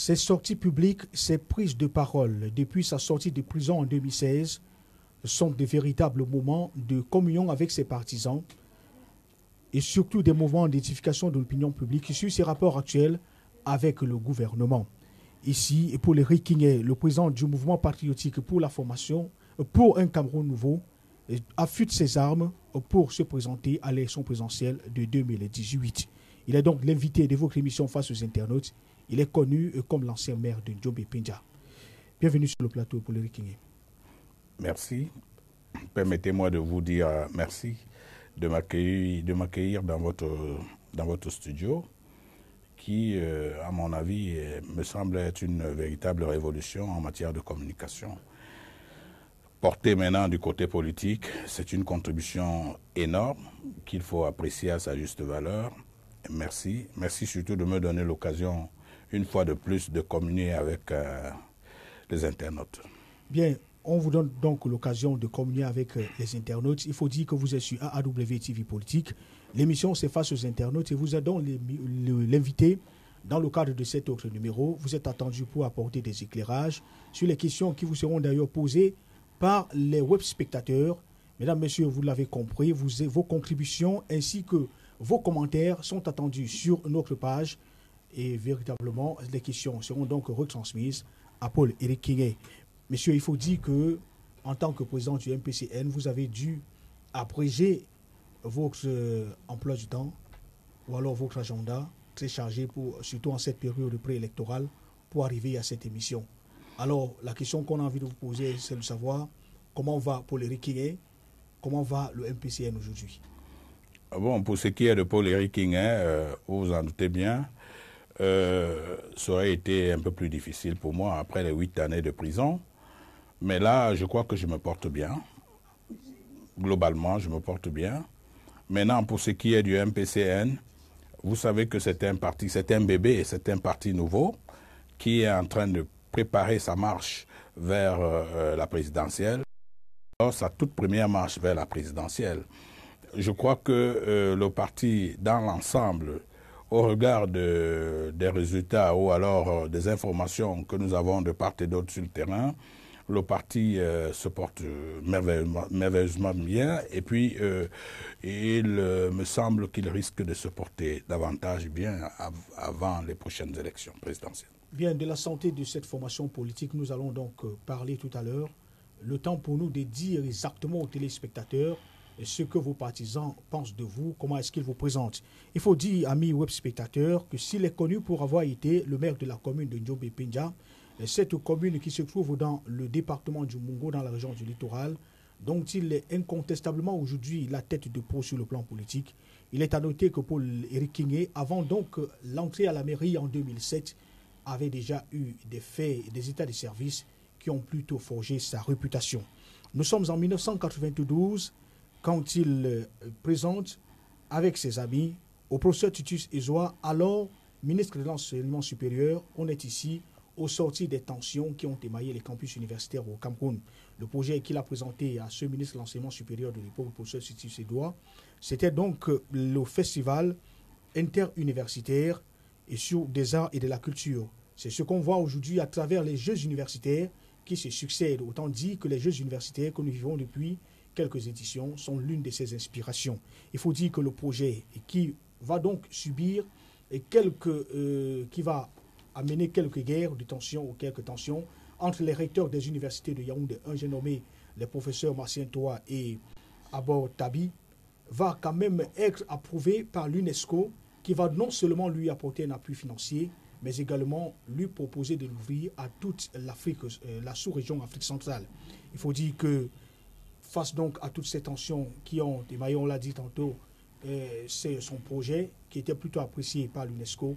Ses sorties publiques, ses prises de parole depuis sa sortie de prison en 2016 sont de véritables moments de communion avec ses partisans et surtout des moments d'identification de l'opinion publique sur ses rapports actuels avec le gouvernement. Ici, et pour les Rikinguais, le président du mouvement patriotique pour la formation, pour un Cameroun nouveau, affûte ses armes pour se présenter à l'élection présidentielle de 2018. Il est donc l'invité de votre émission Face aux internautes. Il est connu comme l'ancien maire de Djombe Pindia. Bienvenue sur le plateau pour les Rikinguais. Merci. Permettez-moi de vous dire merci de m'accueillir dans votre studio qui, à mon avis, me semble être une véritable révolution en matière de communication. Porté maintenant du côté politique, c'est une contribution énorme qu'il faut apprécier à sa juste valeur. Merci. Merci surtout de me donner l'occasion, une fois de plus, de communier avec les internautes. Bien, on vous donne donc l'occasion de communier avec les internautes. Il faut dire que vous êtes sur AAW TV Politique. L'émission c'est Face aux internautes et vous êtes donc l'invité dans le cadre de cet autre numéro. Vous êtes attendu pour apporter des éclairages sur les questions qui vous seront d'ailleurs posées par les web spectateurs. Mesdames, Messieurs, vous l'avez compris, vos contributions ainsi que vos commentaires sont attendus sur notre page et véritablement les questions seront donc retransmises à Paul Rikinguais. Monsieur, il faut dire que en tant que président du MPCN, vous avez dû abréger votre emploi du temps ou alors votre agenda très chargé, surtout en cette période préélectorale, pour arriver à cette émission. Alors, la question qu'on a envie de vous poser, c'est de savoir comment va Paul Rikinguais, comment va le MPCN aujourd'hui. Bon, pour ce qui est de Paul Rikinguais, vous en doutez bien, ça aurait été un peu plus difficile pour moi après les 8 années de prison. Mais là, je crois que je me porte bien. Globalement, je me porte bien. Maintenant, pour ce qui est du MPCN, vous savez que c'est un parti, c'est un bébé, c'est un parti nouveau qui est en train de préparer sa marche vers la présidentielle. Alors, sa toute première marche vers la présidentielle. Je crois que le parti, dans l'ensemble, au regard des résultats ou alors des informations que nous avons de part et d'autre sur le terrain, le parti se porte merveilleusement bien et puis il me semble qu'il risque de se porter davantage bien avant les prochaines élections présidentielles. Bien, de la santé de cette formation politique, nous allons donc parler tout à l'heure. Le temps pour nous de dire exactement aux téléspectateurs ce que vos partisans pensent de vous, comment est-ce qu'ils vous présentent. Il faut dire, amis web spectateurs, que s'il est connu pour avoir été le maire de la commune de Djombe Pindia, cette commune qui se trouve dans le département du Mungo, dans la région du littoral, dont il est incontestablement aujourd'hui la tête de proue sur le plan politique. Il est à noter que Paul Rikinguais, avant donc l'entrée à la mairie en 2007, avait déjà eu des faits et des états de service qui ont plutôt forgé sa réputation. Nous sommes en 1992 quand il présente avec ses amis au professeur Titus Ezoa, alors ministre de l'Enseignement supérieur. On est ici aux sorties des tensions qui ont émaillé les campus universitaires au Cameroun. Le projet qu'il a présenté à ce ministre de l'Enseignement supérieur de l'époque, le professeur Titus Ezoa, c'était donc le festival interuniversitaire et sur des arts et de la culture. C'est ce qu'on voit aujourd'hui à travers les Jeux universitaires qui se succèdent. Autant dire que les Jeux universitaires que nous vivons depuis quelques éditions sont l'une de ses inspirations. Il faut dire que le projet qui va donc subir qui va amener quelques guerres de tensions ou quelques tensions entre les recteurs des universités de Yaoundé, un j'ai nommé les professeurs Marcien Toa et Abor Tabi, va quand même être approuvé par l'UNESCO qui va non seulement lui apporter un appui financier, mais également lui proposer de l'ouvrir à toute l'Afrique, la sous-région Afrique centrale. Il faut dire que face donc à toutes ces tensions qui ont émaillé, on l'a dit tantôt, c'est son projet qui était plutôt apprécié par l'UNESCO,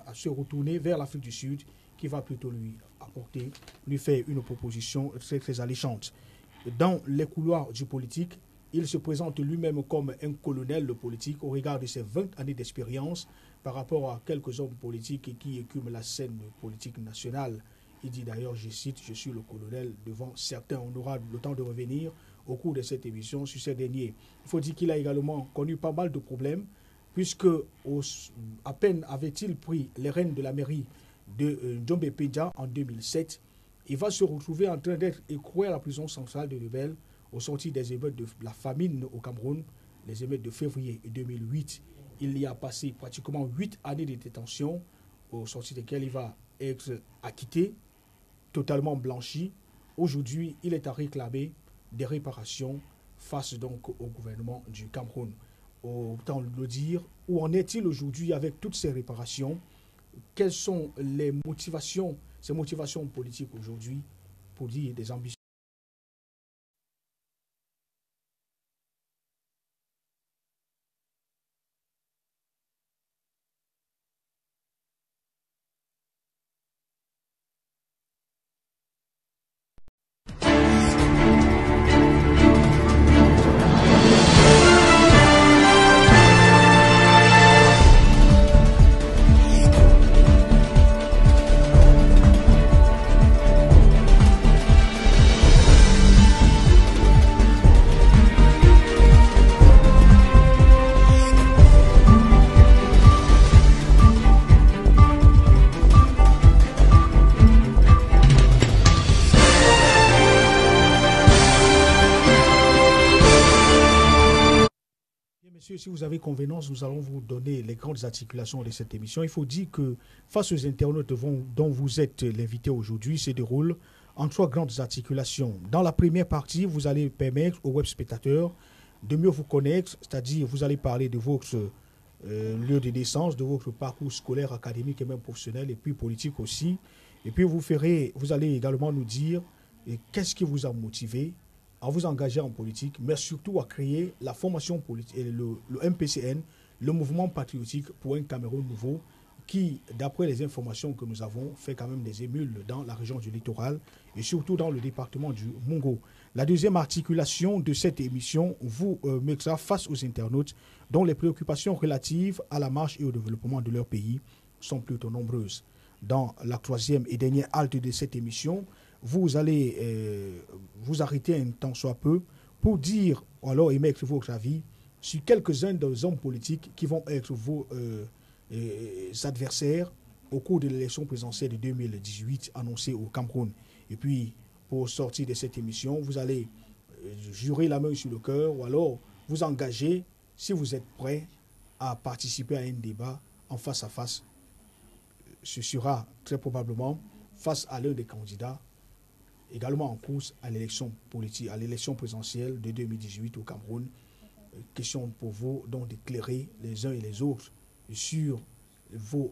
à se retourner vers l'Afrique du Sud qui va plutôt lui faire une proposition très très alléchante. Dans les couloirs du politique, il se présente lui-même comme un colonel de politique au regard de ses 20 années d'expérience par rapport à quelques hommes politiques qui écument la scène politique nationale. Il dit d'ailleurs, je cite, je suis le colonel devant certains. On aura le temps de revenir au cours de cette émission sur ces derniers. Il faut dire qu'il a également connu pas mal de problèmes puisque à peine avait-il pris les rênes de la mairie de Njombe Pédia en 2007, il va se retrouver en train d'être écroué à la prison centrale de Lebel au sortir des émeutes de la famine au Cameroun, les émeutes de février 2008. Il y a passé pratiquement 8 années de détention, au sortir desquelles il va être acquitté, totalement blanchi. Aujourd'hui, il est à réclamer des réparations face donc au gouvernement du Cameroun. Autant le dire, où en est-il aujourd'hui avec toutes ces réparations? Quelles sont les motivations, ces motivations politiques aujourd'hui pour dire des ambitions? Messieurs, si vous avez convenance, nous allons vous donner les grandes articulations de cette émission. Il faut dire que face aux internautes dont vous êtes l'invité aujourd'hui, se déroule en 3 grandes articulations. Dans la première partie, vous allez permettre aux web spectateurs de mieux vous connaître, c'est-à-dire vous allez parler de votre lieu de naissance, de votre parcours scolaire, académique et même professionnel, et puis politique aussi. Et puis vous allez également nous dire qu'est-ce qui vous a motivé à vous engager en politique, mais surtout à créer la formation politique, le MPCN, le mouvement patriotique pour un Cameroun nouveau, qui, d'après les informations que nous avons, fait quand même des émules dans la région du littoral et surtout dans le département du Mungo. La deuxième articulation de cette émission vous mettra face aux internautes dont les préoccupations relatives à la marche et au développement de leur pays sont plutôt nombreuses. Dans la troisième et dernière halte de cette émission, vous allez vous arrêter un temps soit peu pour dire, ou alors émettre votre avis sur quelques-uns des hommes politiques qui vont être vos adversaires au cours de l'élection présidentielle de 2018 annoncée au Cameroun. Et puis, pour sortir de cette émission, vous allez jurer la main sur le cœur ou alors vous engager, si vous êtes prêt, à participer à un débat en face à face. Ce sera très probablement face à l'un des candidats également en course à l'élection politique, à l'élection présidentielle de 2018 au Cameroun. Question pour vous donc d'éclairer les uns et les autres sur vos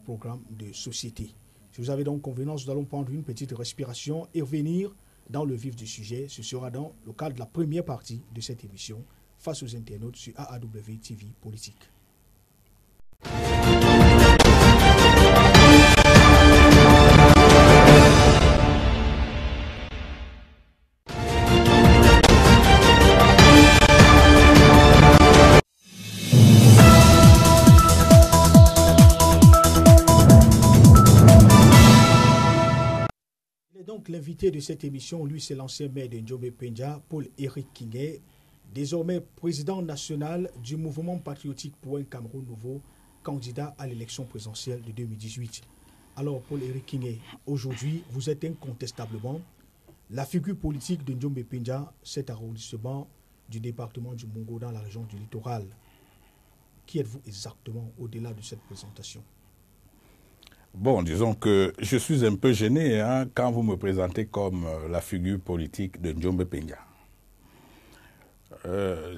programmes de société. Si vous avez donc convenance, nous allons prendre une petite respiration et revenir dans le vif du sujet. Ce sera dans le cadre de la première partie de cette émission face aux internautes sur AAW TV Politique. Donc l'invité de cette émission, lui, c'est l'ancien maire de Njombe Pédia, Paul-Éric Kingé, désormais président national du mouvement patriotique pour un Cameroun nouveau, candidat à l'élection présidentielle de 2018. Alors, Paul-Éric Kingé, aujourd'hui, vous êtes incontestablement la figure politique de Njombe Pédia, cet arrondissement du département du Mungo dans la région du littoral. Qui êtes-vous exactement au-delà de cette présentation? Bon, disons que je suis un peu gêné quand vous me présentez comme la figure politique de Njombe Pédia.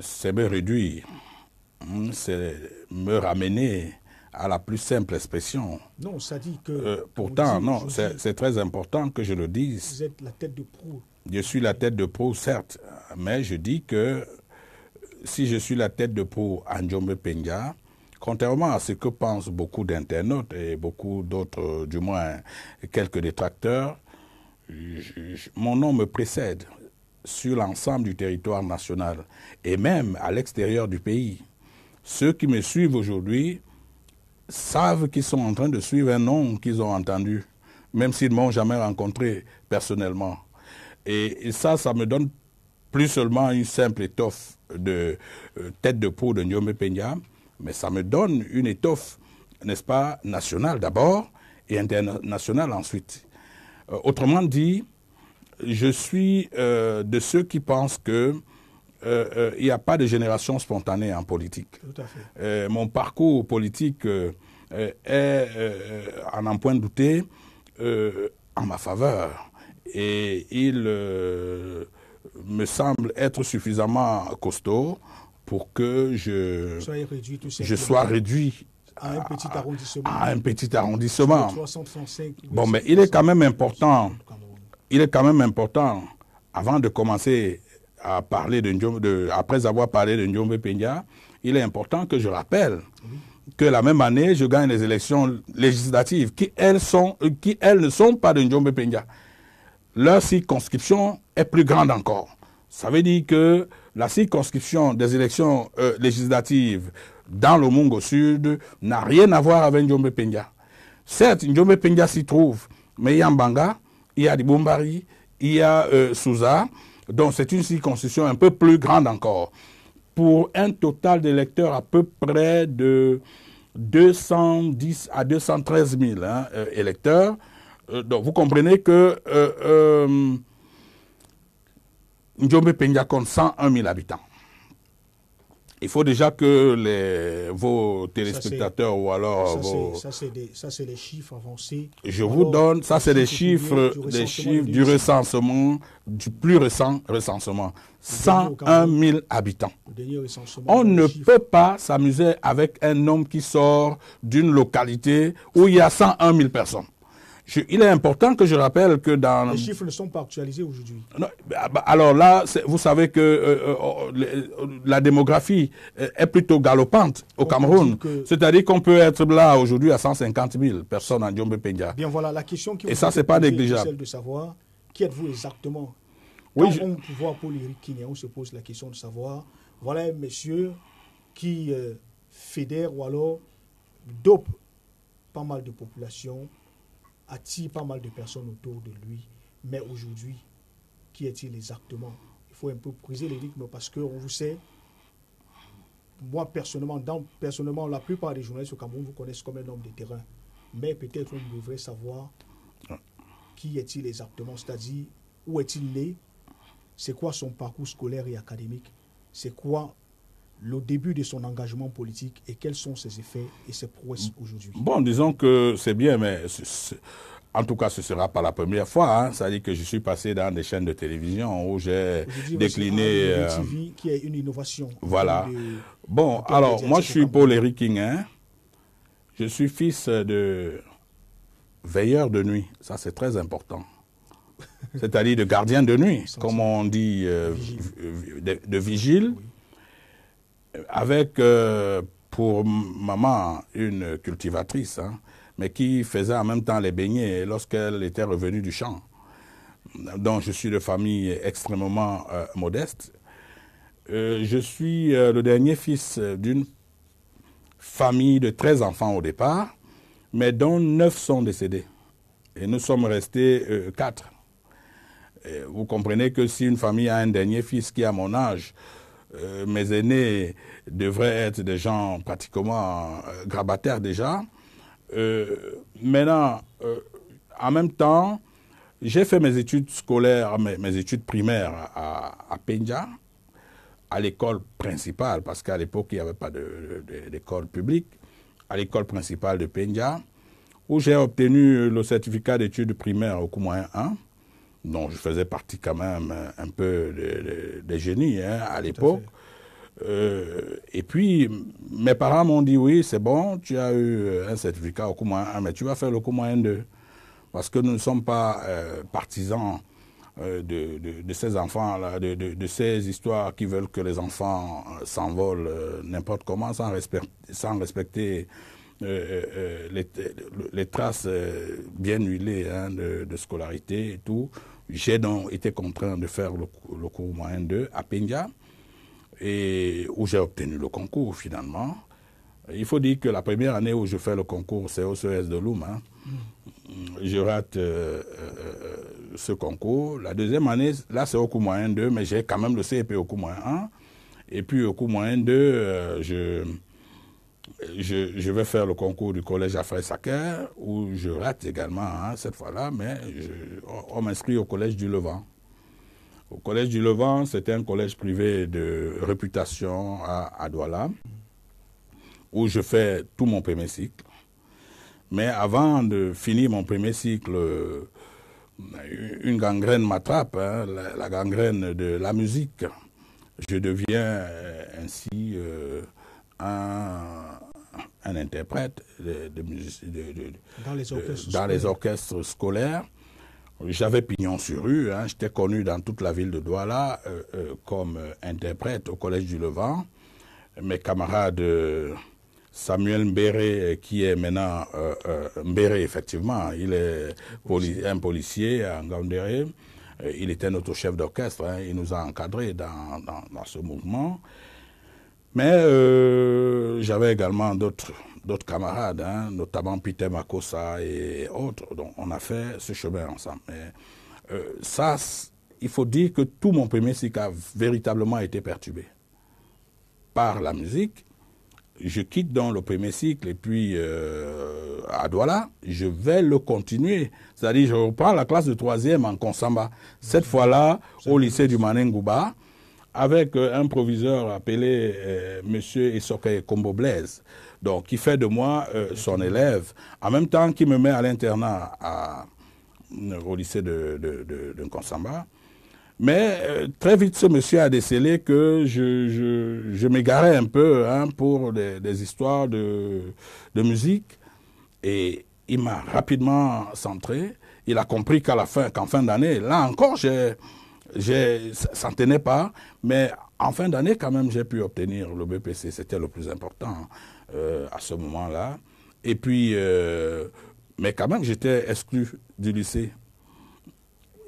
C'est me réduire, c'est me ramener à la plus simple expression. Non, ça dit que... pourtant, non, c'est très important que je le dise. Vous êtes la tête de proue. Je suis la tête de proue, certes, mais je dis que si je suis la tête de proue à Njombe Pédia, contrairement à ce que pensent beaucoup d'internautes et beaucoup d'autres, du moins quelques détracteurs, mon nom me précède sur l'ensemble du territoire national et même à l'extérieur du pays. Ceux qui me suivent aujourd'hui savent qu'ils sont en train de suivre un nom qu'ils ont entendu, même s'ils ne m'ont jamais rencontré personnellement. Et ça me donne plus seulement une simple étoffe de tête de proue de Njombe Pédia, mais ça me donne une étoffe, n'est-ce pas, nationale d'abord et internationale ensuite. Autrement dit, je suis de ceux qui pensent que il n'y a pas de génération spontanée en politique. Tout à fait. Mon parcours politique est, à n'en point douter, en ma faveur. Et il me semble être suffisamment costaud pour que je sois réduit à un petit arrondissement. À un petit arrondissement. 335, bon, mais il est quand même important. Il est quand même important, avant de commencer à parler après avoir parlé de Njombe Peña, il est important que je rappelle que la même année, je gagne les élections législatives qui, elles, ne sont pas de Njombe Peña. Leur circonscription est plus grande encore. Ça veut dire que la circonscription des élections législatives dans le Mungo Sud n'a rien à voir avec Njombe Peña. Certes, Njombe Peña s'y trouve, mais il y a Mbanga, il y a Dibombari, il y a Souza, donc c'est une circonscription un peu plus grande encore. Pour un total d'électeurs à peu près de 210 à 213 000 électeurs. Donc vous comprenez que Njombe Peña compte 101 000 habitants. Il faut déjà que vos téléspectateurs ou alors vos... Ça, c'est des chiffres avancés. Je vous donne, ça c'est des chiffres du recensement, du plus récent recensement. 101 000 habitants. On ne peut pas s'amuser avec un homme qui sort d'une localité où il y a 101 000 personnes. Il est important que je rappelle que dans... Les chiffres ne sont pas actualisés aujourd'hui. Alors là, vous savez que la démographie est plutôt galopante au Cameroun. C'est-à-dire qu'on peut être là aujourd'hui à 150 000 personnes en Njombe Peña. Bien voilà, la question qui et ça, c'est pas négligeable. Celle de savoir qui êtes-vous exactement. Oui, Quand on voit Paul-Éric Kingé, on se pose la question de savoir, voilà un monsieur qui fédère ou alors dope pas mal de populations, attire pas mal de personnes autour de lui. Mais aujourd'hui, qui est-il exactement? Il faut un peu briser les rythmes parce qu'on vous sait, moi personnellement, la plupart des journalistes au Cameroun vous connaissent comme un homme de terrain. Mais peut-être on devrait savoir qui est-il exactement, c'est-à-dire où est-il né, c'est quoi son parcours scolaire et académique, c'est quoi le début de son engagement politique et quels sont ses effets et ses prouesses aujourd'hui. Bon, disons que c'est bien, mais en tout cas, ce ne sera pas la première fois. Hein. C'est-à-dire que je suis passé dans des chaînes de télévision où j'ai décliné... TV, qui est une innovation. Voilà. Bon, alors, moi, je suis Paul-Éric Kingé. Je suis fils de veilleur de nuit. Ça, c'est très important. C'est-à-dire de gardien de nuit, comme on dit, de vigile. Oui. Avec, pour maman, une cultivatrice, hein, mais qui faisait en même temps les beignets lorsqu'elle était revenue du champ. Donc, je suis de famille extrêmement modeste. Je suis le dernier fils d'une famille de 13 enfants au départ, mais dont 9 sont décédés. Et nous sommes restés 4. Vous comprenez que si une famille a un dernier fils qui a mon âge, mes aînés devraient être des gens pratiquement grabataires déjà. Maintenant, en même temps, j'ai fait mes études scolaires, mes études primaires à Peña, à l'école principale, parce qu'à l'époque, il n'y avait pas d'école publique, à l'école principale de Peña, où j'ai obtenu le certificat d'études primaires au cours moyen 1. Donc, je faisais partie quand même un peu des génies hein, à l'époque. Et puis, mes parents m'ont dit, oui, c'est bon, tu as eu un certificat au cours moyen 1, mais tu vas faire le cours moyen 2. Parce que nous ne sommes pas partisans de ces enfants-là, de ces histoires qui veulent que les enfants s'envolent n'importe comment sans respecter les traces bien huilées hein, de scolarité et tout. J'ai donc été contraint de faire le cours moyen 2 à Peña, et où j'ai obtenu le concours finalement. Il faut dire que la première année où je fais le concours, c'est au CES de Loum. Hein. Je rate ce concours. La deuxième année, là c'est au cours moyen 2, mais j'ai quand même le CEP au cours moyen 1. Et puis au cours moyen 2, je vais faire le concours du collège Affaires Saker, où je rate également hein, cette fois-là, mais on m'inscrit au collège du Levant. Au collège du Levant, c'était un collège privé de réputation à Douala, où je fais tout mon premier cycle. Mais avant de finir mon premier cycle, une gangrène m'attrape, hein, la gangrène de la musique. Je deviens ainsi un interprète dans les orchestres scolaires. J'avais pignon sur rue, hein, j'étais connu dans toute la ville de Douala comme interprète au Collège du Levant. Mes camarades Samuel Mbéré, qui est maintenant Mbéré, effectivement, il est un policier à Ngaoundéré. Il était notre chef d'orchestre, hein, il nous a encadrés dans ce mouvement. Mais j'avais également d'autres camarades, hein, notamment Peter Makossa et autres. Donc on a fait ce chemin ensemble. Mais ça, il faut dire que tout mon premier cycle a véritablement été perturbé par la musique. Je quitte donc le premier cycle et puis à Douala, je vais le continuer. C'est-à-dire, je reprends la classe de 3e en Konsamba. Cette fois-là, au lycée du Manengouba, avec un proviseur appelé Monsieur Issoke Kombo Blaise, donc qui fait de moi son élève, en même temps qu'il me met à l'internat au lycée de Konsamba. Mais très vite, ce monsieur a décelé que je m'égarais un peu hein, pour des histoires de musique. Et il m'a rapidement centré. Il a compris qu'en fin d'année, là encore, ça ne tenait pas. Mais en fin d'année, quand même, j'ai pu obtenir le BPC. C'était le plus important à ce moment-là. Et puis, mais quand même, j'étais exclu du lycée.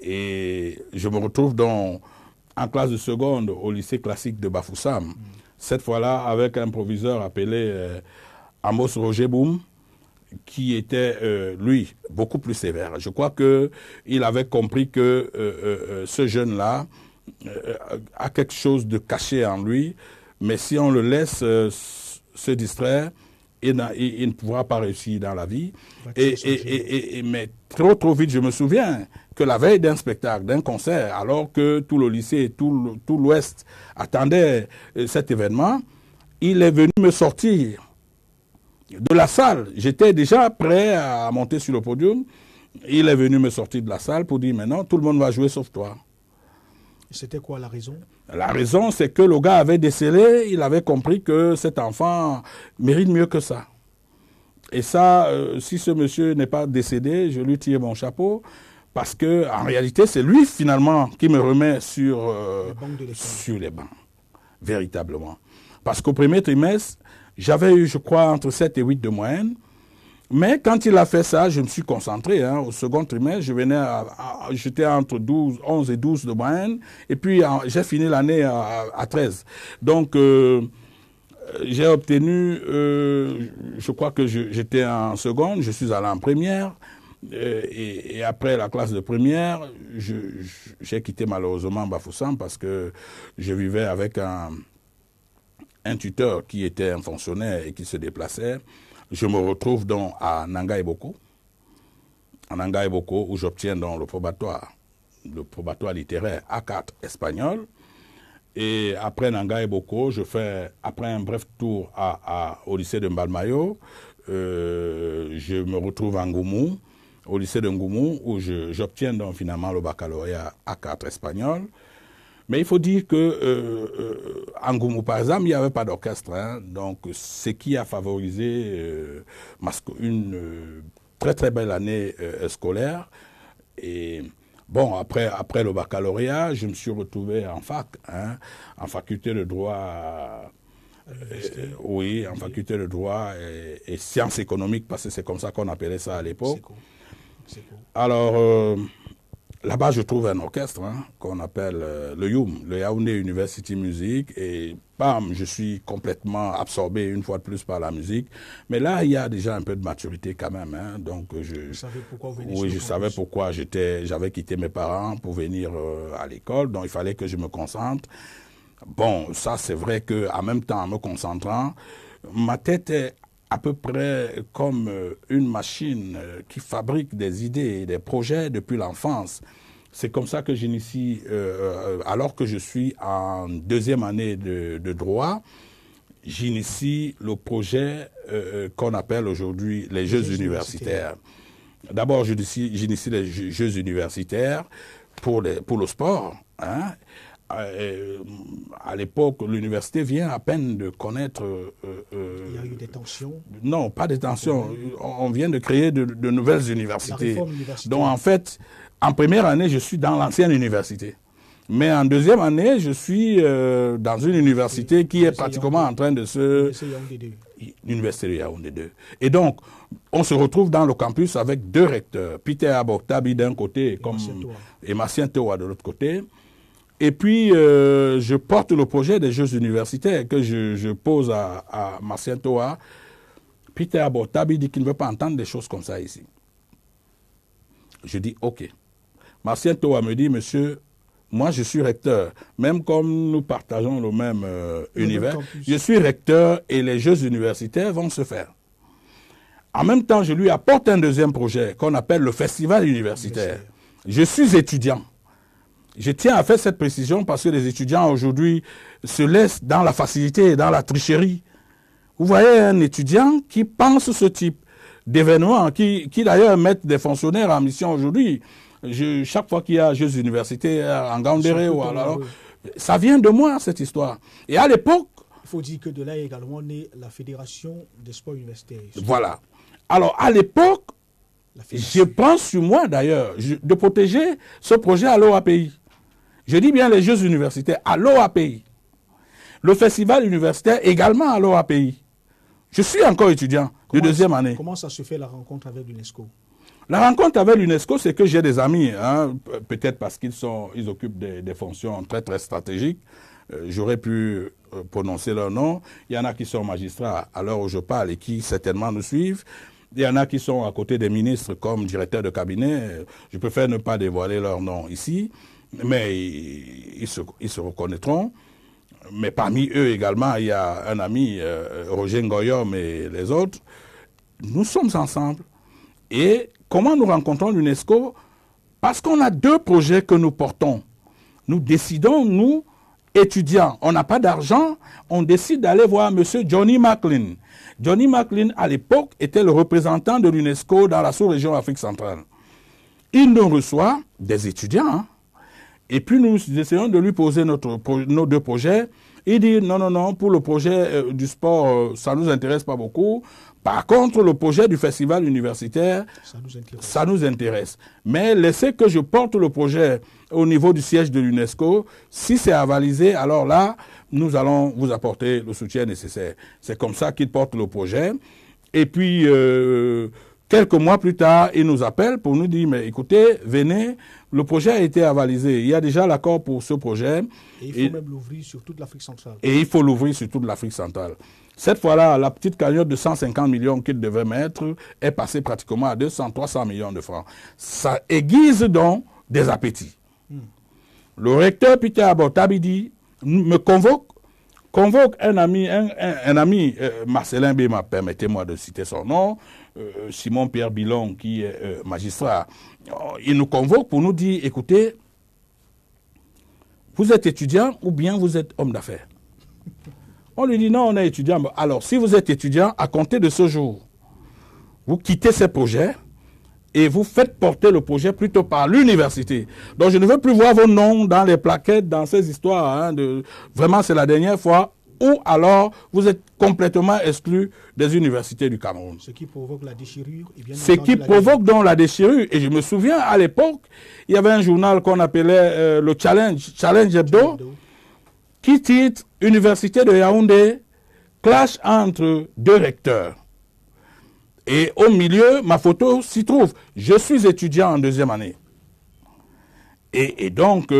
Et je me retrouve donc en classe de seconde au lycée classique de Bafoussam. Cette fois-là, avec un proviseur appelé Amos Roger Boum, qui était, lui, beaucoup plus sévère. Je crois qu'il avait compris que ce jeune-là a quelque chose de caché en lui, mais si on le laisse se distraire, il ne pourra pas réussir dans la vie. Mais trop vite, je me souviens que la veille d'un spectacle, d'un concert, alors que tout le lycée, tout l'Ouest attendait cet événement, il est venu me sortir de la salle. J'étais déjà prêt à monter sur le podium. Il est venu me sortir de la salle pour dire, maintenant, tout le monde va jouer sauf toi. C'était quoi la raison? La raison, c'est que le gars avait décelé, il avait compris que cet enfant mérite mieux que ça. Et ça, si ce monsieur n'est pas décédé, je lui tire mon chapeau, parce que en réalité, c'est lui finalement qui me remet sur les bancs, véritablement. Parce qu'au premier trimestre, j'avais eu, je crois, entre 7 et 8 de moyenne. Mais quand il a fait ça, je me suis concentré. Hein. Au second trimestre, j'étais entre 11 et 12 de moyenne. Et puis, j'ai fini l'année à 13. Donc, j'ai obtenu, je crois que j'étais en seconde, je suis allé en première. Et après la classe de première, j'ai quitté malheureusement Bafoussam parce que je vivais avec un tuteur qui était un fonctionnaire et qui se déplaçait. Je me retrouve donc à Nanga Boko, où j'obtiens donc le probatoire littéraire A4 espagnol. Et après Nanga Boko, je fais, après un bref tour au lycée de Mbalmayo, je me retrouve à Ngoumou, au lycée de Ngoumou, où j'obtiens donc finalement le baccalauréat A4 espagnol. Mais il faut dire que en Ngoumou, par exemple, il n'y avait pas d'orchestre. Hein, donc, ce qui a favorisé une très très belle année scolaire. Et bon, après le baccalauréat, je me suis retrouvé en fac, hein, en faculté de droit. Oui, en faculté de droit et sciences économiques, parce que c'est comme ça qu'on appelait ça à l'époque. C'est cool. Alors, là-bas, je trouve un orchestre hein, qu'on appelle le YUM, le Yaoundé University Music, et bam, je suis complètement absorbé une fois de plus par la musique. Mais là, il y a déjà un peu de maturité quand même. Hein, donc, vous savez pourquoi vous venez oui, je savais pourquoi j'avais quitté mes parents pour venir à l'école, donc il fallait que je me concentre. Bon, ça c'est vrai qu'en même temps, en me concentrant, ma tête est à peu près comme une machine qui fabrique des idées et des projets depuis l'enfance. C'est comme ça que j'initie, alors que je suis en deuxième année de droit, j'initie le projet qu'on appelle aujourd'hui les Jeux universitaires. D'abord, j'initie les Jeux universitaires pour le sport. Hein. À l'époque, l'université vient à peine de connaître... il y a eu des tensions? Non, pas des tensions. On vient de créer de nouvelles universités. Donc, en fait, en première année, je suis dans l'ancienne université. Mais en deuxième année, je suis dans une université qui est pratiquement en train de se... L'université de Yaoundé 2. Et donc, on se retrouve dans le campus avec deux recteurs. Peter Aboktabi d'un côté et Martien Toa de l'autre côté. Et puis, je porte le projet des Jeux universitaires que je pose à Martien Toa. Peter Aboktabi dit qu'il ne veut pas entendre des choses comme ça ici. Je dis, OK. Martien Toa me dit, monsieur, moi je suis recteur. Même comme nous partageons le même univers, je suis recteur et les Jeux universitaires vont se faire. En même temps, je lui apporte un deuxième projet qu'on appelle le festival universitaire. Je suis étudiant. Je tiens à faire cette précision parce que les étudiants aujourd'hui se laissent dans la facilité et dans la tricherie. Vous voyez un étudiant qui pense ce type d'événements, qui d'ailleurs mettent des fonctionnaires en mission aujourd'hui. Chaque fois qu'il y a Jeux universitaires en Gandéré ou alors, ça vient de moi cette histoire. Et à l'époque... Il faut dire que de là est également née la Fédération des sports universitaires. Voilà. Alors à l'époque, je prends sur moi d'ailleurs de protéger ce projet à l'OAPI. Je dis bien les Jeux universitaires à l'OAPI. Le festival universitaire également à l'OAPI. Je suis encore étudiant de deuxième année. Comment ça se fait la rencontre avec l'UNESCO? La rencontre avec l'UNESCO, c'est que j'ai des amis, hein, peut-être parce qu'ils occupent des fonctions très très stratégiques. J'aurais pu prononcer leur nom. Il y en a qui sont magistrats à l'heure où je parle et qui certainement nous suivent. Il y en a qui sont à côté des ministres comme directeurs de cabinet. Je préfère ne pas dévoiler leur nom ici, mais ils se reconnaîtront. Mais parmi eux également, il y a un ami, Roger Ngoyom et les autres. Nous sommes ensemble. Et comment nous rencontrons l'UNESCO? Parce qu'on a deux projets que nous portons. Nous décidons, nous, étudiants, on n'a pas d'argent, on décide d'aller voir M. Johnny McLean. Johnny McLean, à l'époque, était le représentant de l'UNESCO dans la sous-région Afrique centrale. Il nous reçoit des étudiants, hein, et puis nous essayons de lui poser nos deux projets. Il dit non, non, non, pour le projet du sport, ça ne nous intéresse pas beaucoup. Par contre, le projet du festival universitaire, ça nous intéresse. Mais laissez que je porte le projet au niveau du siège de l'UNESCO. Si c'est avalisé, alors là, nous allons vous apporter le soutien nécessaire. C'est comme ça qu'il porte le projet. Et puis, quelques mois plus tard, il nous appelle pour nous dire, mais écoutez, venez, le projet a été avalisé. Il y a déjà l'accord pour ce projet. Et il faut même l'ouvrir sur toute l'Afrique centrale. Et il faut l'ouvrir sur toute l'Afrique centrale. Cette fois-là, la petite cagnotte de 150 millions qu'il devait mettre est passée pratiquement à 200-300 millions de francs. Ça aiguise donc des appétits. Le recteur Peter Aboktabi me convoque un ami, Marcelin Béma, permettez-moi de citer son nom, Simon Pierre Bilon, qui est magistrat. Il nous convoque pour nous dire, écoutez, vous êtes étudiant ou bien vous êtes homme d'affaires? On lui dit non, on est étudiant. Alors, si vous êtes étudiant, à compter de ce jour, vous quittez ces projets et vous faites porter le projet plutôt par l'université. Donc, je ne veux plus voir vos noms dans les plaquettes, dans ces histoires. Hein, vraiment, c'est la dernière fois. Ou alors, vous êtes complètement exclu des universités du Cameroun. Ce qui provoque la déchirure. Ce qui provoque donc la déchirure. Et je me souviens, à l'époque, il y avait un journal qu'on appelait le Challenge Hebdo, qui titre « Université de Yaoundé, clash entre deux recteurs ». Et au milieu, ma photo s'y trouve. Je suis étudiant en deuxième année. Et donc,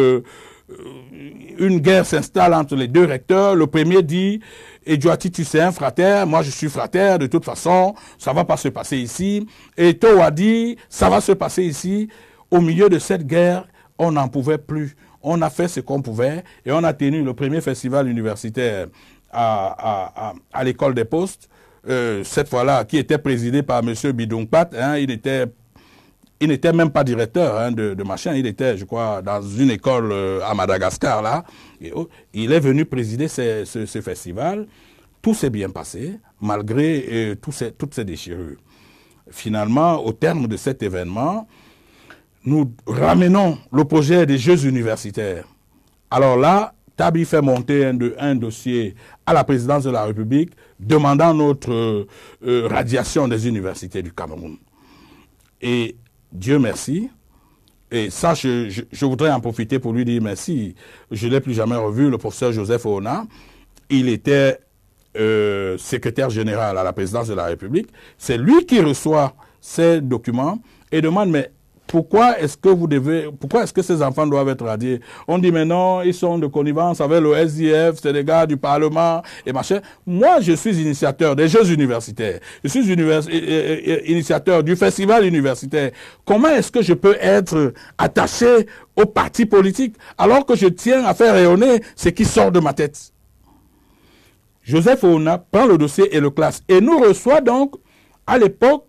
une guerre s'installe entre les deux recteurs. Le premier dit « Edouati, tu sais un frater, moi je suis frater, de toute façon, ça ne va pas se passer ici. » Et Toa dit « Ça va se passer ici. » Au milieu de cette guerre, on n'en pouvait plus. On a fait ce qu'on pouvait et on a tenu le premier festival universitaire à l'école des postes, cette fois-là, qui était présidé par M. Bidongpat, hein, il n'était même pas directeur hein, de machin, il était, je crois, dans une école à Madagascar, là. Et, il est venu présider ce festival. Tout s'est bien passé, malgré toutes ces déchirures. Finalement, au terme de cet événement, nous ramenons le projet des Jeux universitaires. Alors là, Tabi fait monter un dossier à la présidence de la République demandant notre radiation des universités du Cameroun. Et Dieu merci. Et ça, je voudrais en profiter pour lui dire merci. Je ne l'ai plus jamais revu, le professeur Joseph Oona. Il était secrétaire général à la présidence de la République. C'est lui qui reçoit ces documents et demande, mais pourquoi est-ce que ces enfants doivent être radiés? On dit, mais non, ils sont de connivence avec le SDF, c'est des gars du Parlement et machin. Moi, je suis initiateur des Jeux universitaires. Je suis initiateur du festival universitaire. Comment est-ce que je peux être attaché au parti politique alors que je tiens à faire rayonner ce qui sort de ma tête? Joseph Oona prend le dossier et le classe. Et nous reçoit donc, à l'époque,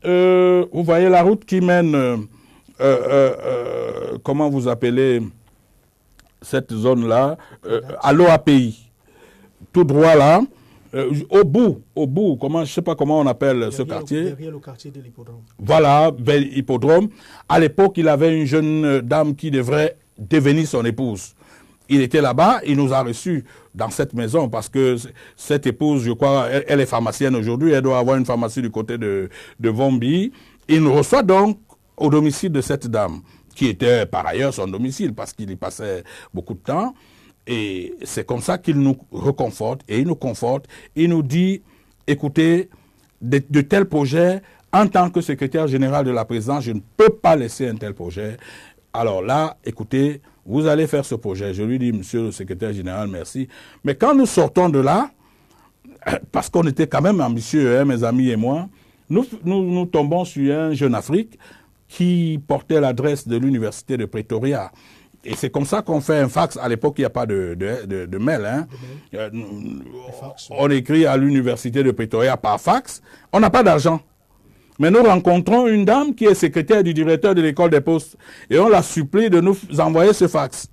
vous voyez la route qui mène, comment vous appelez cette zone-là, à l'OAPI. Tout droit là, au bout, comment, je ne sais pas comment on appelle ce quartier. Derrière le quartier de l'hippodrome. Voilà, vers l'hippodrome. À l'époque, il avait une jeune dame qui devrait devenir son épouse. Il était là-bas, il nous a reçus dans cette maison parce que cette épouse, je crois, elle est pharmacienne aujourd'hui, elle doit avoir une pharmacie du côté de Vombi. Il nous reçoit donc au domicile de cette dame, qui était par ailleurs son domicile parce qu'il y passait beaucoup de temps. Et c'est comme ça qu'il nous reconforte et il nous conforte. Il nous dit, écoutez, de tels projets, en tant que secrétaire général de la présidence, je ne peux pas laisser un tel projet. Alors là, écoutez, vous allez faire ce projet. Je lui dis, monsieur le secrétaire général, merci. Mais quand nous sortons de là, parce qu'on était quand même ambitieux, hein, mes amis et moi, nous tombons sur un Jeune Afrique qui portait l'adresse de l'université de Pretoria. Et c'est comme ça qu'on fait un fax. À l'époque, il n'y a pas de mail. Hein. On écrit à l'université de Pretoria par fax. On n'a pas d'argent. Mais nous rencontrons une dame qui est secrétaire du directeur de l'école des postes. Et on la supplie de nous envoyer ce fax.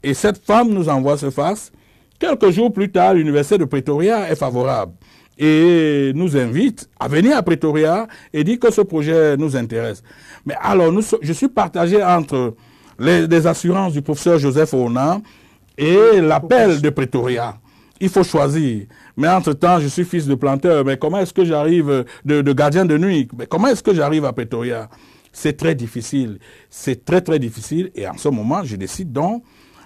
Et cette femme nous envoie ce fax. Quelques jours plus tard, l'université de Pretoria est favorable. Et nous invite à venir à Pretoria et dit que ce projet nous intéresse. Mais alors, je suis partagé entre les assurances du professeur Joseph Oona et l'appel de Pretoria. Il faut choisir. Mais entre-temps, je suis fils de planteur. Mais comment est-ce que j'arrive de gardien de nuit? Mais comment est-ce que j'arrive à Pretoria? C'est très difficile. C'est très, très difficile. Et en ce moment, je décide donc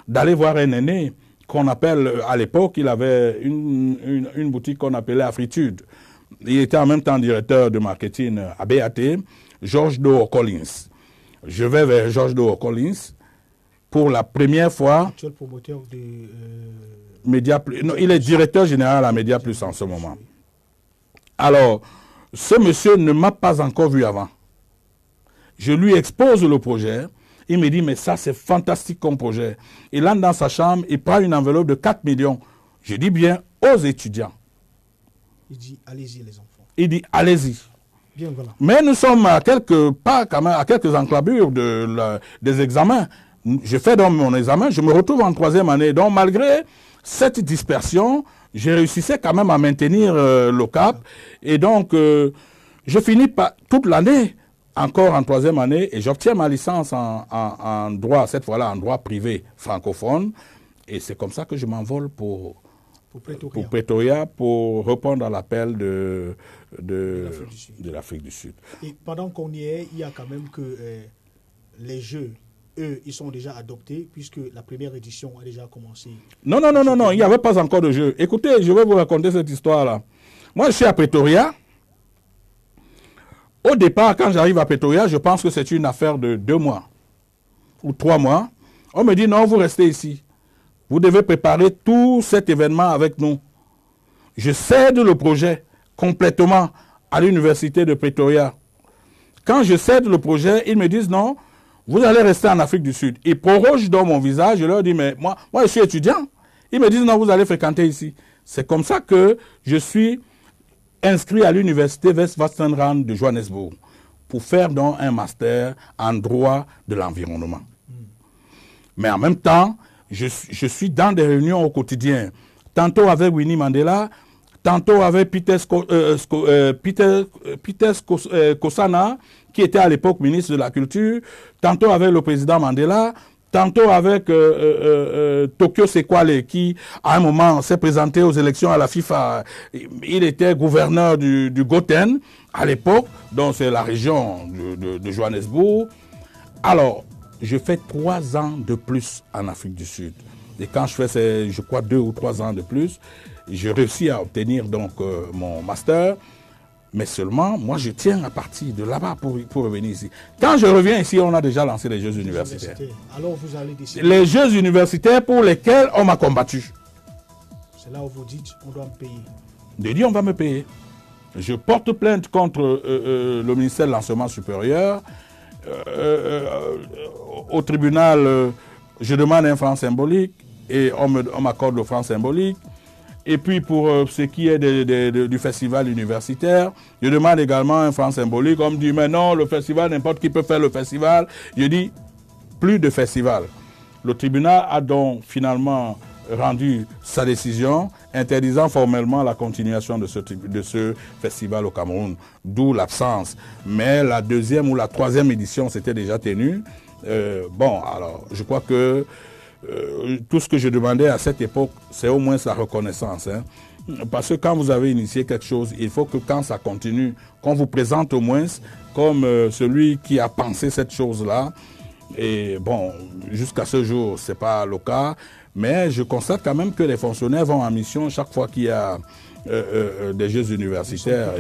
d'aller voir un aîné qu'on appelle, à l'époque, il avait une boutique qu'on appelait Afritude. Il était en même temps directeur de marketing à BAT, George Doe Collins. Je vais vers George Doe Collins pour la première fois. Actuel promoteur de... Média Plus. Non, il est directeur général à Média Plus en ce moment. Alors, ce monsieur ne m'a pas encore vu avant. Je lui expose le projet. Il me dit, mais ça, c'est fantastique comme projet. Il entre dans sa chambre, il prend une enveloppe de 4 millions. Je dis bien aux étudiants. Il dit, allez-y les enfants. Il dit, allez-y. Bien, voilà. Mais nous sommes à quelques pas, quand même, à quelques enclabures des examens. Je fais donc mon examen, je me retrouve en 3e année. Donc, malgré cette dispersion, j'ai réussi quand même à maintenir le cap. Et donc, je finis toute l'année encore en 3e année et j'obtiens ma licence en droit, cette fois-là en droit privé francophone. Et c'est comme ça que je m'envole pour Pretoria pour répondre à l'appel de l'Afrique du Sud. Et pendant qu'on y est, il y a quand même que les Jeux, eux, ils sont déjà adoptés puisque la première édition a déjà commencé. Non, il n'y avait pas encore de jeu. Écoutez, je vais vous raconter cette histoire-là. Moi, je suis à Pretoria. Au départ, quand j'arrive à Pretoria, je pense que c'est une affaire de 2 mois ou 3 mois. On me dit, non, vous restez ici. Vous devez préparer tout cet événement avec nous. Je cède le projet complètement à l'université de Pretoria. Quand je cède le projet, ils me disent, non, vous allez rester en Afrique du Sud. Ils prorogent dans mon visage. Je leur dis, mais moi je suis étudiant. Ils me disent, non, vous allez fréquenter ici. C'est comme ça que je suis inscrit à l'université Witwatersrand de Johannesburg pour faire donc un master en droit de l'environnement. Mais en même temps, je suis dans des réunions au quotidien, tantôt avec Winnie Mandela, tantôt avec Peter Kosana, qui était à l'époque ministre de la Culture, tantôt avec le président Mandela, tantôt avec Tokyo Sekwale, qui à un moment s'est présenté aux élections à la FIFA. Il était gouverneur du Gauteng à l'époque, donc c'est la région de Johannesburg. Alors, je fais 3 ans de plus en Afrique du Sud. Et quand je fais, je crois, 2 ou 3 ans de plus, je réussis à obtenir donc mon master. Mais seulement, moi, je tiens à partir de là-bas pour revenir ici. Quand je reviens ici, on a déjà lancé les Jeux universitaires. Alors, vous allez décider. Les Jeux universitaires pour lesquels on m'a combattu. C'est là où vous dites, on doit me payer. De dire, on va me payer. Je porte plainte contre le ministère de l'Enseignement supérieur. Au tribunal, je demande un franc symbolique et on m'accorde le franc symbolique. Et puis pour ce qui est du festival universitaire, je demande également un franc symbolique. On me dit, mais non, le festival, n'importe qui peut faire le festival. Je dis, plus de festival. Le tribunal a donc finalement rendu sa décision, interdisant formellement la continuation de ce festival au Cameroun, d'où l'absence. Mais la 2e ou la 3e édition s'était déjà tenue. Bon, alors, je crois que tout ce que je demandais à cette époque, c'est au moins sa reconnaissance. Hein. Parce que quand vous avez initié quelque chose, il faut que quand ça continue, qu'on vous présente au moins comme celui qui a pensé cette chose-là. Et bon, jusqu'à ce jour, ce n'est pas le cas. Mais je constate quand même que les fonctionnaires vont en mission chaque fois qu'il y a des Jeux universitaires.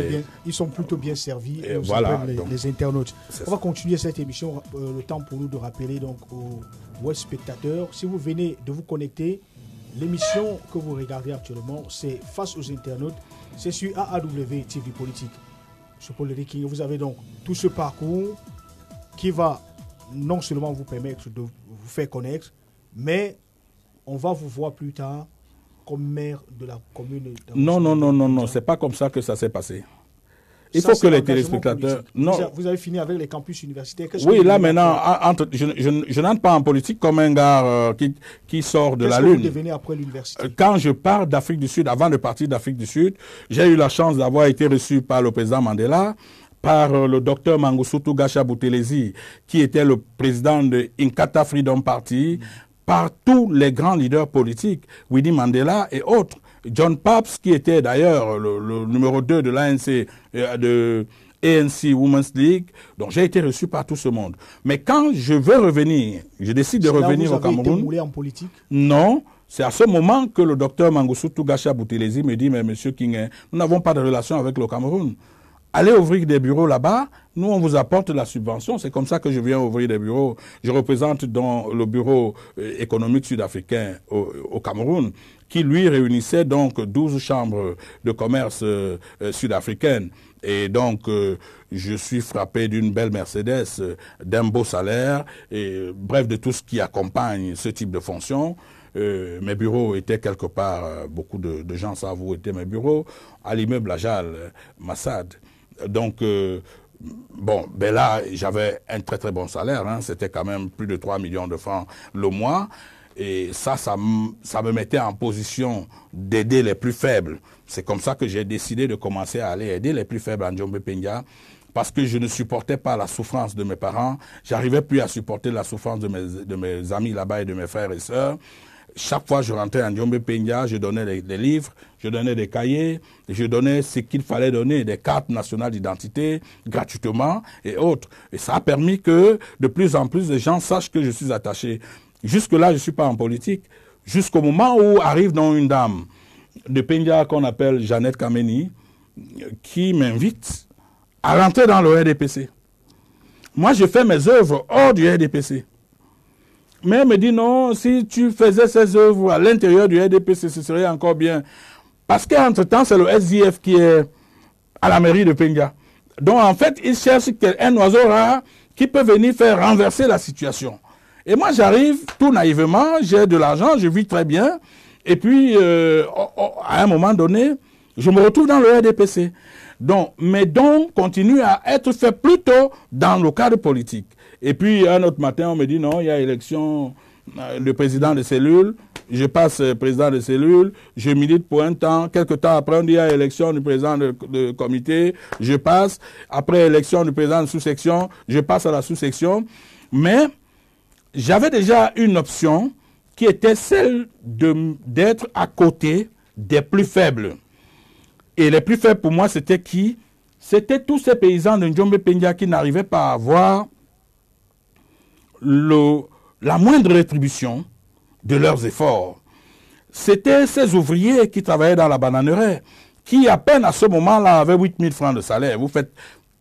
Ils sont plutôt bien servis, et voilà, les internautes. On va continuer cette émission. Le temps pour nous de rappeler donc aux web spectateurs, si vous venez de vous connecter, l'émission que vous regardez actuellement, c'est Face aux internautes. C'est sur AAW TV Politique. Monsieur Paul Riking, vous avez donc tout ce parcours qui va non seulement vous permettre de vous faire connaître, mais on va vous voir plus tard comme maire de la commune. Non, c'est pas comme ça que ça s'est passé. Il faut que les téléspectateurs... Non. Vous avez fini avec les campus universitaires. Oui, là maintenant, je n'entre pas en politique comme un gars qui sort de la Lune. Qu'est-ce que vous devenez après l'université? Quand je pars d'Afrique du Sud, avant de partir d'Afrique du Sud, j'ai eu la chance d'avoir été reçu par le président Mandela, par le docteur Mangosuthu Gasha Buthelezi, qui était le président de Inkatha Freedom Party, par tous les grands leaders politiques, Winnie Mandela et autres. John Papps, qui était d'ailleurs le numéro 2 de l'ANC, de ANC Women's League. Donc j'ai été reçu par tout ce monde. Mais quand je veux revenir, je décide de revenir au Cameroun. Vous avez été moulé en politique? Non. C'est à ce moment que le docteur Mangosuthu Gasha Buthelezi me dit, mais monsieur King, nous n'avons pas de relation avec le Cameroun. Allez ouvrir des bureaux là-bas, nous on vous apporte la subvention, c'est comme ça que je viens ouvrir des bureaux. Je représente dans le bureau économique sud-africain au Cameroun, qui lui réunissait donc 12 chambres de commerce sud-africaines. Et donc je suis frappé d'une belle Mercedes, d'un beau salaire, et bref de tout ce qui accompagne ce type de fonction. Mes bureaux étaient quelque part, beaucoup de gens savent où étaient mes bureaux, à l'immeuble Ajal, Massad. Donc, bon, ben là, j'avais un très très bon salaire, hein, c'était quand même plus de 3 millions de francs le mois, et ça me mettait en position d'aider les plus faibles. C'est comme ça que j'ai décidé de commencer à aller aider les plus faibles en Djombe-Penja, parce que je ne supportais pas la souffrance de mes parents, j'arrivais plus à supporter la souffrance de mes amis là-bas et de mes frères et sœurs. Chaque fois que je rentrais en Djombe-Penja, je donnais des livres, je donnais des cahiers, je donnais ce qu'il fallait donner, des cartes nationales d'identité, gratuitement et autres. Et ça a permis que de plus en plus de gens sachent que je suis attaché. Jusque-là, je ne suis pas en politique. Jusqu'au moment où arrive donc une dame de Penja qu'on appelle Jeannette Kameni, qui m'invite à rentrer dans le RDPC. Moi, je fais mes œuvres hors du RDPC. Mais elle me dit non, si tu faisais ces œuvres à l'intérieur du RDPC, ce serait encore bien. Parce qu'entre-temps, c'est le SDF qui est à la mairie de Penja. Donc en fait, ils cherchent un oiseau rare qui peut venir faire renverser la situation. Et moi, j'arrive tout naïvement, j'ai de l'argent, je vis très bien. Et puis, à un moment donné, je me retrouve dans le RDPC. Donc, mes dons continuent à être faits plutôt dans le cadre politique. Et puis, un autre matin, on me dit non, il y a élection de président de cellule. Je passe président de cellule, je milite pour un temps. Quelques temps après, on dit il y a élection du président de comité. Je passe. Après élection du président de sous-section, je passe à la sous-section. Mais j'avais déjà une option qui était celle d'être à côté des plus faibles. Et les plus faibles pour moi, c'était qui? C'était tous ces paysans de Njombe Pendia qui n'arrivaient pas à avoir la moindre rétribution de leurs efforts. C'était ces ouvriers qui travaillaient dans la bananeraie, qui à peine à ce moment-là avaient 8 000 francs de salaire. Vous faites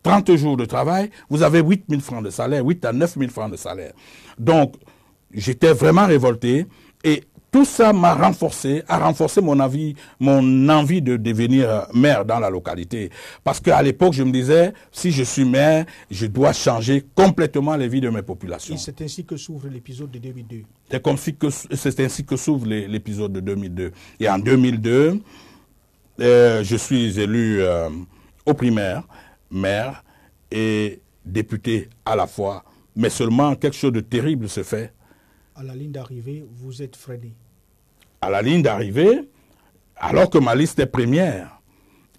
30 jours de travail, vous avez 8 000 francs de salaire, 8 à 9 000 francs de salaire. Donc, j'étais vraiment révolté et tout ça m'a renforcé, a renforcé mon envie de devenir maire dans la localité. Parce qu'à l'époque, je me disais, si je suis maire, je dois changer complètement les vies de mes populations. Et c'est ainsi que s'ouvre l'épisode de 2002. C'est ainsi que s'ouvre l'épisode de 2002. Et en 2002, je suis élu au primaire, maire et député à la fois. Mais seulement quelque chose de terrible se fait. À la ligne d'arrivée, vous êtes freiné. À la ligne d'arrivée, alors que ma liste est première,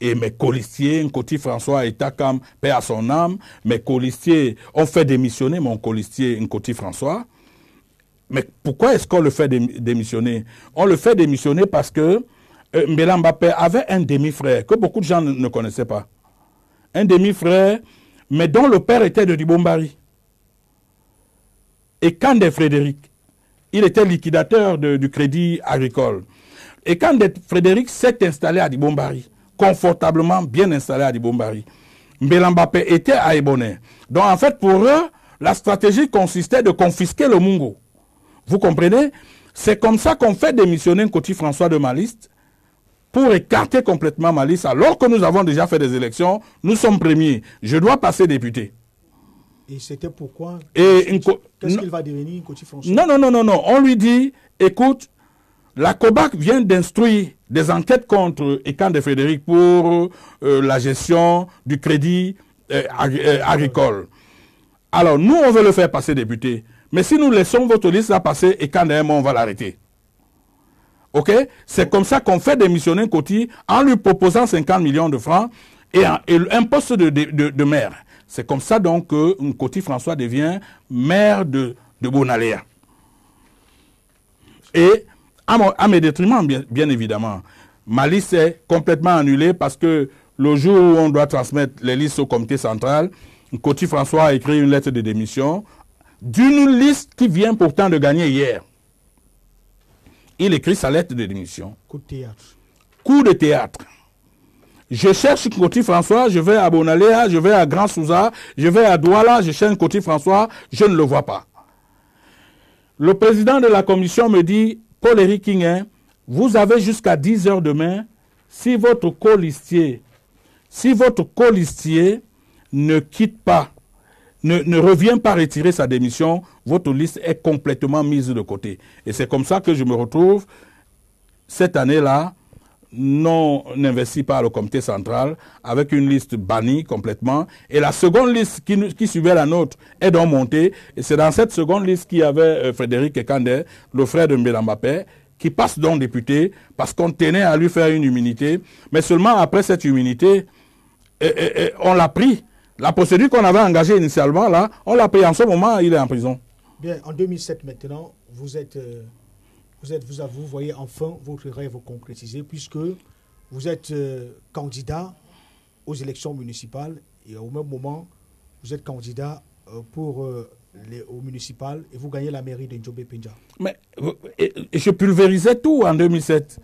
et mes colistiers, Nkoti François et Takam, paix à son âme, mes colistiers ont fait démissionner mon colistier Nkoti François. Mais pourquoi est-ce qu'on le fait démissionner? On le fait démissionner parce que Mbela Mbappé avait un demi-frère que beaucoup de gens ne connaissaient pas. Un demi-frère, mais dont le père était de Dibombari. Et Kandé Frédéric, il était liquidateur du crédit agricole. Et Kandé Frédéric s'est installé à Dibombari, confortablement bien installé à Dibombari. Mbela Mbappé était à Ebonné. Donc en fait, pour eux, la stratégie consistait de confisquer le Mungo. Vous comprenez? C'est comme ça qu'on fait démissionner Nkoti François de ma liste pour écarter complètement ma liste. Alors que nous avons déjà fait des élections, nous sommes premiers. Je dois passer député. Et c'était pourquoi? Qu'est-ce qu'il va devenir, Nkoti François? Non. On lui dit, écoute, la COBAC vient d'instruire des enquêtes contre Ekande Frédéric pour la gestion du crédit agricole. Alors, nous, on veut le faire passer député. Mais si nous laissons votre liste là passer, Ekande, on va l'arrêter. OK? C'est comme ça qu'on fait démissionner Nkoti en lui proposant 50 millions de francs et un poste de maire. C'est comme ça donc que Nkoti François devient maire de Bonaléa. Et à mes détriments, bien évidemment, ma liste est complètement annulée parce que le jour où on doit transmettre les listes au comité central, Nkoti François a écrit une lettre de démission d'une liste qui vient pourtant de gagner hier. Il écrit sa lettre de démission. Coup de théâtre. Coup de théâtre. Je cherche Nkoti François, je vais à Bonaléa, je vais à Grand Souza, je vais à Douala, je cherche Nkoti François, je ne le vois pas. Le président de la commission me dit, Paul-Éric Kingin, vous avez jusqu'à 10 heures demain, si votre colistier ne quitte pas, ne revient pas retirer sa démission, votre liste est complètement mise de côté. Et c'est comme ça que je me retrouve, cette année-là, non investi par le comité central, avec une liste bannie complètement. Et la seconde liste qui suivait la nôtre est donc montée. Et c'est dans cette seconde liste qu'il y avait Frédéric Ekande, le frère de Mbela Mbappé, qui passe donc député parce qu'on tenait à lui faire une immunité. Mais seulement après cette immunité, on l'a pris. La procédure qu'on avait engagée initialement, là, on l'a pris. En ce moment, il est en prison. Bien, en 2007 maintenant, vous voyez enfin votre rêve concrétisé puisque vous êtes candidat aux élections municipales et au même moment, vous êtes candidat aux municipales et vous gagnez la mairie de Njombe Pendia. Mais je pulvérisais tout en 2007.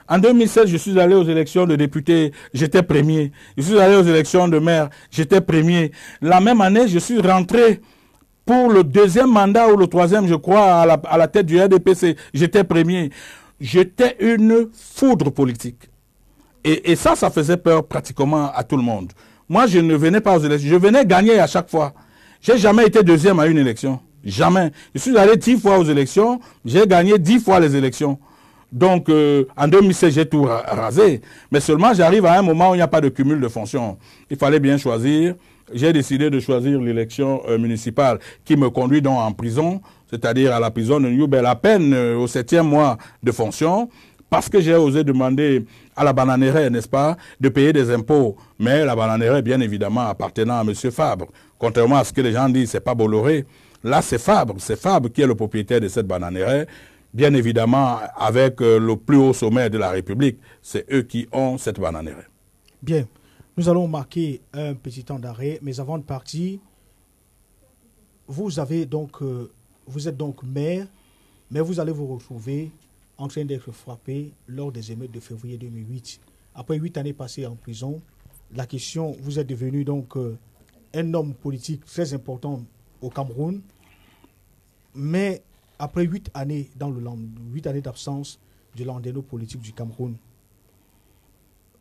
En 2007, je suis allé aux élections de député, j'étais premier. Je suis allé aux élections de maire, j'étais premier. La même année, je suis rentré pour le deuxième mandat ou le troisième, je crois, à la tête du RDPC. J'étais premier. J'étais une foudre politique. Et ça faisait peur pratiquement à tout le monde. Moi, je ne venais pas aux élections. Je venais gagner à chaque fois. J'ai jamais été deuxième à une élection. Jamais. Je suis allé 10 fois aux élections. J'ai gagné 10 fois les élections. Donc, en 2016, j'ai tout rasé. Mais seulement, j'arrive à un moment où il n'y a pas de cumul de fonctions. Il fallait bien choisir. J'ai décidé de choisir l'élection municipale qui me conduit donc en prison, c'est-à-dire à la prison de New Bel à peine au 7e mois de fonction, parce que j'ai osé demander à la bananeraie, n'est-ce pas, de payer des impôts. Mais la bananeraie, bien évidemment, appartenant à M. Fabre. Contrairement à ce que les gens disent, c'est pas Bolloré. Là, c'est Fabre qui est le propriétaire de cette bananeraie. Bien évidemment, avec le plus haut sommet de la République, c'est eux qui ont cette bananeraie. Bien. Nous allons marquer un petit temps d'arrêt, mais avant de partir, vous êtes donc maire, mais vous allez vous retrouver en train d'être frappé lors des émeutes de février 2008. Après 8 années passées en prison, la question, vous êtes devenu donc un homme politique très important au Cameroun, mais après 8 années d'absence du landerneau politique du Cameroun,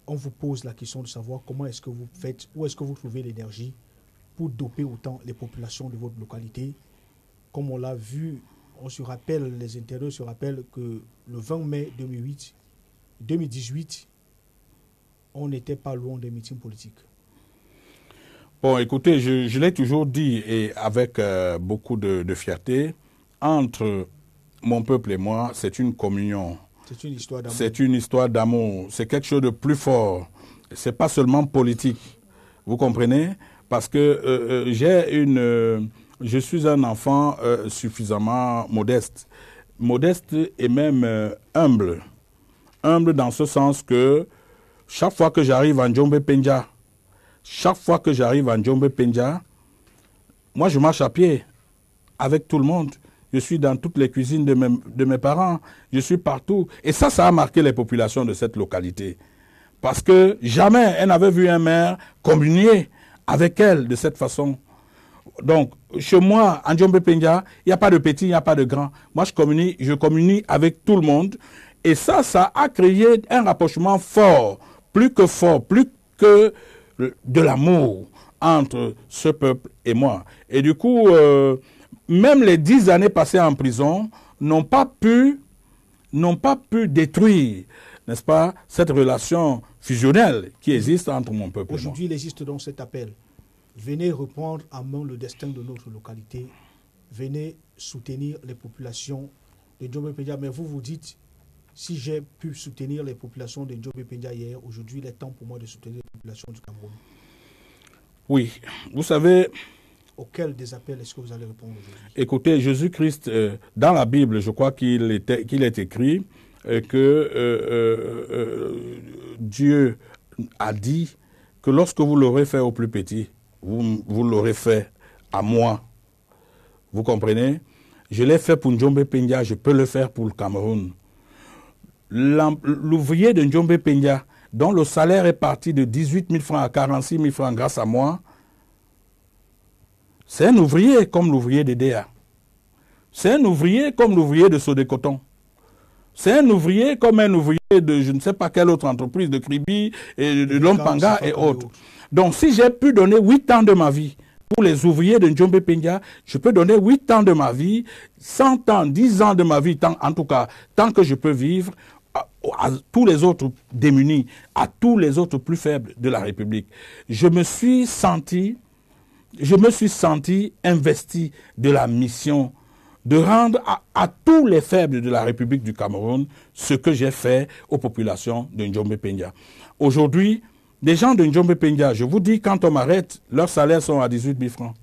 on vous pose la question de savoir comment est-ce que vous faites, où est-ce que vous trouvez l'énergie pour doper autant les populations de votre localité. Comme on l'a vu, on se rappelle, les internautes se rappellent que le 20 mai 2018, on n'était pas loin des meetings politiques. Bon, écoutez, je l'ai toujours dit, et avec beaucoup de fierté, entre mon peuple et moi, c'est une communion. C'est une histoire d'amour. C'est une histoire d'amour. C'est quelque chose de plus fort. C'est pas seulement politique. Vous comprenez? Parce que je suis un enfant suffisamment modeste. Modeste et même humble. Humble dans ce sens que chaque fois que j'arrive en Djombe Penja, moi je marche à pied avec tout le monde. Je suis dans toutes les cuisines de mes parents. Je suis partout. Et ça a marqué les populations de cette localité. Parce que jamais elle n'avait vu un maire communier avec elle de cette façon. Donc, chez moi, en Djombe Penja, il n'y a pas de petit, il n'y a pas de grand. Moi, je communie avec tout le monde. Et ça a créé un rapprochement fort, plus que de l'amour entre ce peuple et moi. Et du coup, même les 10 années passées en prison n'ont pas pu détruire, n'est-ce pas, cette relation fusionnelle qui existe entre mon peuple et moi. Aujourd'hui, il existe donc cet appel. Venez reprendre en main le destin de notre localité. Venez soutenir les populations de Djombe Penja. Mais vous dites, si j'ai pu soutenir les populations de Djombe Penja hier, aujourd'hui, il est temps pour moi de soutenir les populations du Cameroun. Oui, vous savez... Auquel des appels est-ce que vous allez répondre aujourd'hui? Écoutez, Jésus-Christ, dans la Bible, je crois qu'il est écrit que Dieu a dit que lorsque vous l'aurez fait au plus petit, vous l'aurez fait à moi. Vous comprenez? Je l'ai fait pour Djombe Penja, je peux le faire pour le Cameroun. L'ouvrier de Djombe Penja, dont le salaire est parti de 18 000 francs à 46 000 francs grâce à moi, c'est un ouvrier comme l'ouvrier de DEA. C'est un ouvrier comme l'ouvrier de Sodécoton. C'est un ouvrier comme un ouvrier de je ne sais pas quelle autre entreprise, de Kribi, et de Lompanga et autres. Donc si j'ai pu donner 8 ans de ma vie pour les ouvriers de Djombe Penja, je peux donner 8 ans de ma vie, 100 ans, 10 ans de ma vie, en tout cas, tant que je peux vivre, à tous les autres démunis, à tous les autres plus faibles de la République. Je me suis senti investi de la mission de rendre à tous les faibles de la République du Cameroun ce que j'ai fait aux populations de Djombe Penja. Aujourd'hui, les gens de Djombe Penja, je vous dis, quand on m'arrête, leurs salaires sont à 18 000 francs.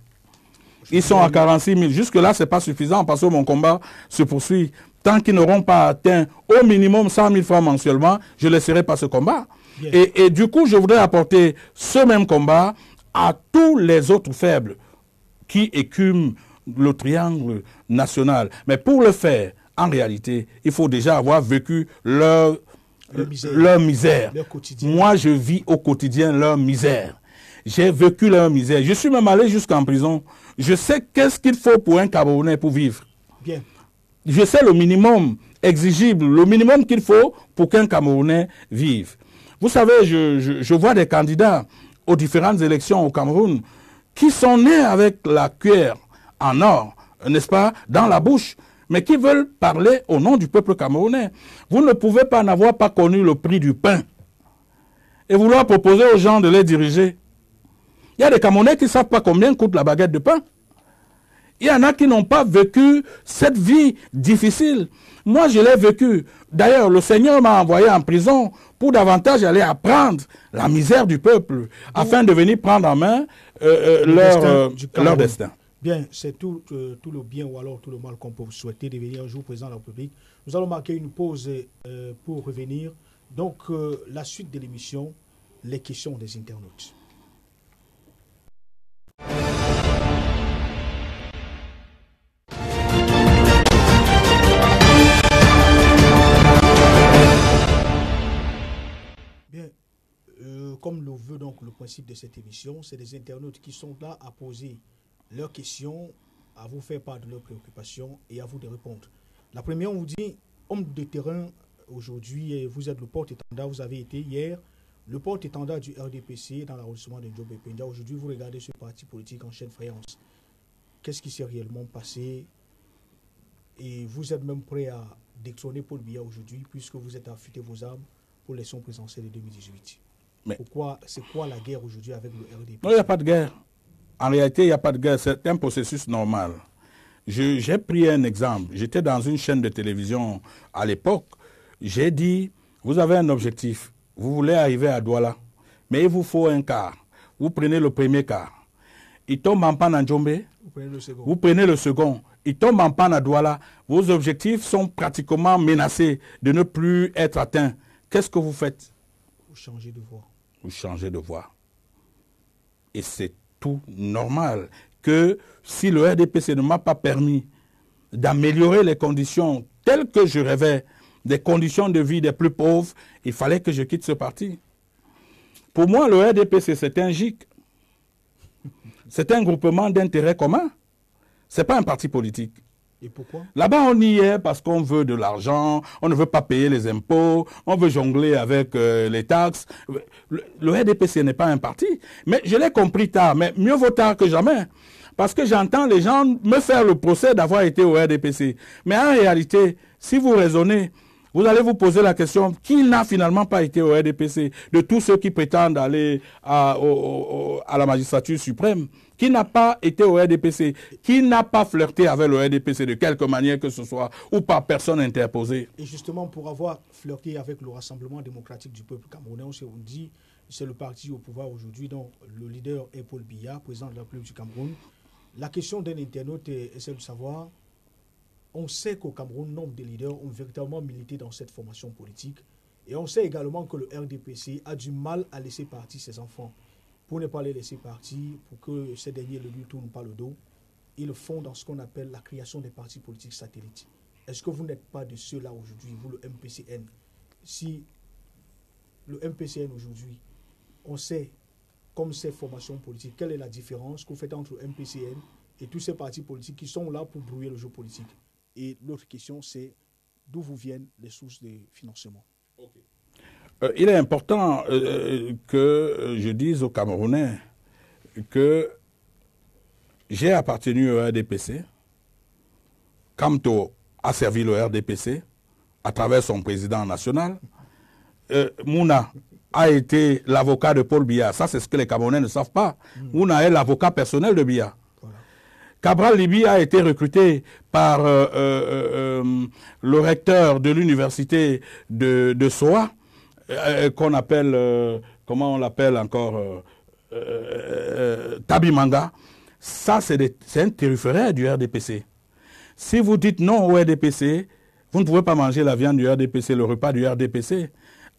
Ils sont à 46 000. Jusque-là, ce n'est pas suffisant parce que mon combat se poursuit. Tant qu'ils n'auront pas atteint au minimum 100 000 francs mensuellement, je ne laisserai pas ce combat. Et du coup, je voudrais apporter ce même combat à tous les autres faibles qui écument le triangle national. Mais pour le faire, en réalité, il faut déjà avoir vécu leur misère. Moi, je vis au quotidien leur misère. J'ai vécu leur misère. Je suis même allé jusqu'en prison. Je sais qu'est-ce qu'il faut pour un Camerounais pour vivre. Bien. Je sais le minimum exigible, le minimum qu'il faut pour qu'un Camerounais vive. Vous savez, je vois des candidats aux différentes élections au Cameroun qui sont nés avec la cuillère en or, n'est-ce pas, dans la bouche. mais qui veulent parler au nom du peuple camerounais. Vous ne pouvez pas n'avoir pas connu le prix du pain et vouloir proposer aux gens de les diriger. Il y a des Camerounais qui ne savent pas combien coûte la baguette de pain. Il y en a qui n'ont pas vécu cette vie difficile. Moi, je l'ai vécu. D'ailleurs, le Seigneur m'a envoyé en prison pour davantage aller apprendre la misère du peuple, afin de venir prendre en main leur destin. Bien, c'est tout le bien ou alors tout le mal qu'on peut vous souhaiter de devenir un jour président de la République. Nous allons marquer une pause pour revenir. Donc, la suite de l'émission, les questions des internautes. Bien, comme le veut donc le principe de cette émission, c'est des internautes qui sont là à poser leurs questions, à vous faire part de leurs préoccupations et à vous de répondre. La première, on vous dit, homme de terrain, aujourd'hui, vous êtes le porte-étendard, vous avez été hier le porte-étendard du RDPC dans l'arrondissement de Ndjobé Pendia. Aujourd'hui, vous regardez ce parti politique en chaîne faïence. Qu'est-ce qui s'est réellement passé? Et vous êtes même prêt à détrôner Paul Biya aujourd'hui, puisque vous êtes affûté vos armes pour l'élection présidentielle de 2018. Mais pourquoi, c'est quoi la guerre aujourd'hui avec le RDPC? Non, il n'y a pas de guerre. En réalité, il n'y a pas de guerre. C'est un processus normal. J'ai pris un exemple. J'étais dans une chaîne de télévision à l'époque. J'ai dit, vous avez un objectif. Vous voulez arriver à Douala. Mais il vous faut un quart. Vous prenez le premier quart. Il tombe en panne à Ndjombe. Vous prenez le second. Il tombe en panne à Douala. Vos objectifs sont pratiquement menacés de ne plus être atteints. Qu'est-ce que vous faites? Vous changez de voie. Vous changez de voie. Et c'est tout normal que si le RDPC ne m'a pas permis d'améliorer les conditions telles que je rêvais, des conditions de vie des plus pauvres, il fallait que je quitte ce parti. Pour moi, le RDPC, c'est un GIC. C'est un groupement d'intérêts communs. Ce n'est pas un parti politique. Et pourquoi? Là-bas, on y est parce qu'on veut de l'argent, on ne veut pas payer les impôts, on veut jongler avec les taxes. Le RDPC n'est pas un parti. Mais je l'ai compris tard, mais mieux vaut tard que jamais. Parce que j'entends les gens me faire le procès d'avoir été au RDPC. Mais en réalité, si vous raisonnez, vous allez vous poser la question, qui n'a finalement pas été au RDPC de tous ceux qui prétendent aller à la magistrature suprême? Qui n'a pas été au RDPC? Qui n'a pas flirté avec le RDPC de quelque manière que ce soit ou par personne interposée? Et justement, pour avoir flirté avec le Rassemblement démocratique du peuple camerounais, on dit c'est le parti au pouvoir aujourd'hui, dont le leader est Paul Biya, président de la République du Cameroun. La question d'un internaute est celle de savoir, on sait qu'au Cameroun, nombre de leaders ont véritablement milité dans cette formation politique. Et on sait également que le RDPC a du mal à laisser partir ses enfants. Pour ne pas les laisser partir, pour que ces derniers ne lui tournent pas le dos, ils font dans ce qu'on appelle la création des partis politiques satellites. Est-ce que vous n'êtes pas de ceux-là aujourd'hui, vous le MPCN? Si le MPCN aujourd'hui, on sait, comme ces formations politiques, quelle est la différence que vous faites entre le MPCN et tous ces partis politiques qui sont là pour brouiller le jeu politique? Et l'autre question, c'est d'où vous viennent les sources de financement? Il est important que je dise aux Camerounais que j'ai appartenu au RDPC. Kamto a servi le RDPC à travers son président national. Mouna a été l'avocat de Paul Biya. Ça, c'est ce que les Camerounais ne savent pas. Mouna est l'avocat personnel de Biya. Cabral Libi a été recruté par le recteur de l'université de Soa, qu'on appelle, comment on l'appelle encore, Tabimanga. Ça, c'est un territorial du RDPC. Si vous dites non au RDPC, vous ne pouvez pas manger la viande du RDPC, le repas du RDPC.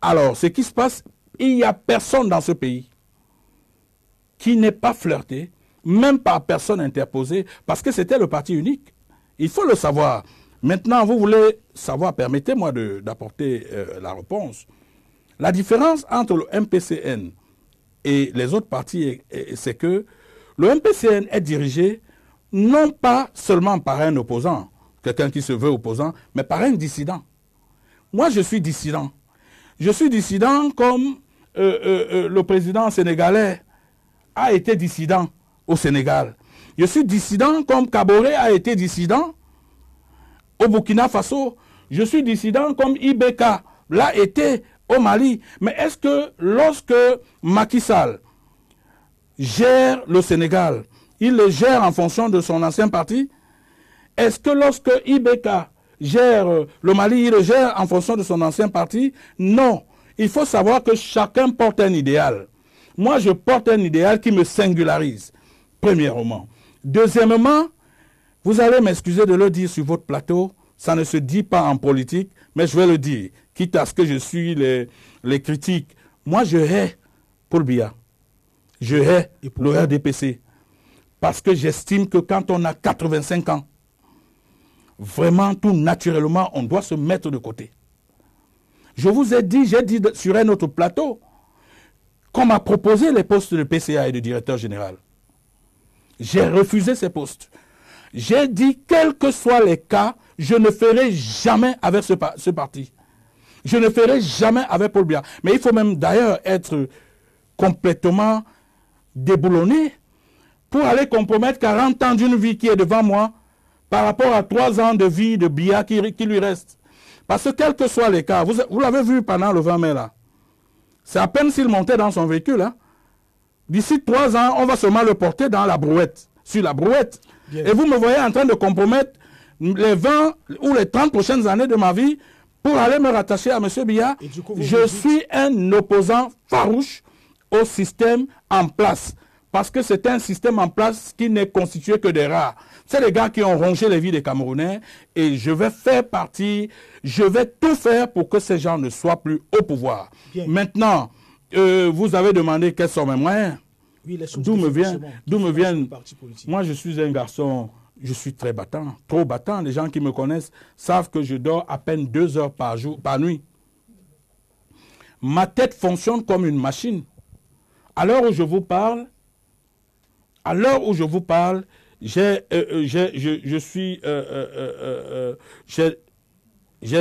Alors, ce qui se passe, il n'y a personne dans ce pays qui n'ait pas flirté, même par personne interposée, parce que c'était le parti unique. Il faut le savoir. Maintenant, vous voulez savoir, permettez-moi d'apporter la réponse. La différence entre le MPCN et les autres partis, c'est que le MPCN est dirigé non pas seulement par un opposant, quelqu'un qui se veut opposant, mais par un dissident. Moi, je suis dissident. Je suis dissident comme le président sénégalais a été dissident au Sénégal. Je suis dissident comme Kaboré a été dissident au Burkina Faso. Je suis dissident comme IBK l'a été au Mali. Mais est-ce que lorsque Macky Sall gère le Sénégal, il le gère en fonction de son ancien parti? Est-ce que lorsque IBK gère le Mali, il le gère en fonction de son ancien parti? Non. Il faut savoir que chacun porte un idéal. Moi, je porte un idéal qui me singularise, premièrement. Deuxièmement, vous allez m'excuser de le dire sur votre plateau, ça ne se dit pas en politique, mais je vais le dire, quitte à ce que je suis les critiques. Moi, je hais Paul Biya. Je hais le RDPC. Parce que j'estime que quand on a 85 ans, vraiment, tout naturellement, on doit se mettre de côté. Je vous ai dit, j'ai dit sur un autre plateau, qu'on m'a proposé les postes de PCA et de directeur général. J'ai refusé ces postes. J'ai dit, quels que soient les cas, je ne ferai jamais avec ce parti. Je ne ferai jamais avec Paul Biya. Mais il faut même d'ailleurs être complètement déboulonné pour aller compromettre 40 ans d'une vie qui est devant moi par rapport à 3 ans de vie de Biya qui lui reste. Parce que quels que soient les cas, vous l'avez vu pendant le 20 mai là, c'est à peine s'il montait dans son véhicule. Hein. D'ici 3 ans, on va seulement le porter dans la brouette, sur la brouette. Bien. Et vous me voyez en train de compromettre les 20 ou les 30 prochaines années de ma vie pour aller me rattacher à M. Biya. Je suis un opposant farouche au système en place. Parce que c'est un système en place qui n'est constitué que des rares. C'est les gars qui ont rongé les vies des Camerounais et je vais faire partie, je vais tout faire pour que ces gens ne soient plus au pouvoir. Bien. Maintenant, vous avez demandé quels sont mes moyens. Oui, d'où me viennent. Moi, je suis un garçon, je suis très battant, trop battant. Les gens qui me connaissent savent que je dors à peine 2 heures par nuit. Ma tête fonctionne comme une machine. À l'heure où je vous parle, j'ai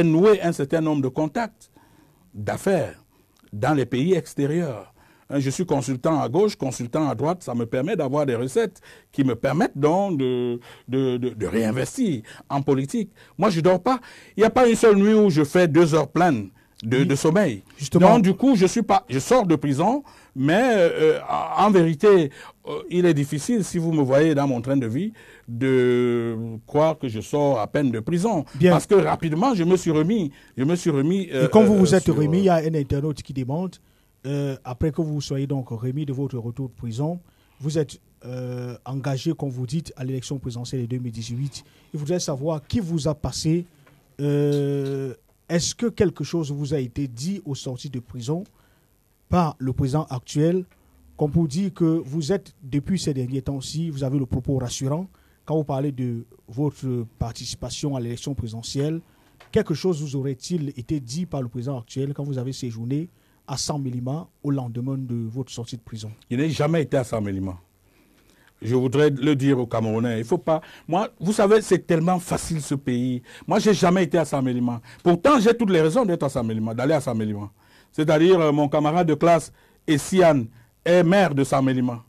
noué un certain nombre de contacts d'affaires dans les pays extérieurs. Je suis consultant à gauche, consultant à droite, ça me permet d'avoir des recettes qui me permettent donc de réinvestir en politique. Moi, je ne dors pas. Il n'y a pas une seule nuit où je fais 2 heures pleines de sommeil. Justement. Donc, du coup, je sors de prison, mais en vérité, il est difficile, si vous me voyez dans mon train de vie, de croire que je sors à peine de prison. Bien. Parce que rapidement, je me suis remis. Et quand vous vous êtes remis, il y a un internaute qui demande, après que vous soyez donc remis de votre retour de prison, vous êtes engagé, comme vous dites, à l'élection présidentielle de 2018. Il voudrait savoir qui vous a passé. Est-ce que quelque chose vous a été dit aux sorties de prison par le président actuel, comme pour dire que vous êtes, depuis ces derniers temps-ci, vous avez le propos rassurant, quand vous parlez de votre participation à l'élection présidentielle, quelque chose vous aurait-il été dit par le président actuel quand vous avez séjourné à Saint-Mélima au lendemain de votre sortie de prison? Je n'ai jamais été à Saint-Mélima. Je voudrais le dire aux Camerounais. Il faut pas. Moi, vous savez, c'est tellement facile ce pays. Moi, je n'ai jamais été à Saint-Mélima. Pourtant, j'ai toutes les raisons d'être à Saint-Mélima, d'aller à Saint-Mélima. C'est-à-dire, mon camarade de classe, Essiane, est maire de Saint-Mélima.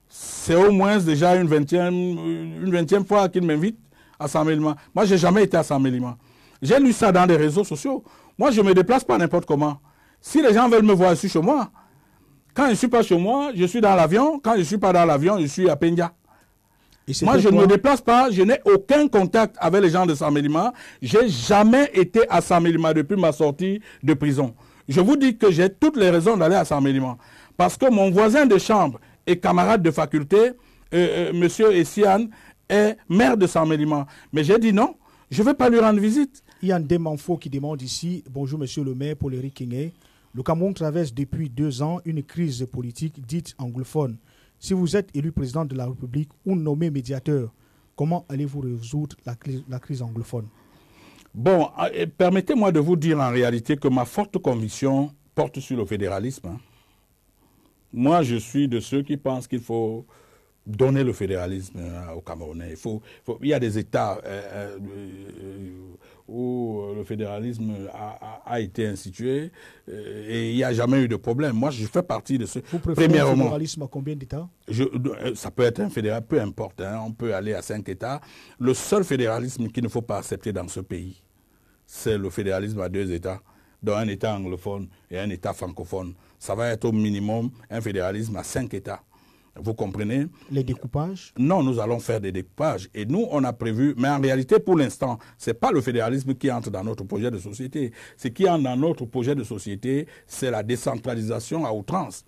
C'est au moins déjà une vingtième fois qu'il m'invite à Saint-Mélima. Moi, je n'ai jamais été à Saint-Mélima. J'ai lu ça dans les réseaux sociaux. Moi, je ne me déplace pas n'importe comment. Si les gens veulent me voir, je suis chez moi. Quand je ne suis pas chez moi, je suis dans l'avion. Quand je ne suis pas dans l'avion, je suis à Pendia. Moi, je ne me déplace pas. Je n'ai aucun contact avec les gens de Saint-Mélima. Je n'ai jamais été à Saint-Mélima depuis ma sortie de prison. Je vous dis que j'ai toutes les raisons d'aller à Saint-Mélima. Parce que mon voisin de chambre et camarade de faculté, M. Essiane, est maire de Saint-Mélima. Mais j'ai dit non, je ne vais pas lui rendre visite. Il y a un Demanfo qui demande ici, bonjour monsieur le maire Paul Éric Kingé. Le Cameroun traverse depuis 2 ans une crise politique dite anglophone. Si vous êtes élu président de la République ou nommé médiateur, comment allez-vous résoudre la crise anglophone? Bon, permettez-moi de vous dire en réalité que ma forte conviction porte sur le fédéralisme. Moi, je suis de ceux qui pensent qu'il faut donner le fédéralisme aux Camerounais. Il y a des États où le fédéralisme a été institué et il n'y a jamais eu de problème. Moi, je fais partie de ce... Vous préférez un fédéralisme à combien d'États? Ça peut être un fédéralisme, peu importe, hein, on peut aller à 5 États. Le seul fédéralisme qu'il ne faut pas accepter dans ce pays, c'est le fédéralisme à 2 États, dont un État anglophone et un État francophone. Ça va être au minimum un fédéralisme à 5 États. Vous comprenez? Les découpages? Non, nous allons faire des découpages. Et nous, on a prévu, mais en réalité, pour l'instant, ce n'est pas le fédéralisme qui entre dans notre projet de société. Ce qui entre dans notre projet de société, c'est la décentralisation à outrance.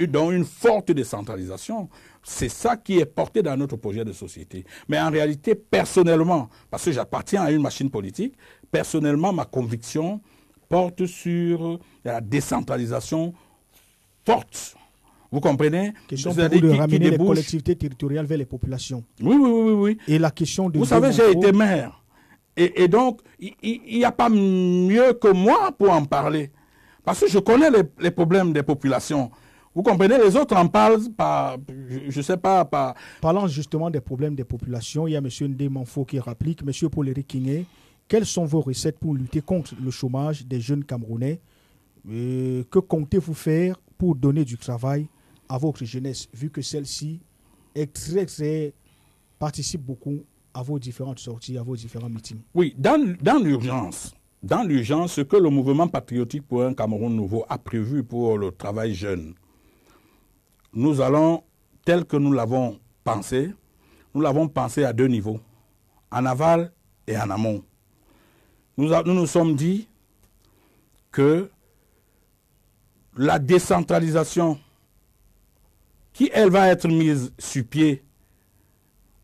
Donc une forte décentralisation, c'est ça qui est porté dans notre projet de société. Mais en réalité, personnellement, parce que j'appartiens à une machine politique, personnellement, ma conviction porte sur la décentralisation forte. Vous comprenez? Question pour vous de ramener les collectivités territoriales vers les populations. Oui. Et la question de... Vous savez, j'ai été maire. Et donc, il n'y a pas mieux que moi pour en parler. Parce que je connais les problèmes des populations. Vous comprenez? Les autres en parlent par... Je ne sais pas... Parlant justement des problèmes des populations, il y a M. Ndé Manfo qui réplique. M. Paul-Éric Kingé, quelles sont vos recettes pour lutter contre le chômage des jeunes Camerounais? Que comptez-vous faire pour donner du travail à votre jeunesse, vu que celle-ci est très participe beaucoup à vos différentes sorties, à vos différents meetings? Oui, dans l'urgence, ce que le mouvement patriotique pour un Cameroun nouveau a prévu pour le travail jeune, nous allons, tel que nous l'avons pensé à 2 niveaux, en aval et en amont. Nous nous sommes dit que la décentralisation qui, elle, va être mise sur pied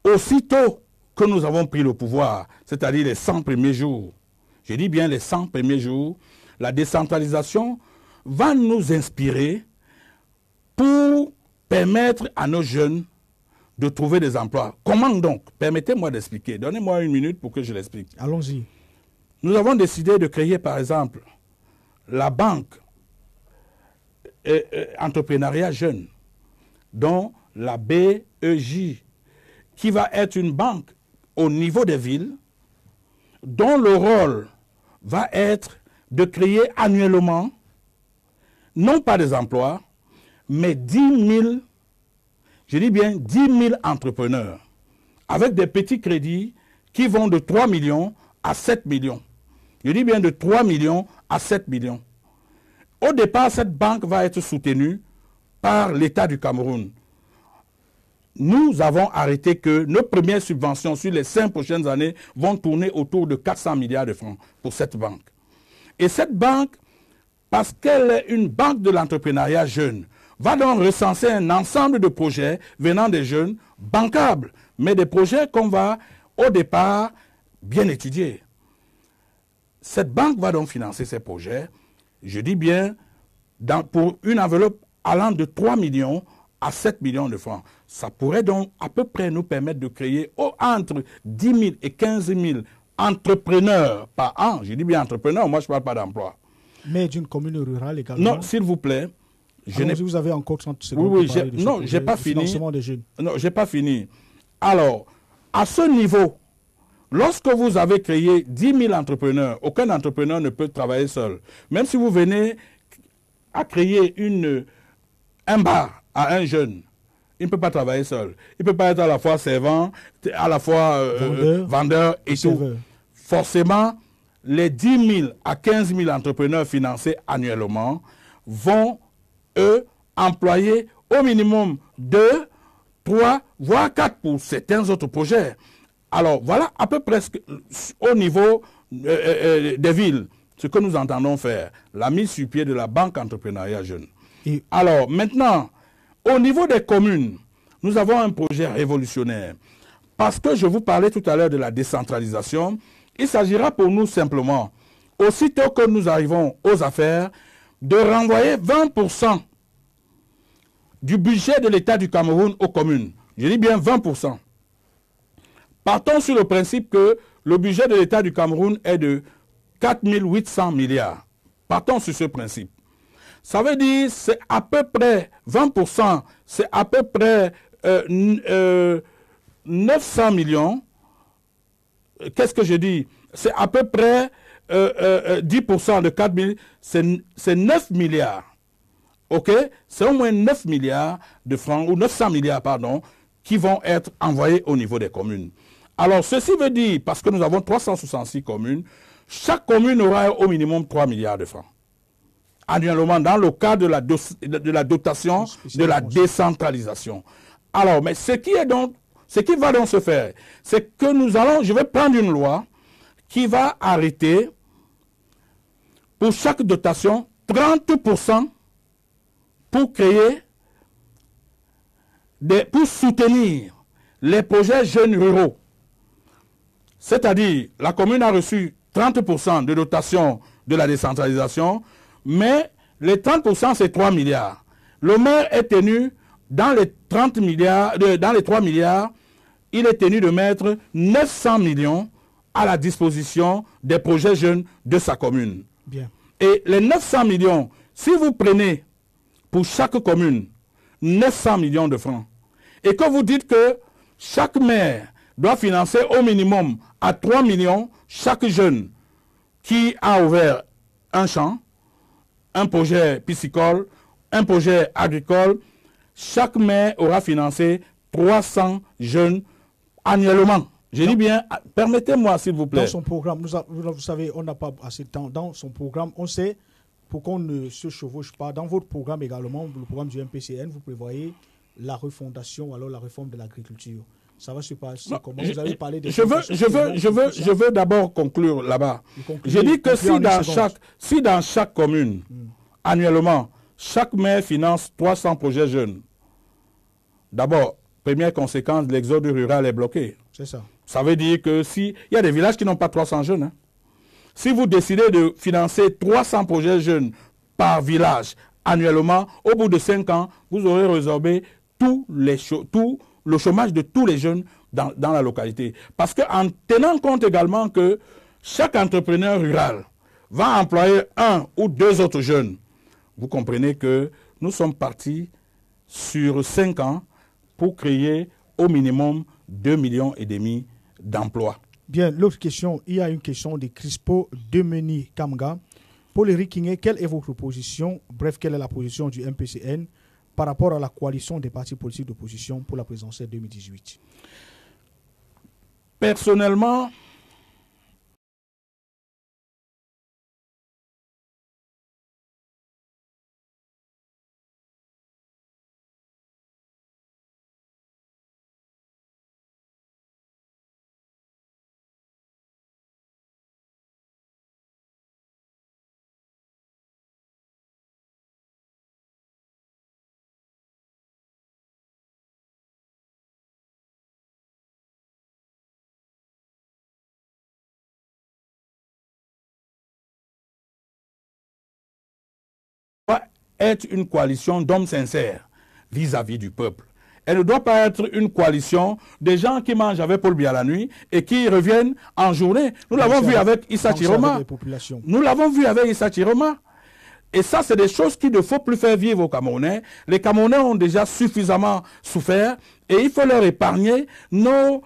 aussitôt que nous avons pris le pouvoir, c'est-à-dire les 100 premiers jours. Je dis bien les 100 premiers jours. La décentralisation va nous inspirer pour permettre à nos jeunes de trouver des emplois. Comment donc? Permettez-moi d'expliquer. Donnez-moi 1 minute pour que je l'explique. Allons-y. Nous avons décidé de créer, par exemple, la banque entrepreneuriat jeune, dont la BEJ, qui va être une banque au niveau des villes, dont le rôle va être de créer annuellement, non pas des emplois, mais 10 000, je dis bien 10 000 entrepreneurs, avec des petits crédits qui vont de 3 millions à 7 millions. Je dis bien de 3 millions à 7 millions. Au départ, cette banque va être soutenue par l'État du Cameroun. Nous avons arrêté que nos premières subventions sur les 5 prochaines années vont tourner autour de 400 milliards de francs pour cette banque. Et cette banque, parce qu'elle est une banque de l'entrepreneuriat jeune, va donc recenser un ensemble de projets venant des jeunes, bancables, mais des projets qu'on va, au départ, bien étudier. Cette banque va donc financer ces projets, je dis bien, pour une enveloppe allant de 3 millions à 7 millions de francs. Ça pourrait donc à peu près nous permettre de créer entre 10 000 et 15 000 entrepreneurs par an. Je dis bien entrepreneurs, moi je ne parle pas d'emploi. Mais d'une commune rurale également. Non, s'il vous plaît. Vous avez encore 30 secondes. Oui, non, je n'ai pas fini. Des jeunes. Non, je n'ai pas fini. Alors, à ce niveau, lorsque vous avez créé 10 000 entrepreneurs, aucun entrepreneur ne peut travailler seul. Même si vous venez à créer un bar à un jeune, il ne peut pas travailler seul. Il ne peut pas être à la fois servant, à la fois vendeur et tout. Forcément, les 10 000 à 15 000 entrepreneurs financés annuellement vont, eux, employer au minimum 2, 3, voire 4 pour certains autres projets. Alors, voilà à peu près au niveau des villes, ce que nous entendons faire, la mise sur pied de la banque entrepreneuriat jeune. Alors, maintenant, au niveau des communes, nous avons un projet révolutionnaire. Parce que je vous parlais tout à l'heure de la décentralisation, il s'agira pour nous simplement, aussitôt que nous arrivons aux affaires, de renvoyer 20% du budget de l'État du Cameroun aux communes. Je dis bien 20%. Partons sur le principe que le budget de l'État du Cameroun est de 4 800 milliards. Partons sur ce principe. Ça veut dire que c'est à peu près 20%, c'est à peu près 900 millions. Qu'est-ce que je dis? c'est à peu près 10% de 4 000, c'est 9 milliards. OK? C'est au moins 9 milliards de francs, ou 900 milliards, pardon, qui vont être envoyés au niveau des communes. Alors, ceci veut dire, parce que nous avons 366 communes, chaque commune aura au minimum 3 milliards de francs annuellement dans le cadre de la dotation de la décentralisation. Alors, mais ce qui va donc se faire, c'est que je vais prendre une loi qui va arrêter pour chaque dotation 30% pour créer, pour soutenir les projets jeunes ruraux. C'est-à-dire, la commune a reçu 30% de dotation de la décentralisation, mais les 30%, c'est 3 milliards. Le maire est tenu, dans les 30 milliards, dans les 3 milliards, il est tenu de mettre 900 millions à la disposition des projets jeunes de sa commune. Bien. Et les 900 millions, si vous prenez pour chaque commune 900 millions de francs, et que vous dites que chaque maire doit financer au minimum à 3 millions chaque jeune qui a ouvert un champ, un projet piscicole, un projet agricole, chaque maire aura financé 300 jeunes annuellement. Je dis bien, permettez-moi s'il vous plaît. Dans son programme, vous savez, on n'a pas assez de temps. Dans son programme, on sait, pour qu'on ne se chevauche pas, dans votre programme également, le programme du MPCN, vous prévoyez la refondation, alors la réforme de l'agriculture. Ça va se passer comment? Vous avez parlé de... Je veux d'abord conclure là-bas. Je dis que si dans chaque commune, annuellement, chaque maire finance 300 projets jeunes, d'abord, première conséquence, l'exode rural est bloqué. C'est ça. Ça veut dire que il y a des villages qui n'ont pas 300 jeunes. Hein. Si vous décidez de financer 300 projets jeunes par village annuellement, au bout de 5 ans, vous aurez résorbé tout le chômage de tous les jeunes dans la localité. Parce qu'en tenant compte également que chaque entrepreneur rural va employer 1 ou 2 autres jeunes, vous comprenez que nous sommes partis sur 5 ans pour créer au minimum 2,5 millions d'emplois. Bien, l'autre question, il y a une question de Crispo Demeni Kamga. Paul-Éric Kingé, quelle est votre position, bref, quelle est la position du MPCN par rapport à la coalition des partis politiques d'opposition pour la présidentielle 2018? Personnellement, être une coalition d'hommes sincères vis-à-vis du peuple. Elle ne doit pas être une coalition des gens qui mangent avec Paul Biya la nuit et qui reviennent en journée. Nous l'avons vu avec Issa Chiroma. Nous l'avons vu avec Issa Chiroma. Et ça, c'est des choses qu'il ne faut plus faire vivre aux Camerounais. Les Camerounais ont déjà suffisamment souffert et il faut leur épargner nos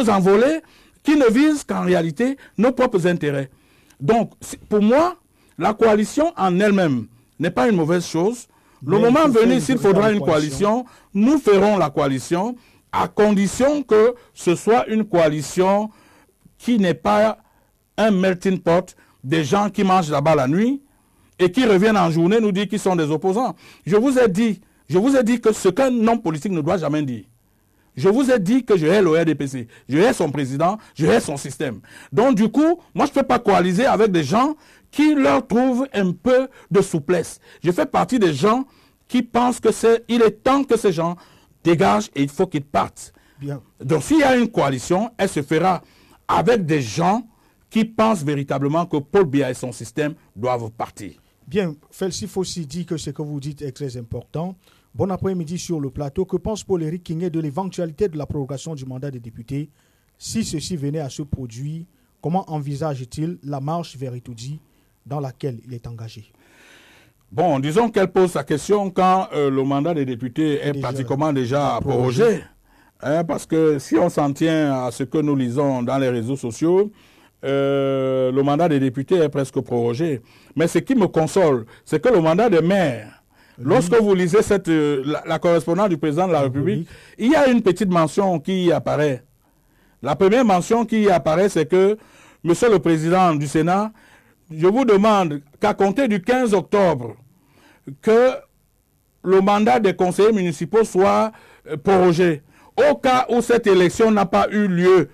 envolées qui ne visent qu'en réalité nos propres intérêts. Donc, pour moi, la coalition en elle-même n'est pas une mauvaise chose. Le moment venu, s'il faudra une coalition, nous ferons la coalition à condition que ce soit une coalition qui n'est pas un melting pot des gens qui mangent là-bas la nuit et qui reviennent en journée nous dire qu'ils sont des opposants. Je vous ai dit que ce qu'un homme politique ne doit jamais dire. Je vous ai dit que je hais l'ORDPC, je hais son président, je hais son système. Donc du coup, moi je ne peux pas coaliser avec des gens qui leur trouvent un peu de souplesse. Je fais partie des gens qui pensent qu'il est temps que ces gens dégagent et il faut qu'ils partent. Bien. Donc s'il y a une coalition, elle se fera avec des gens qui pensent véritablement que Paul Biya et son système doivent partir. Bien, Felsi Fossi dit que ce que vous dites est très important. Bon après-midi sur le plateau. Que pense Paul-Éric Kingé de l'éventualité de la prorogation du mandat des députés? Si ceci venait à se produire, comment envisage-t-il la marche vers Itoudi dans laquelle il est engagé? Bon, disons qu'elle pose sa question quand le mandat des députés est pratiquement déjà prorogé. Hein, parce que si on s'en tient à ce que nous lisons dans les réseaux sociaux, le mandat des députés est presque prorogé. Mais ce qui me console, c'est que le mandat des maires, lorsque vous lisez la correspondance du président de la République, il y a une petite mention qui y apparaît. La première mention qui y apparaît, c'est que, Monsieur le Président du Sénat, je vous demande qu'à compter du 15 octobre, que le mandat des conseillers municipaux soit prorogé. Au cas où cette élection n'a pas eu lieu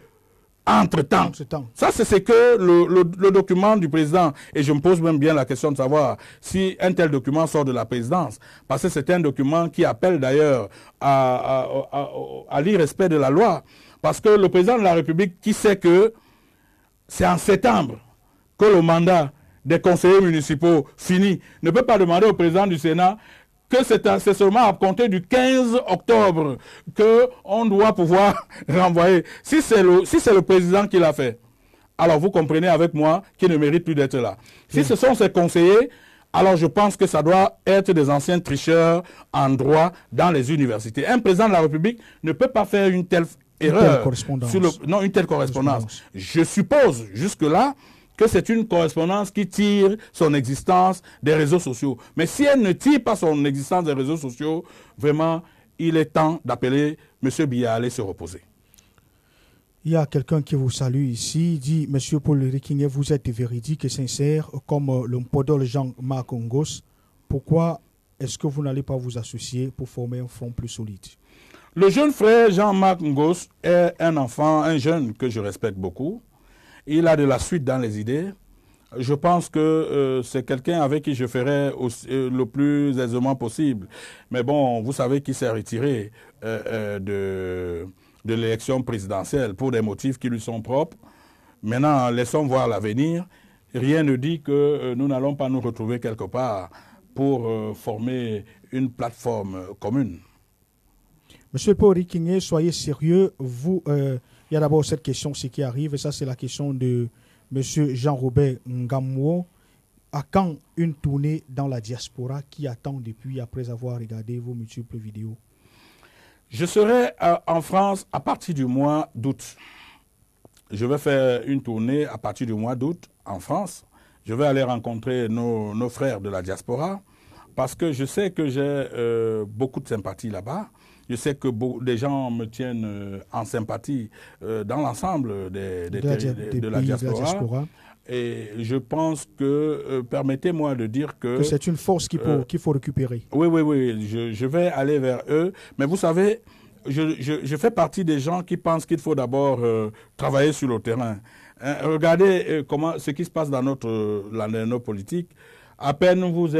entre-temps. Ça, c'est ce que le document du président, et je me pose même bien la question de savoir si un tel document sort de la présidence, parce que c'est un document qui appelle d'ailleurs à l'irrespect de la loi, parce que le président de la République, qui sait que c'est en septembre que le mandat des conseillers municipaux finit, ne peut pas demander au président du Sénat que c'est seulement à compter du 15 octobre qu'on doit pouvoir renvoyer. Si c'est le président qui l'a fait, alors vous comprenez avec moi qu'il ne mérite plus d'être là. Si ce sont ses conseillers, alors je pense que ça doit être des anciens tricheurs en droit dans les universités. Un président de la République ne peut pas faire une telle erreur. Une telle correspondance. Je suppose jusque-là que c'est une correspondance qui tire son existence des réseaux sociaux. Mais si elle ne tire pas son existence des réseaux sociaux, vraiment, il est temps d'appeler M. Biya à aller se reposer. Il y a quelqu'un qui vous salue ici, dit « Monsieur Paul Rikingué, vous êtes véridique et sincère comme le podol Jean-Marc Ngos. Pourquoi est-ce que vous n'allez pas vous associer pour former un front plus solide ?» Le jeune frère Jean-Marc Ngos est un enfant, un jeune que je respecte beaucoup. Il a de la suite dans les idées. Je pense que c'est quelqu'un avec qui je ferai le plus aisément possible. Mais bon, vous savez qu'il s'est retiré de l'élection présidentielle pour des motifs qui lui sont propres. Maintenant, laissons voir l'avenir. Rien ne dit que nous n'allons pas nous retrouver quelque part pour former une plateforme commune. Monsieur Paul Rikingué, soyez sérieux. Il y a d'abord cette question, ce qui arrive, et ça c'est la question de Monsieur Jean-Robert Ngamwo. À quand une tournée dans la diaspora qui attend depuis après avoir regardé vos multiples vidéos? Je serai en France à partir du mois d'août. Je vais faire une tournée à partir du mois d'août en France. Je vais aller rencontrer nos frères de la diaspora parce que je sais que j'ai beaucoup de sympathie là-bas. Je sais que des gens me tiennent en sympathie dans l'ensemble de la diaspora. Et je pense que, permettez-moi de dire que c'est une force qu'il faut récupérer. Oui, je vais aller vers eux. Mais vous savez, je fais partie des gens qui pensent qu'il faut d'abord travailler sur le terrain. Regardez ce qui se passe dans nos politiques. À peine vous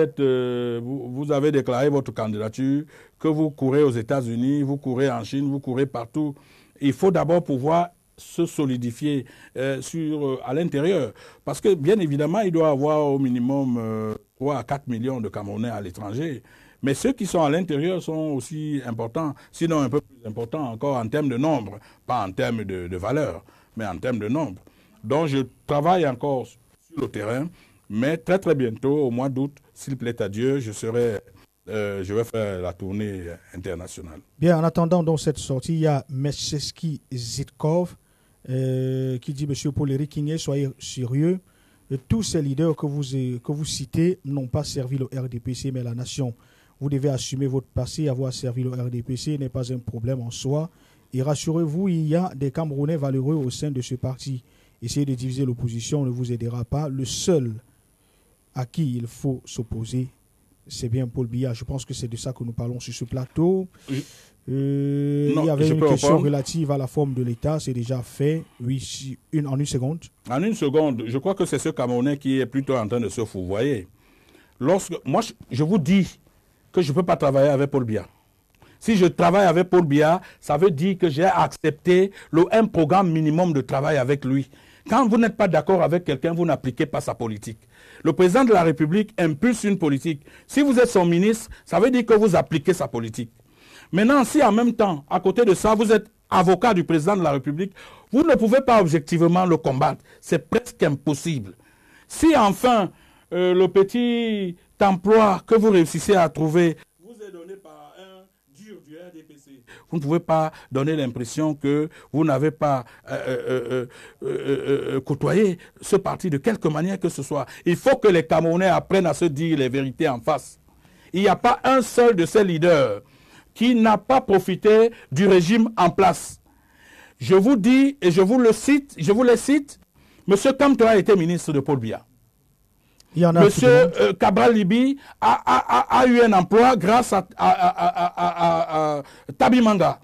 avez déclaré votre candidature, que vous courez aux États-Unis, vous courez en Chine, vous courez partout. Il faut d'abord pouvoir se solidifier à l'intérieur. Parce que, bien évidemment, il doit y avoir au minimum 3 à 4 millions de Camerounais à l'étranger. Mais ceux qui sont à l'intérieur sont aussi importants, sinon un peu plus importants encore en termes de nombre, pas en termes de valeur, mais en termes de nombre. Donc, je travaille encore sur le terrain. Mais très très bientôt, au mois d'août, s'il plaît à Dieu, je vais faire la tournée internationale. Bien, en attendant dans cette sortie, il y a Mecheski Zitkov qui dit « Monsieur Paul Rikingué, soyez sérieux. Tous ces leaders que vous citez n'ont pas servi le RDPC, mais la nation. Vous devez assumer votre passé. Avoir servi le RDPC n'est pas un problème en soi. Et rassurez-vous, il y a des Camerounais valeureux au sein de ce parti. Essayez de diviser l'opposition ne vous aidera pas. Le seul à qui il faut s'opposer, c'est bien Paul Biya. Je pense que c'est de ça que nous parlons sur ce plateau. Il y avait une question relative à la forme de l'État, c'est déjà fait. Oui, en une seconde. En une seconde, je crois que c'est ce Camerounais qui est plutôt en train de se fourvoyer. Moi, je vous dis que je ne peux pas travailler avec Paul Biya. Si je travaille avec Paul Biya, ça veut dire que j'ai accepté un programme minimum de travail avec lui. Quand vous n'êtes pas d'accord avec quelqu'un, vous n'appliquez pas sa politique. Le président de la République impulse une politique. Si vous êtes son ministre, ça veut dire que vous appliquez sa politique. Maintenant, si en même temps, à côté de ça, vous êtes avocat du président de la République, vous ne pouvez pas objectivement le combattre. C'est presque impossible. Si enfin, le petit emploi que vous réussissez à trouver vous est donné par un dur du Vous ne pouvez pas donner l'impression que vous n'avez pas côtoyé ce parti de quelque manière que ce soit. Il faut que les Camerounais apprennent à se dire les vérités en face. Il n'y a pas un seul de ces leaders qui n'a pas profité du régime en place. Je vous dis, et je vous les cite, M. Kamto a été ministre de Paul Biya. M. Cabral Libi a eu un emploi grâce à Tabi Manga.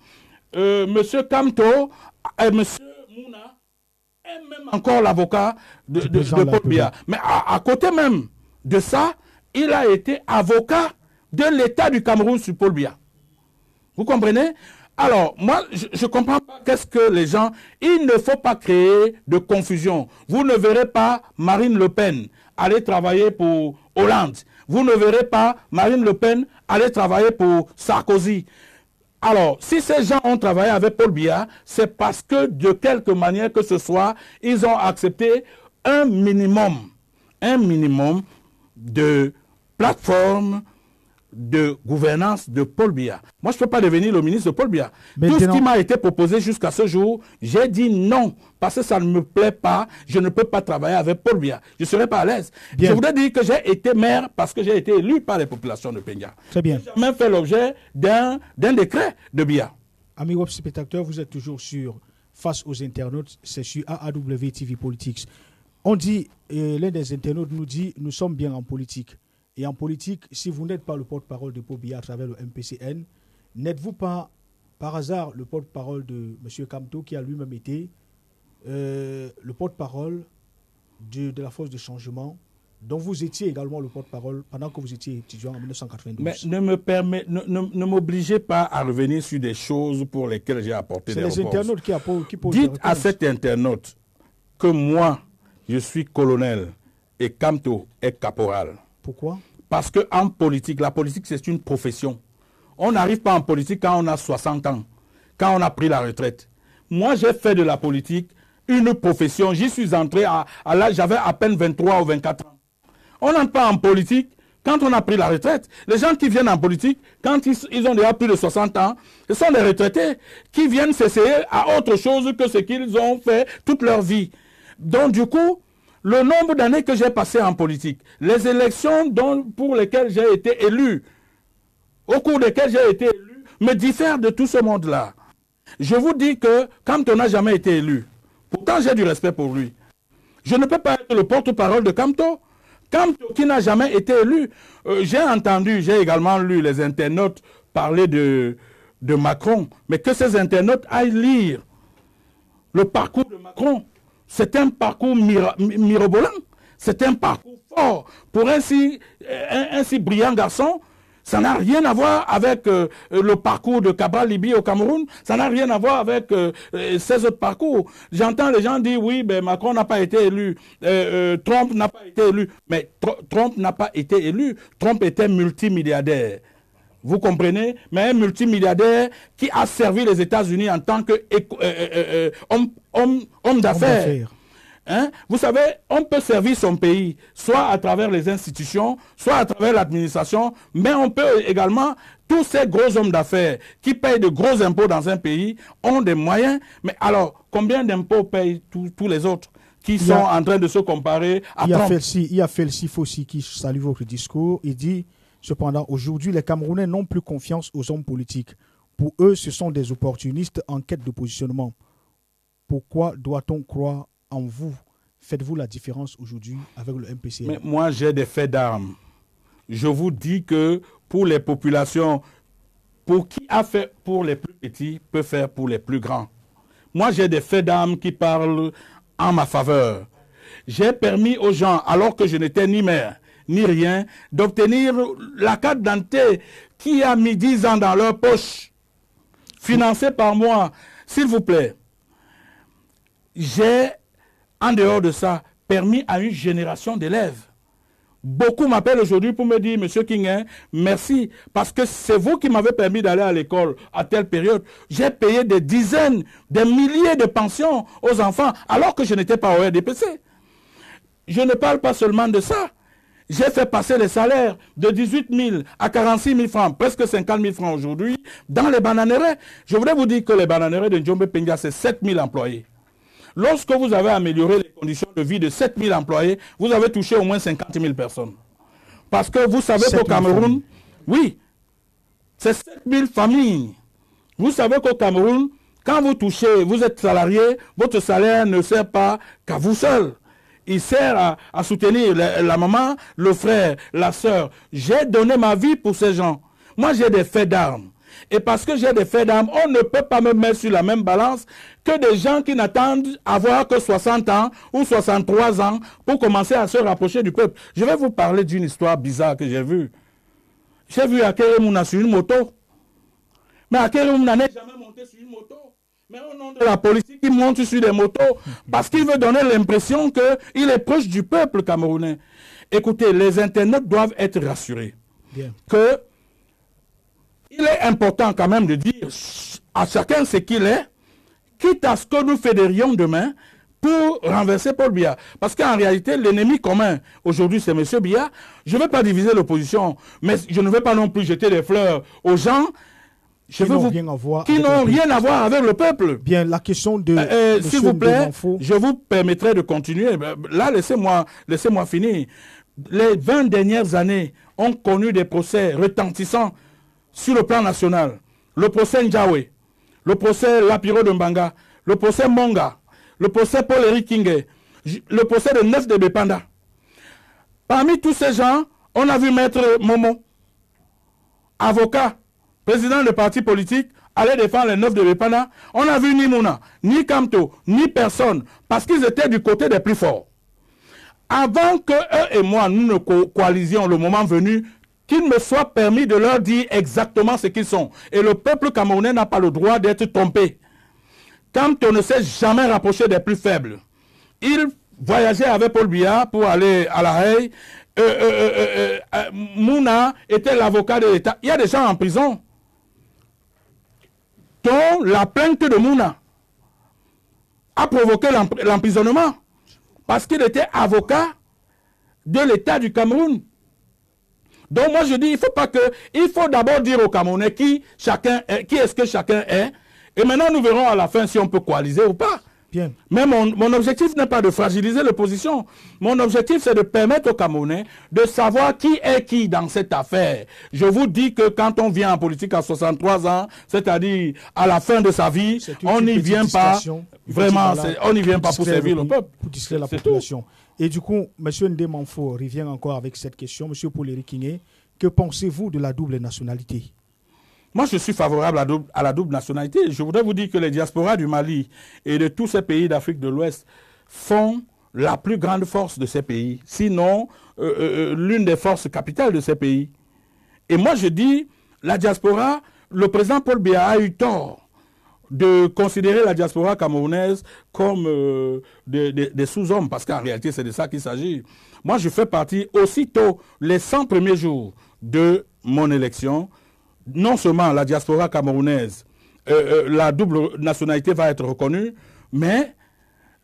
M. Kamto, M. Mouna est même encore l'avocat de Paul Biya. Mais à côté même de ça, il a été avocat de l'État du Cameroun sur Paul Biya. Vous comprenez? Alors, moi, je ne comprends pas qu'est-ce que les gens... Il ne faut pas créer de confusion. Vous ne verrez pas Marine Le Pen aller travailler pour Hollande. Vous ne verrez pas Marine Le Pen aller travailler pour Sarkozy. Alors, si ces gens ont travaillé avec Paul Biya, c'est parce que de quelque manière que ce soit, ils ont accepté un minimum de plateforme de gouvernance de Paul Biya. Moi, je ne peux pas devenir le ministre de Paul Biya. Tout ce qui m'a été proposé jusqu'à ce jour, j'ai dit non, parce que ça ne me plaît pas. Je ne peux pas travailler avec Paul Biya. Je ne serai pas à l'aise. Je voudrais dire que j'ai été maire parce que j'ai été élu par les populations de Penga. Très bien. J'ai même fait l'objet d'un décret de Biya. Amis web spectateurs, vous êtes toujours sur Face aux internautes, c'est sur AAW TV Politics. On dit, l'un des internautes nous dit, nous sommes bien en politique. Et en politique, si vous n'êtes pas le porte-parole de Paul Biya à travers le MPCN, n'êtes-vous pas par hasard le porte-parole de M. Kamto qui a lui-même été le porte-parole de la force de changement dont vous étiez également le porte-parole pendant que vous étiez étudiant en 1992. Mais ne m'obligez pas à revenir sur des choses pour lesquelles j'ai apporté des réponses. C'est les internautes qui posent des réponses. Dites à cet internaute que moi, je suis colonel et Kamto est caporal. Pourquoi? Parce qu'en politique, la politique c'est une profession. On n'arrive pas en politique quand on a 60 ans, quand on a pris la retraite. Moi j'ai fait de la politique une profession. J'y suis entré à l'âge, j'avais à peine 23 ou 24 ans. On n'entre pas en politique quand on a pris la retraite. Les gens qui viennent en politique, quand ils ont déjà plus de 60 ans, ce sont des retraités qui viennent s'essayer à autre chose que ce qu'ils ont fait toute leur vie. Donc du coup, le nombre d'années que j'ai passé en politique, les élections pour lesquelles j'ai été élu, au cours desquelles j'ai été élu, me diffèrent de tout ce monde-là. Je vous dis que Kamto n'a jamais été élu. Pourtant, j'ai du respect pour lui. Je ne peux pas être le porte-parole de Kamto. Kamto qui n'a jamais été élu. J'ai également lu les internautes parler de Macron, mais que ces internautes aillent lire le parcours de Macron. C'est un parcours mirobolant, c'est un parcours fort. Pour un si brillant garçon, ça n'a rien à voir avec le parcours de Cabral Libi au Cameroun, ça n'a rien à voir avec ces autres parcours. J'entends les gens dire, oui, ben, Macron n'a pas été élu, Trump n'a pas été élu. Mais Trump n'a pas été élu, Trump était multimilliardaire. Vous comprenez? Mais un multimilliardaire qui a servi les États-Unis en tant qu'homme d'affaires. Hein? Vous savez, on peut servir son pays, soit à travers les institutions, soit à travers l'administration, mais on peut également, tous ces gros hommes d'affaires qui payent de gros impôts dans un pays ont des moyens. Mais alors, combien d'impôts payent tous les autres qui sont en train de se comparer à Trump? Il y a Felsi Fossi qui salue votre discours. Il dit... Cependant, aujourd'hui, les Camerounais n'ont plus confiance aux hommes politiques. Pour eux, ce sont des opportunistes en quête de positionnement. Pourquoi doit-on croire en vous? Faites-vous la différence aujourd'hui avec le MPCN? Mais moi, j'ai des faits d'armes. Je vous dis que pour les populations, pour qui a fait pour les plus petits, peut faire pour les plus grands. Moi, j'ai des faits d'armes qui parlent en ma faveur. J'ai permis aux gens, alors que je n'étais ni maire, ni rien, d'obtenir la carte d'identité qui a mis 10 ans dans leur poche, financée par moi. S'il vous plaît, j'ai, en dehors de ça, permis à une génération d'élèves. Beaucoup m'appellent aujourd'hui pour me dire, Monsieur King, merci, parce que c'est vous qui m'avez permis d'aller à l'école à telle période. J'ai payé des dizaines, des milliers de pensions aux enfants, alors que je n'étais pas au RDPC. Je ne parle pas seulement de ça. J'ai fait passer les salaires de 18 000 à 46 000 francs, presque 50 000 francs aujourd'hui, dans les bananeraies. Je voudrais vous dire que les bananeraies de Njombe Pendia, c'est 7 000 employés. Lorsque vous avez amélioré les conditions de vie de 7 000 employés, vous avez touché au moins 50 000 personnes. Parce que vous savez qu'au Cameroun, oui, c'est 7 000 familles. Vous savez qu'au Cameroun, quand vous touchez, vous êtes salarié, votre salaire ne sert pas qu'à vous seul. Il sert à soutenir la maman, le frère, la sœur. J'ai donné ma vie pour ces gens. Moi, j'ai des faits d'armes. Et parce que j'ai des faits d'armes, on ne peut pas me mettre sur la même balance que des gens qui n'attendent avoir que 60 ans ou 63 ans pour commencer à se rapprocher du peuple. Je vais vous parler d'une histoire bizarre que j'ai vue. J'ai vu Akere Mouna sur une moto. Mais Akere Mouna n'est jamais monté sur une moto. Mais au nom de la politique, il monte sur des motos parce qu'il veut donner l'impression qu'il est proche du peuple camerounais. Écoutez, les internautes doivent être rassurés. Bien. Que il est important quand même de dire à chacun ce qu'il est, quitte à ce que nous fédérions demain pour renverser Paul Biya. Parce qu'en réalité, l'ennemi commun aujourd'hui, c'est M. Biya. Je ne vais pas diviser l'opposition, mais je ne vais pas non plus jeter des fleurs aux gens qui n'ont rien à voir avec le peuple. Bien, la question de... S'il vous plaît, je vous permettrai de continuer. Là, laissez-moi finir. Les 20 dernières années ont connu des procès retentissants sur le plan national. Le procès Ndjawe, le procès Lapiro de Mbanga, le procès Monga, le procès Paul-Éric Kingé, le procès de Neuf de Bepanda. Parmi tous ces gens, on a vu Maître Momo, avocat, président de parti politique, aller défendre les Neuf de Bepanda. On a vu ni Mouna, ni Kamto, ni personne, parce qu'ils étaient du côté des plus forts. Avant que eux et moi, nous ne coalisions le moment venu, qu'il me soit permis de leur dire exactement ce qu'ils sont. Et le peuple camerounais n'a pas le droit d'être trompé. Quand on ne s'est jamais rapproché des plus faibles, il voyageait avec Paul Biya pour aller à La Haye. Mouna était l'avocat de l'État. Il y a des gens en prison dont la plainte de Mouna a provoqué l'emprisonnement parce qu'il était avocat de l'État du Cameroun. Donc moi je dis, il faut d'abord dire aux Camerounais qui est-ce que chacun est. Et maintenant nous verrons à la fin si on peut coaliser ou pas. Bien. Mais mon objectif n'est pas de fragiliser l'opposition. Mon objectif c'est de permettre aux Camerounais de savoir qui est qui dans cette affaire. Je vous dis que quand on vient en politique à 63 ans, c'est-à-dire à la fin de sa vie, on n'y vient pas vraiment, on n'y vient pas pour servir le peuple. Pour distraire la population. Et du coup, M. Ndémanfo revient encore avec cette question. M. Paul-Éric Kingé, que pensez-vous de la double nationalité? Moi, je suis favorable à la double nationalité. Je voudrais vous dire que les diasporas du Mali et de tous ces pays d'Afrique de l'Ouest font la plus grande force de ces pays, sinon l'une des forces capitales de ces pays. Et moi, je dis, la diaspora, le président Paul Biya a eu tort de considérer la diaspora camerounaise comme des sous-hommes, parce qu'en réalité, c'est de ça qu'il s'agit. Moi, je fais partie, aussitôt les 100 premiers jours de mon élection, non seulement la diaspora camerounaise, la double nationalité va être reconnue, mais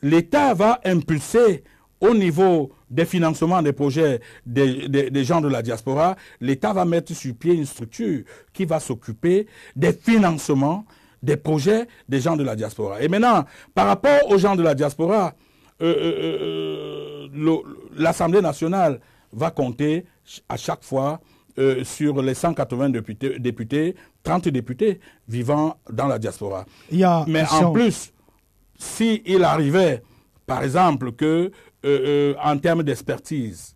l'État va impulser au niveau des financements des projets des gens de la diaspora, l'État va mettre sur pied une structure qui va s'occuper des financements des projets des gens de la diaspora. Et maintenant, par rapport aux gens de la diaspora, l'Assemblée nationale va compter à chaque fois sur les 180 députés, 30 députés vivant dans la diaspora. Mais en plus, s'il arrivait, par exemple, que en termes d'expertise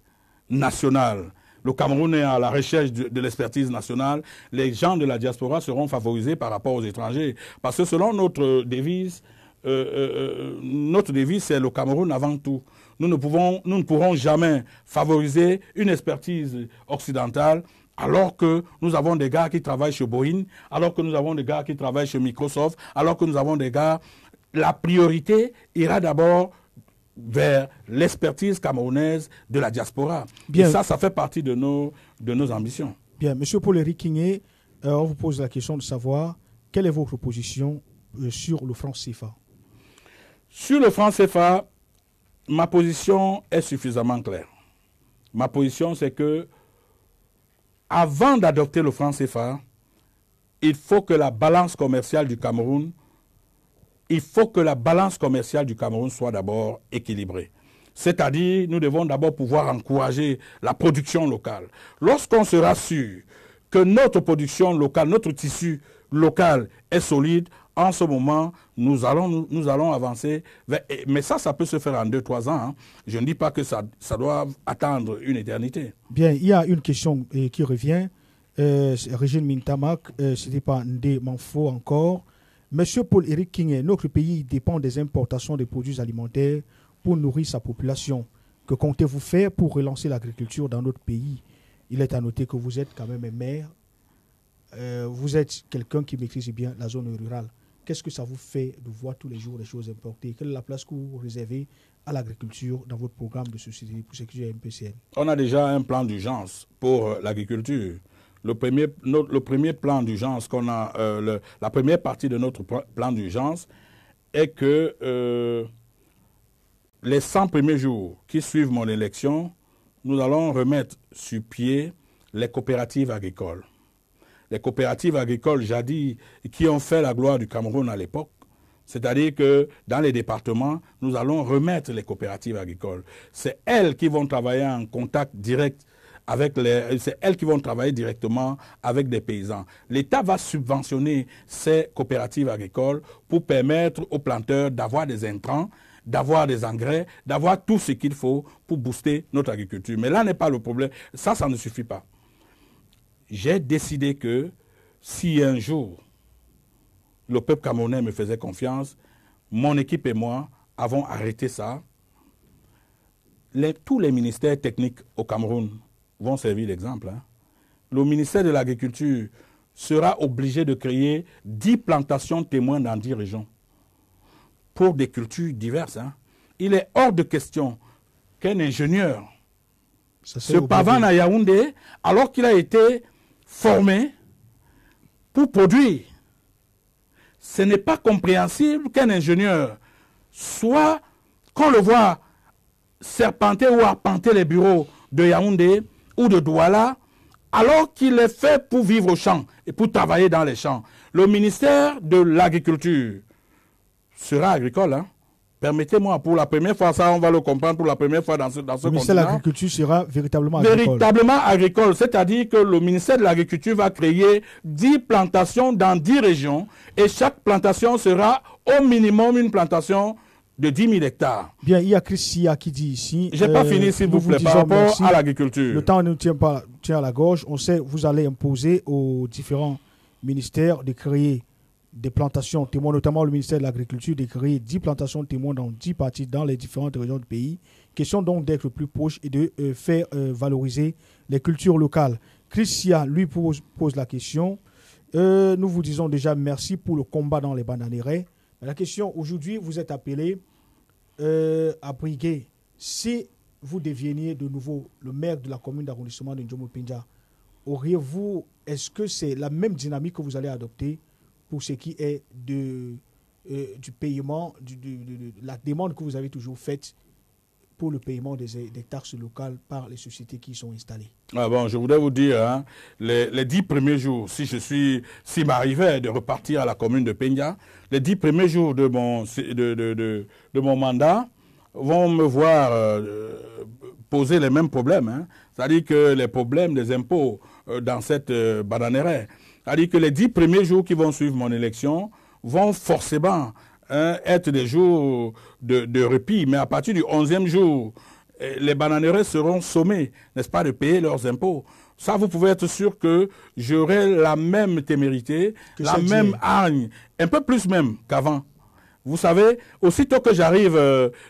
nationale, le Cameroun est à la recherche de l'expertise nationale, les gens de la diaspora seront favorisés par rapport aux étrangers. Parce que selon notre devise, c'est le Cameroun avant tout. Nous ne pourrons jamais favoriser une expertise occidentale alors que nous avons des gars qui travaillent chez Boeing, alors que nous avons des gars qui travaillent chez Microsoft, alors que nous avons des gars... La priorité ira d'abord vers l'expertise camerounaise de la diaspora. Bien. Et ça fait partie de nos ambitions. Bien, M. Paul-Éric Kingé, on vous pose la question de savoir quelle est votre position sur le franc CFA. Sur le franc CFA, ma position est suffisamment claire. Ma position, c'est que avant d'adopter le franc CFA, il faut que la balance commerciale du Cameroun, soit d'abord équilibrée. C'est-à-dire, nous devons d'abord pouvoir encourager la production locale. Lorsqu'on sera sûr que notre production locale, notre tissu local est solide, en ce moment, nous allons avancer. Mais ça peut se faire en 2-3 ans. Hein. Je ne dis pas que ça doit attendre une éternité. Bien, il y a une question qui revient. Régine Mintamak, ce n'était pas Ndé Manfo encore. Monsieur Paul-Éric King, notre pays dépend des importations de produits alimentaires pour nourrir sa population. Que comptez-vous faire pour relancer l'agriculture dans notre pays? Il est à noter que vous êtes quand même un maire. Vous êtes quelqu'un qui maîtrise bien la zone rurale. Qu'est-ce que ça vous fait de voir tous les jours les choses importées? Quelle est la place que vous réservez à l'agriculture dans votre programme de société pour sécuriser MPCN? On a déjà un plan d'urgence pour l'agriculture. Le premier plan d'urgence qu'on a, la première partie de notre plan d'urgence est que les 100 premiers jours qui suivent mon élection, nous allons remettre sur pied les coopératives agricoles. Les coopératives agricoles jadis qui ont fait la gloire du Cameroun à l'époque. C'est-à-dire que dans les départements, nous allons remettre les coopératives agricoles. C'est elles qui vont travailler en contact direct c'est elles qui vont travailler directement avec des paysans. L'État va subventionner ces coopératives agricoles pour permettre aux planteurs d'avoir des intrants, d'avoir des engrais, d'avoir tout ce qu'il faut pour booster notre agriculture. Mais là n'est pas le problème. Ça ne suffit pas. J'ai décidé que si un jour le peuple camerounais me faisait confiance, mon équipe et moi avons arrêté ça. Tous les ministères techniques au Cameroun vont servir d'exemple. Hein. Le ministère de l'Agriculture sera obligé de créer 10 plantations témoins dans 10 régions pour des cultures diverses. Hein. Il est hors de question qu'un ingénieur se pavane à Yaoundé alors qu'il a été formé pour produire. Ce n'est pas compréhensible qu'un ingénieur soit, qu'on le voit serpenter ou arpenter les bureaux de Yaoundé ou de Douala, alors qu'il est fait pour vivre au champ et pour travailler dans les champs. Le ministère de l'Agriculture sera agricole. Hein. Permettez-moi, pour la première fois, ça on va le comprendre pour la première fois dans ce continent. Le ministère de l'Agriculture sera véritablement agricole. Véritablement agricole, c'est-à-dire que le ministère de l'Agriculture va créer 10 plantations dans 10 régions et chaque plantation sera au minimum une plantation de 10 000 hectares. Bien, il y a Christia qui dit ici... Je n'ai pas fini, s'il vous plaît, par rapport à l'agriculture. Le temps ne tient à la gorge. On sait que vous allez imposer aux différents ministères de créer des plantations témoins, notamment le ministère de l'Agriculture, de créer 10 plantations témoins dans 10 parties dans les différentes régions du pays. Question donc d'être plus proche et de faire valoriser les cultures locales. Christia, lui, pose la question. Nous vous disons déjà merci pour le combat dans les bananeraies. La question, aujourd'hui, vous êtes appelé à briguer. Si vous deveniez de nouveau le maire de la commune d'arrondissement de Ndjomo-Pendja, est-ce que c'est la même dynamique que vous allez adopter pour ce qui est du paiement, de la demande que vous avez toujours faite pour le paiement des taxes locales par les sociétés qui sont installées? Ah bon, je voudrais vous dire, hein, les 10 premiers jours, s'il m'arrivait de repartir à la commune de Pendja, les 10 premiers jours de mon mandat vont me voir poser les mêmes problèmes. Hein. C'est-à-dire que les problèmes des impôts dans cette bananeraie, c'est-à-dire que les 10 premiers jours qui vont suivre mon élection vont forcément être des jours de répit. Mais à partir du 11e jour, les bananeraies seront sommés, n'est-ce pas, de payer leurs impôts. Ça, vous pouvez être sûr que j'aurai la même témérité, la même hargne, un peu plus même qu'avant. Vous savez, aussitôt que j'arrive,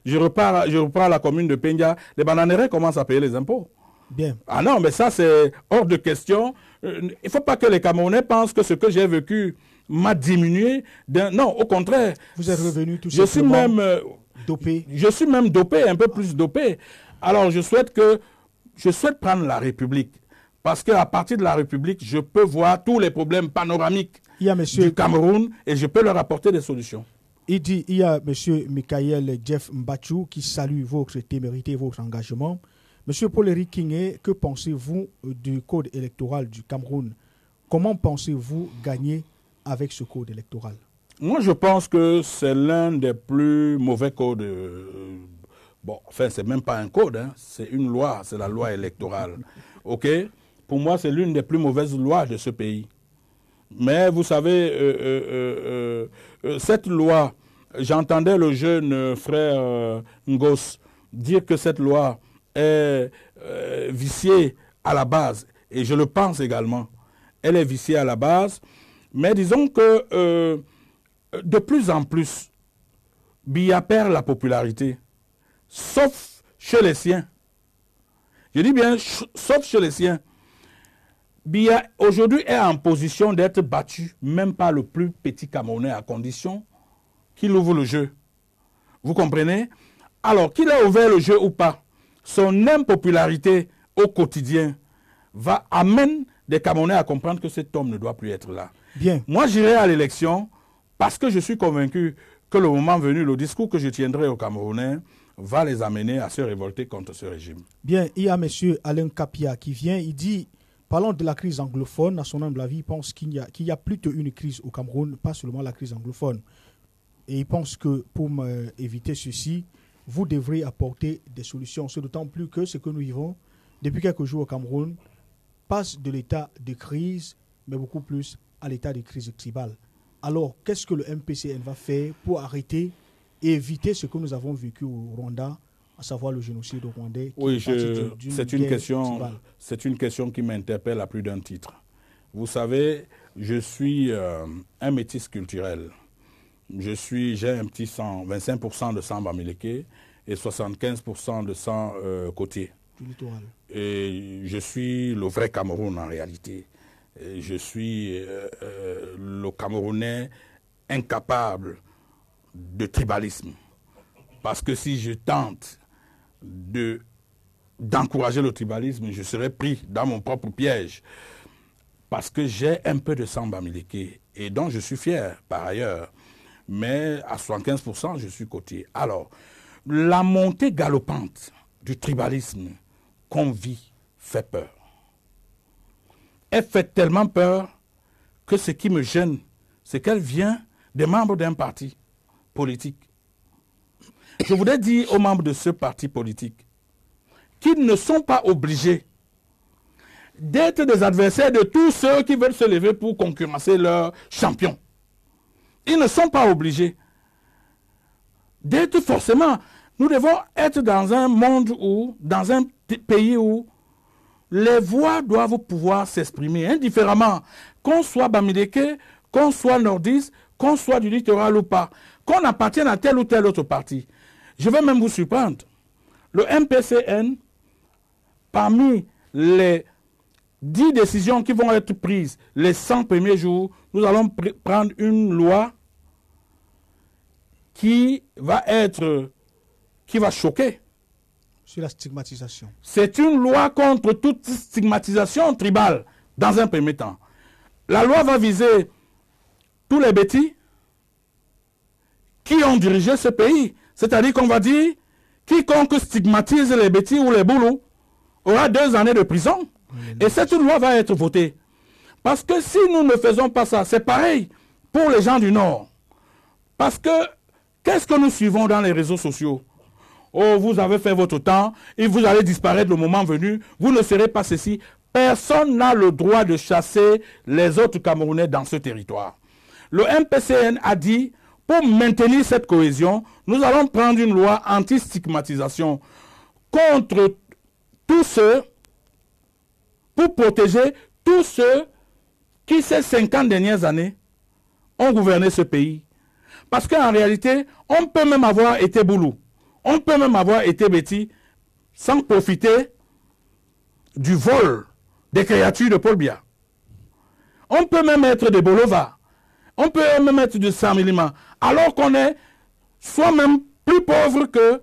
je repars à la commune de Pendja, les bananeraies commencent à payer les impôts. Bien. Ah non, mais ça, c'est hors de question. Il ne faut pas que les Camerounais pensent que ce que j'ai vécu m'a diminué. Non, au contraire. Vous êtes revenu tout simplement dopé. Je suis même dopé, un peu plus dopé. Alors, je souhaite prendre la République. Parce qu'à partir de la République, je peux voir tous les problèmes panoramiques du Cameroun et je peux leur apporter des solutions. Il y a M. Michael Jeff Mbachou qui salue votre témérité, votre engagement. Monsieur Paul-Éric Kingé, que pensez-vous du code électoral du Cameroun? Comment pensez-vous gagner avec ce code électoral? Moi, je pense que c'est l'un des plus mauvais codes. Bon, enfin, c'est même pas un code, hein, c'est une loi, c'est la loi électorale. OK? Pour moi, c'est l'une des plus mauvaises lois de ce pays. Mais vous savez, cette loi, j'entendais le jeune frère Ngos dire que cette loi est viciée à la base. Et je le pense également. Elle est viciée à la base. Mais disons que de plus en plus, Biya perd la popularité, sauf chez les siens. Je dis bien, sauf chez les siens. Biya, aujourd'hui, est en position d'être battu, même par le plus petit Camerounais, à condition qu'il ouvre le jeu. Vous comprenez? Alors, qu'il ait ouvert le jeu ou pas, son impopularité au quotidien amène des Camerounais à comprendre que cet homme ne doit plus être là. Bien. Moi, j'irai à l'élection parce que je suis convaincu que le moment venu, le discours que je tiendrai aux Camerounais va les amener à se révolter contre ce régime. Bien, il y a M. Alain Kapia qui vient, il dit, parlons de la crise anglophone, à son humble avis, il pense qu'il y a plutôt une crise au Cameroun, pas seulement la crise anglophone. Et il pense que pour éviter ceci, vous devrez apporter des solutions. C'est d'autant plus que ce que nous vivons depuis quelques jours au Cameroun passe de l'état de crise, mais beaucoup plus à l'état de crise tribale. Alors, qu'est-ce que le MPCN va faire pour arrêter et éviter ce que nous avons vécu au Rwanda, à savoir le génocide rwandais? Oui, c'est une question qui m'interpelle à plus d'un titre. Vous savez, je suis un métis culturel. J'ai un petit sang, 25% de sang bamileke et 75% de sang côtier. Du littoral. Et je suis le vrai Cameroun en réalité. Et je suis le Camerounais incapable de tribalisme. Parce que si je tente d'encourager le tribalisme, je serai pris dans mon propre piège. Parce que j'ai un peu de sang bamileke et dont je suis fier par ailleurs. Mais à 75%, je suis côtier. Alors, la montée galopante du tribalisme qu'on vit fait peur. Elle fait tellement peur que ce qui me gêne, c'est qu'elle vient des membres d'un parti politique. Je voudrais dire aux membres de ce parti politique qu'ils ne sont pas obligés d'être des adversaires de tous ceux qui veulent se lever pour concurrencer leur champion. Ils ne sont pas obligés d'être forcément... Nous devons être dans un monde où, dans un pays où les voix doivent pouvoir s'exprimer indifféremment, qu'on soit bamileke, qu'on soit nordiste, qu'on soit du littoral ou pas, qu'on appartienne à tel ou tel autre parti. Je vais même vous surprendre. Le MPCN, parmi les 10 décisions qui vont être prises les 100 premiers jours, nous allons prendre une loi qui va choquer. Sur la stigmatisation. C'est une loi contre toute stigmatisation tribale, dans un premier temps. La loi va viser tous les bêtis qui ont dirigé ce pays. C'est-à-dire qu'on va dire, quiconque stigmatise les bêtis ou les boulous aura 2 années de prison. Et cette loi va être votée. Parce que si nous ne faisons pas ça, c'est pareil pour les gens du Nord. Parce que, qu'est-ce que nous suivons dans les réseaux sociaux? Oh, vous avez fait votre temps et vous allez disparaître le moment venu. Vous ne serez pas ceci. Personne n'a le droit de chasser les autres Camerounais dans ce territoire. Le MPCN a dit, pour maintenir cette cohésion, nous allons prendre une loi anti-stigmatisation contre tous ceux, pour protéger tous ceux qui, ces 50 dernières années, ont gouverné ce pays. Parce qu'en réalité, on peut même avoir été boulou. On peut même avoir été bêtis sans profiter du vol des créatures de Paul Biya. On peut même être des Bolova. On peut même être du Samilima. Alors qu'on est soi-même plus pauvre que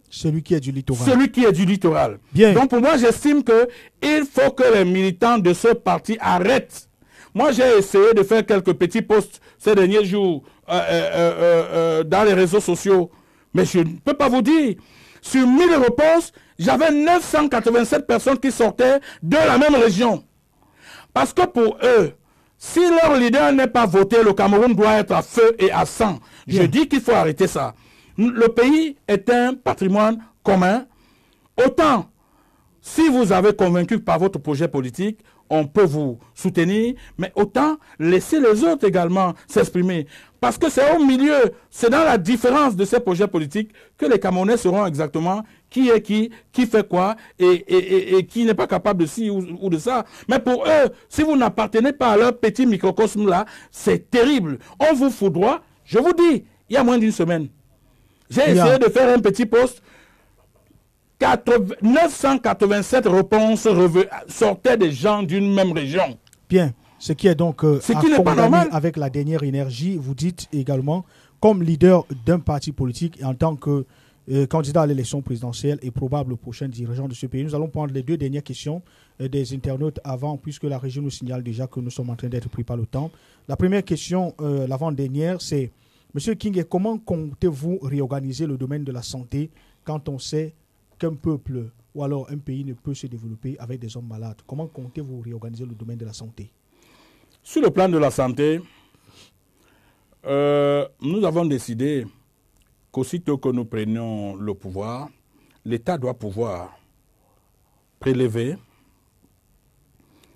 celui qui est du littoral. Celui qui est du littoral. Bien. Donc pour moi, j'estime qu'il faut que les militants de ce parti arrêtent. Moi, j'ai essayé de faire quelques petits posts ces derniers jours dans les réseaux sociaux. Mais je ne peux pas vous dire, sur 1000 postes, j'avais 987 personnes qui sortaient de la même région. Parce que pour eux, si leur leader n'est pas voté, le Cameroun doit être à feu et à sang. Bien. Je dis qu'il faut arrêter ça. Le pays est un patrimoine commun. Autant, si vous avez convaincu par votre projet politique, on peut vous soutenir, mais autant laisser les autres également s'exprimer. Parce que c'est au milieu, c'est dans la différence de ces projets politiques que les Camerounais sauront exactement qui est qui fait quoi et qui n'est pas capable de ci ou de ça. Mais pour eux, si vous n'appartenez pas à leur petit microcosme là, c'est terrible. On vous foudroie. Je vous dis, il y a moins d'une semaine, j'ai essayé de faire un petit post. 987 réponses sortaient des gens d'une même région. Bien. Ce qui est donc ce qui n'est pas normal. Avec la dernière énergie, vous dites également, comme leader d'un parti politique et en tant que candidat à l'élection présidentielle et probable prochain dirigeant de ce pays, nous allons prendre les deux dernières questions des internautes avant, puisque la régie nous signale déjà que nous sommes en train d'être pris par le temps. La première question, l'avant-dernière, c'est M. King, comment comptez-vous réorganiser le domaine de la santé quand on sait qu'un peuple ou alors un pays ne peut se développer avec des hommes malades? Comment comptez-vous réorganiser le domaine de la santé? Sur le plan de la santé, nous avons décidé qu'aussitôt que nous prenions le pouvoir, l'État doit pouvoir prélever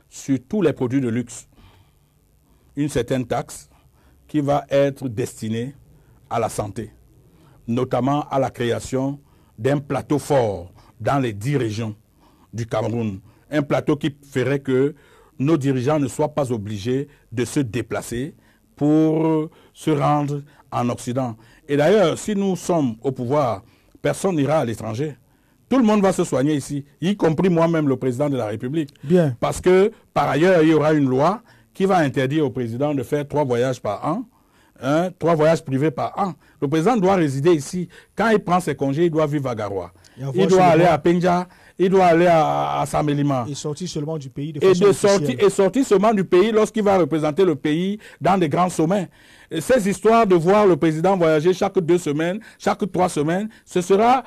sur tous les produits de luxe une certaine taxe qui va être destinée à la santé, notamment à la création d'un plateau fort dans les 10 régions du Cameroun. Un plateau qui ferait que nos dirigeants ne soient pas obligés de se déplacer pour se rendre en Occident. Et d'ailleurs, si nous sommes au pouvoir, personne n'ira à l'étranger. Tout le monde va se soigner ici, y compris moi-même, le président de la République. Bien. Parce que, par ailleurs, il y aura une loi qui va interdire au président de faire 3 voyages par an, 3 voyages privés par an. Le président doit résider ici. Quand il prend ses congés, il doit vivre à Garoua. Il doit aller à Penja, il doit aller à Samélima. Et sortir seulement du pays de façon officielle. Et sortir seulement du pays lorsqu'il va représenter le pays dans des grands sommets. Et ces histoires de voir le président voyager chaque 2 semaines, chaque 3 semaines, ce sera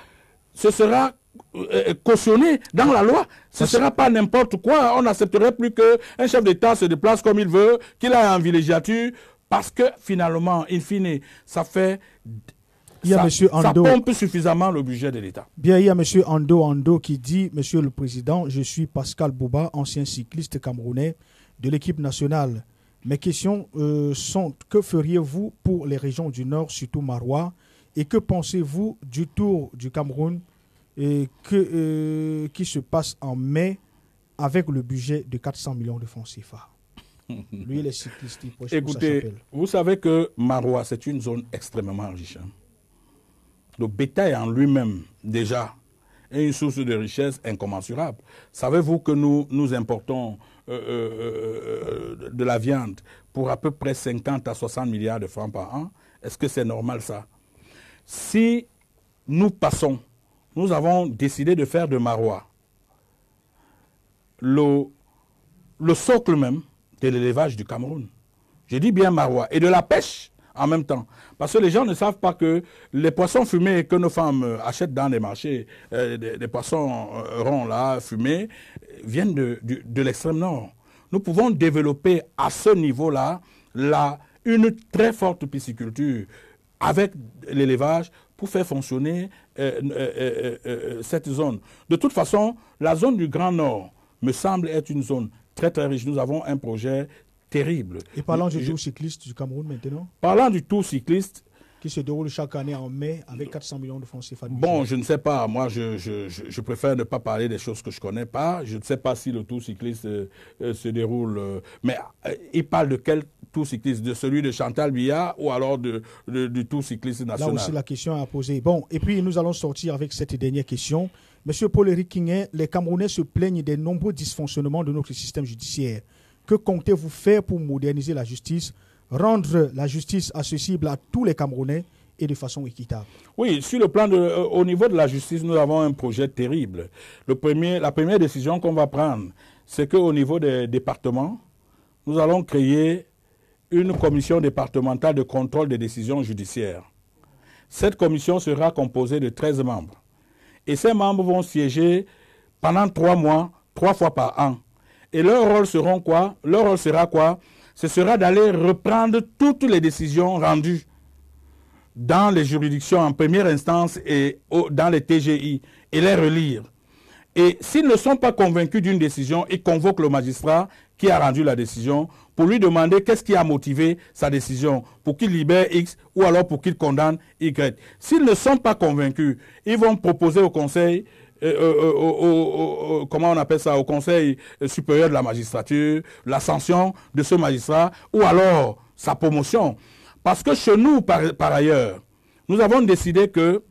cautionné dans la loi. Ce ne sera pas n'importe quoi. On n'accepterait plus qu'un chef d'État se déplace comme il veut, qu'il aille en villégiature, parce que finalement, in fine, ça fait... Ça pompe suffisamment le budget de l'État. Bien, il y a M. Ando qui dit, Monsieur le Président, je suis Pascal Bouba, ancien cycliste camerounais de l'équipe nationale. Mes questions sont, que feriez-vous pour les régions du Nord, surtout Marois, et que pensez-vous du Tour du Cameroun qui se passe en mai avec le budget de 400 millions de francs CFA? Lui, il est cycliste. Écoutez, vous savez que Marois, c'est une zone extrêmement riche. Le bétail en lui-même, déjà, est une source de richesse incommensurable. Savez-vous que nous importons de la viande pour à peu près 50 à 60 milliards de francs par an? Est-ce que c'est normal, ça? Si nous avons décidé de faire de Marois le socle même de l'élevage du Cameroun. Je dis bien Marois. Et de la pêche en même temps. Parce que les gens ne savent pas que les poissons fumés que nos femmes achètent dans les marchés, des poissons ronds là, fumés, viennent de l'extrême nord. Nous pouvons développer à ce niveau-là une très forte pisciculture avec l'élevage pour faire fonctionner cette zone. De toute façon, la zone du Grand Nord me semble être une zone très très riche. Nous avons un projet terrible. Et parlant du Tour cycliste du Cameroun maintenant? Parlant du Tour cycliste, qui se déroule chaque année en mai avec 400 millions de francs CFA. Bon, je ne sais pas. Moi, je préfère ne pas parler des choses que je ne connais pas. Je ne sais pas si le Tour cycliste se déroule. Mais il parle de quel Tour cycliste? De celui de Chantal Biya ou alors du Tour cycliste national? Là aussi, la question est à poser. Bon, et puis nous allons sortir avec cette dernière question. Monsieur Paul-Éric Kingin, les Camerounais se plaignent des nombreux dysfonctionnements de notre système judiciaire. Que comptez-vous faire pour moderniser la justice, rendre la justice accessible à tous les Camerounais et de façon équitable? Oui, sur le plan au niveau de la justice, nous avons un projet terrible. La première décision qu'on va prendre, c'est qu'au niveau des départements, nous allons créer une commission départementale de contrôle des décisions judiciaires. Cette commission sera composée de 13 membres. Et ces membres vont siéger pendant 3 mois, 3 fois par an. Et leur rôle sera quoi? Leur rôle sera quoi? Ce sera d'aller reprendre toutes les décisions rendues dans les juridictions en première instance et dans les TGI et les relire. Et s'ils ne sont pas convaincus d'une décision, ils convoquent le magistrat qui a rendu la décision pour lui demander qu'est-ce qui a motivé sa décision, pour qu'il libère X ou alors pour qu'il condamne Y. S'ils ne sont pas convaincus, ils vont proposer au Conseil, comment on appelle ça, au Conseil supérieur de la magistrature, la sanction de ce magistrat ou alors sa promotion. Parce que chez nous, par ailleurs, nous avons décidé que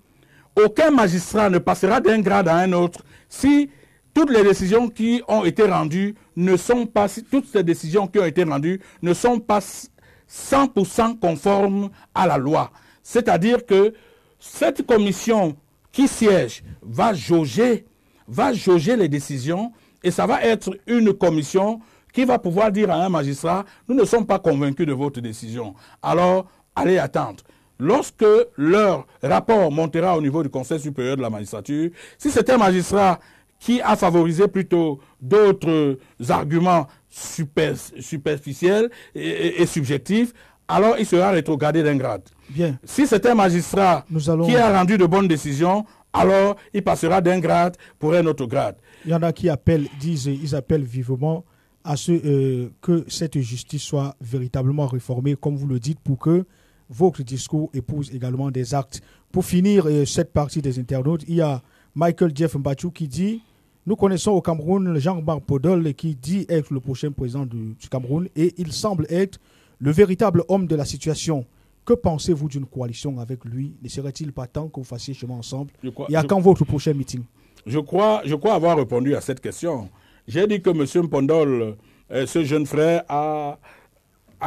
aucun magistrat ne passera d'un grade à un autre si toutes les décisions qui ont été rendues ne sont pas, si toutes ces décisions qui ont été rendues ne sont pas 100% conformes à la loi. C'est-à-dire que cette commission qui siège va jauger les décisions et ça va être une commission qui va pouvoir dire à un magistrat, nous ne sommes pas convaincus de votre décision. Alors, allez attendre. Lorsque leur rapport montera au niveau du Conseil supérieur de la magistrature, si c'est un magistrat qui a favorisé plutôt d'autres arguments superficiels et subjectifs, alors il sera rétrogradé d'un grade. Bien. Si c'est un magistrat qui a rendu de bonnes décisions, alors il passera d'un grade pour un autre grade. Il y en a qui appellent, ils appellent vivement à ce que cette justice soit véritablement réformée, comme vous le dites, pour que votre discours épouse également des actes. Pour finir cette partie des internautes, il y a Michael Jeff Mbachou qui dit « Nous connaissons au Cameroun Jean-Marc Podol qui dit être le prochain président du Cameroun et il semble être le véritable homme de la situation. Que pensez-vous d'une coalition avec lui? Ne serait-il pas temps que vous fassiez chemin ensemble? Et à quand votre prochain meeting ?» Je crois avoir répondu à cette question. J'ai dit que M. Mpondol, ce jeune frère, a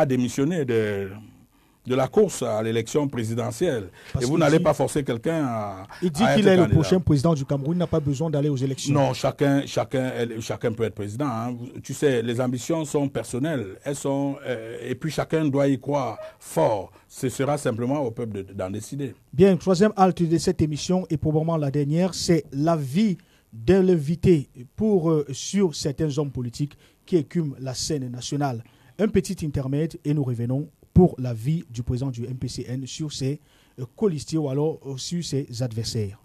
démissionné de la course à l'élection présidentielle. Et vous n'allez pas forcer quelqu'un à Il dit qu'il est le prochain président du Cameroun, il n'a pas besoin d'aller aux élections. Non, chacun peut être président. Hein. Tu sais, les ambitions sont personnelles. Elles sont, et puis chacun doit y croire fort. Ce sera simplement au peuple d'en décider. Bien, troisième halte de cette émission, et probablement la dernière, c'est l'avis de l'invité sur certains hommes politiques qui écument la scène nationale. Un petit intermède et nous revenons pour l'avis du président du MPCN sur ses colistiers ou alors sur ses adversaires.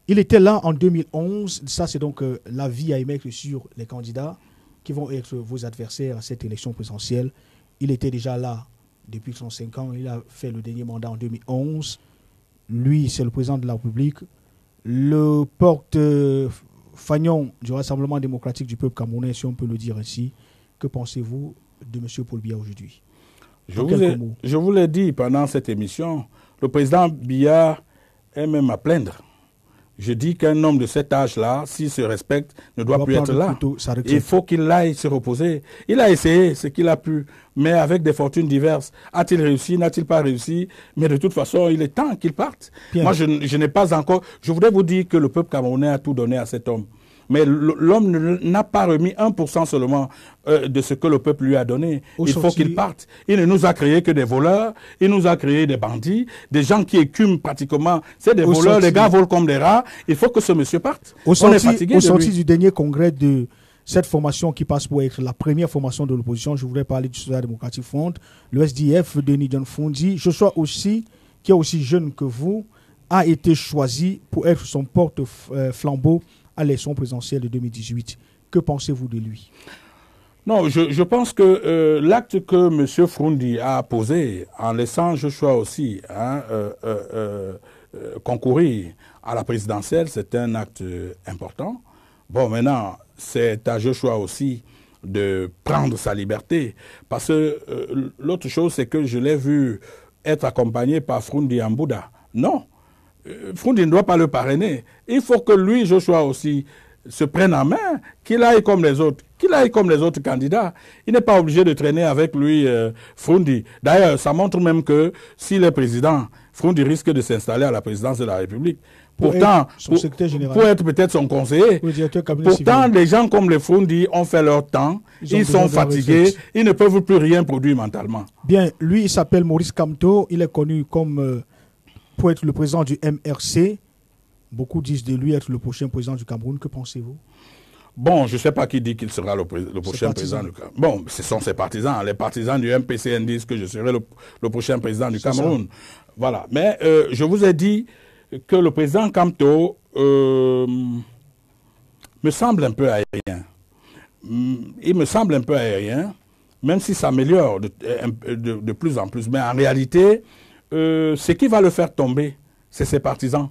Il était là en 2011. Ça, c'est donc l'avis à émettre sur les candidats qui vont être vos adversaires à cette élection présidentielle. Il était déjà là depuis 35 ans. Il a fait le dernier mandat en 2011. Lui, c'est le président de la République. Le porte-fagnon du Rassemblement démocratique du peuple camerounais, si on peut le dire ainsi. Que pensez-vous de M. Paul Biya aujourd'hui? Je vous l'ai dit pendant cette émission, le président Biya est même à plaindre. Je dis qu'un homme de cet âge-là, s'il se respecte, ne doit plus être là. Il faut qu'il aille se reposer. Il a essayé ce qu'il a pu, mais avec des fortunes diverses. A-t-il réussi, n'a-t-il pas réussi? Mais de toute façon, il est temps qu'il parte. Bien. Moi, je n'ai pas encore... Je voudrais vous dire que le peuple camerounais a tout donné à cet homme. Mais l'homme n'a pas remis 1% seulement de ce que le peuple lui a donné. Il faut qu'il parte. Il ne nous a créé que des voleurs, il nous a créé des bandits, des gens qui écument pratiquement. C'est des voleurs, les gars volent comme des rats. Il faut que ce monsieur parte. On est fatigué. Au sorti du dernier congrès de cette formation qui passe pour être la première formation de l'opposition, je voudrais parler du Social Democratic Front, le SDF, Denis John Fondi. Je sois aussi, qui est aussi jeune que vous, a été choisi pour être son porte-flambeau à l'élection présidentielle de 2018. Que pensez-vous de lui? Non, je pense que l'acte que M. Froundi a posé en laissant Joshua aussi concourir à la présidentielle, c'est un acte important. Bon, maintenant, c'est à Joshua aussi de prendre sa liberté. Parce que l'autre chose, c'est que je l'ai vu être accompagné par Froundi en Bouddha. Non. Froundi ne doit pas le parrainer. Il faut que lui, Joshua aussi, se prenne en main, qu'il aille comme les autres, candidats. Il n'est pas obligé de traîner avec lui Froundi. D'ailleurs, ça montre même que s'il est président, Froundi risque de s'installer à la présidence de la République. Pourtant, pour être peut-être son conseiller, pourtant, les gens comme les Froundi ont fait leur temps, ils sont fatigués, ils ne peuvent plus rien produire mentalement. Bien, lui, il s'appelle Maurice Kamto, il est connu comme pour être le président du MRC. Beaucoup disent de lui être le prochain président du Cameroun. Que pensez-vous? Bon, je ne sais pas qui dit qu'il sera le prochain président du Cameroun. Bon, ce sont ses partisans. Les partisans du MPCN disent que je serai le prochain président du Cameroun. Voilà. Mais je vous ai dit que le président Kamto me semble un peu aérien. Il me semble un peu aérien, même s'il s'améliore de plus en plus. Mais en réalité, ce qui va le faire tomber, c'est ses partisans.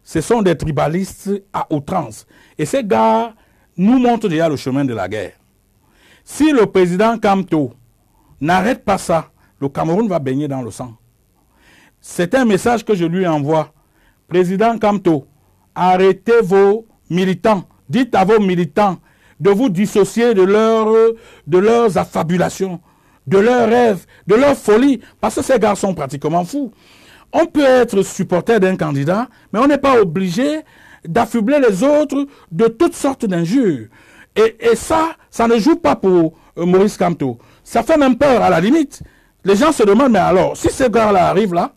Ce sont des tribalistes à outrance. Et ces gars nous montrent déjà le chemin de la guerre. Si le président Kamto n'arrête pas ça, le Cameroun va baigner dans le sang. C'est un message que je lui envoie. Président Kamto, arrêtez vos militants. Dites à vos militants de vous dissocier de leurs affabulations, de leurs rêves, de leurs folies, parce que ces gars sont pratiquement fous. On peut être supporter d'un candidat, mais on n'est pas obligé d'affubler les autres de toutes sortes d'injures. Et ça ne joue pas pour Maurice Kamto. Ça fait même peur à la limite. Les gens se demandent, mais alors, si ces gars-là arrivent là,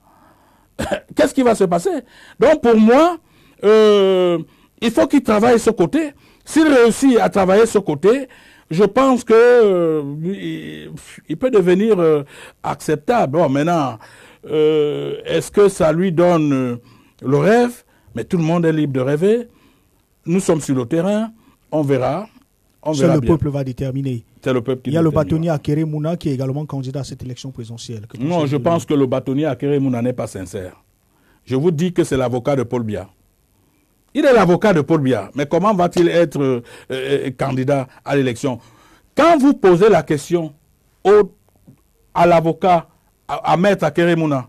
qu'est-ce qui va se passer? Donc pour moi, il faut qu'il travaille ce côté. S'il réussit à travailler ce côté, je pense que il peut devenir acceptable. Bon, maintenant, est-ce que ça lui donne le rêve? Mais tout le monde est libre de rêver. Nous sommes sur le terrain, on verra. Seul le peuple va déterminer. C'est le peuple qui Il y a le bâtonnier Akere Mouna qui est également candidat à cette élection présidentielle. Non, je pense que le bâtonnier Akere Mouna n'est pas sincère. Je vous dis que c'est l'avocat de Paul Biya. Il est l'avocat de Paul Biya. Mais comment va-t-il être candidat à l'élection? Quand vous posez la question à l'avocat, à Maître Akere Mouna,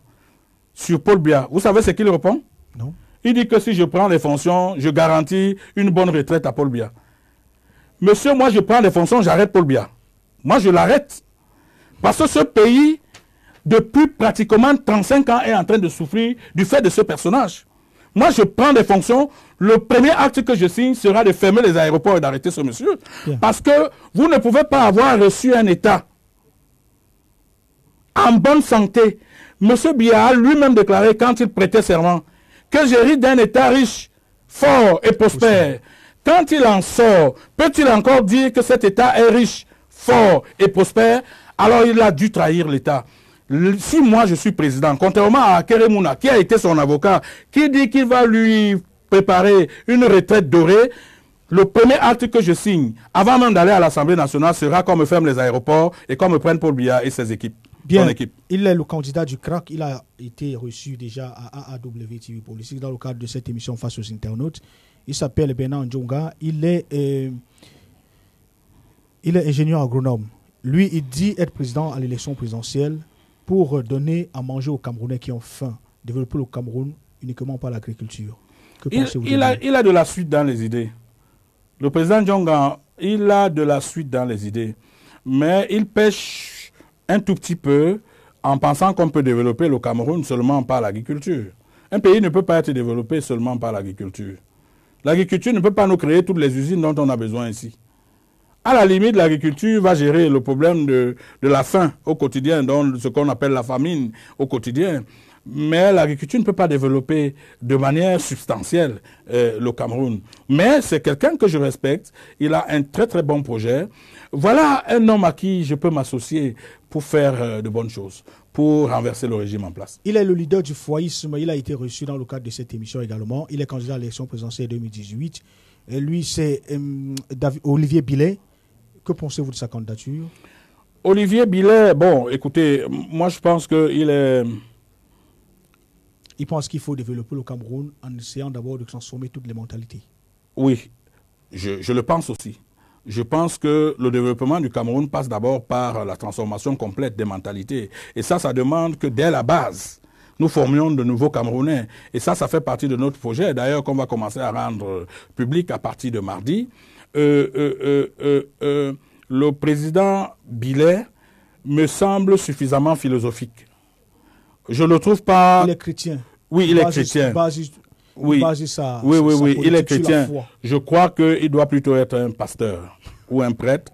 sur Paul Biya, vous savez ce qu'il répond? Non. Il dit que si je prends les fonctions, je garantis une bonne retraite à Paul Biya. Monsieur, moi je prends les fonctions, j'arrête Paul Biya. Moi je l'arrête. Parce que ce pays, depuis pratiquement 35 ans, est en train de souffrir du fait de ce personnage. Moi je prends des fonctions, le premier acte que je signe sera de fermer les aéroports et d'arrêter ce monsieur. Bien. Parce que vous ne pouvez pas avoir reçu un État en bonne santé. Monsieur Biya a lui-même déclaré quand il prêtait serment que j'hérite d'un État riche, fort et prospère. Quand il en sort, peut-il encore dire que cet État est riche, fort et prospère? Alors il a dû trahir l'État. Si moi je suis président, contrairement à Akere Mouna, qui a été son avocat, qui dit qu'il va lui préparer une retraite dorée, le premier acte que je signe, avant même d'aller à l'Assemblée nationale, sera qu'on me ferme les aéroports et qu'on me prenne Paul Biya et ses équipes. Bien, il est le candidat du CRAC. Il a été reçu déjà à AAW TV Politique dans le cadre de cette émission face aux internautes. Il s'appelle Bernard Ndjonga. Il est ingénieur agronome. Lui, il dit être président à l'élection présidentielle pour donner à manger aux Camerounais qui ont faim, développer le Cameroun uniquement par l'agriculture. Que pensez-vous? Il a de la suite dans les idées. Le président Ndjonga, il a de la suite dans les idées. Mais il pêche un tout petit peu en pensant qu'on peut développer le Cameroun seulement par l'agriculture. Un pays ne peut pas être développé seulement par l'agriculture. L'agriculture ne peut pas nous créer toutes les usines dont on a besoin ici. À la limite, l'agriculture va gérer le problème de la faim au quotidien, donc ce qu'on appelle la famine au quotidien. Mais l'agriculture ne peut pas développer de manière substantielle le Cameroun. Mais c'est quelqu'un que je respecte. Il a un très très bon projet. Voilà un homme à qui je peux m'associer pour faire de bonnes choses, pour renverser le régime en place. Il est le leader du foyisme. Il a été reçu dans le cadre de cette émission également. Il est candidat à l'élection présidentielle 2018. Et lui, c'est Olivier Billet. Que pensez-vous de sa candidature? Olivier Billet, bon, écoutez, moi je pense qu'il est... Il pense qu'il faut développer le Cameroun en essayant d'abord de transformer toutes les mentalités. Oui, je le pense aussi. Je pense que le développement du Cameroun passe d'abord par la transformation complète des mentalités. Et ça demande que dès la base, nous formions de nouveaux Camerounais. Et ça fait partie de notre projet, d'ailleurs, qu'on va commencer à rendre public à partir de mardi. Le président Billet me semble suffisamment philosophique. Je ne le trouve pas... Il est chrétien. Oui, il est chrétien. Oui, oui, il est chrétien. Je crois qu'il doit plutôt être un pasteur ou un prêtre,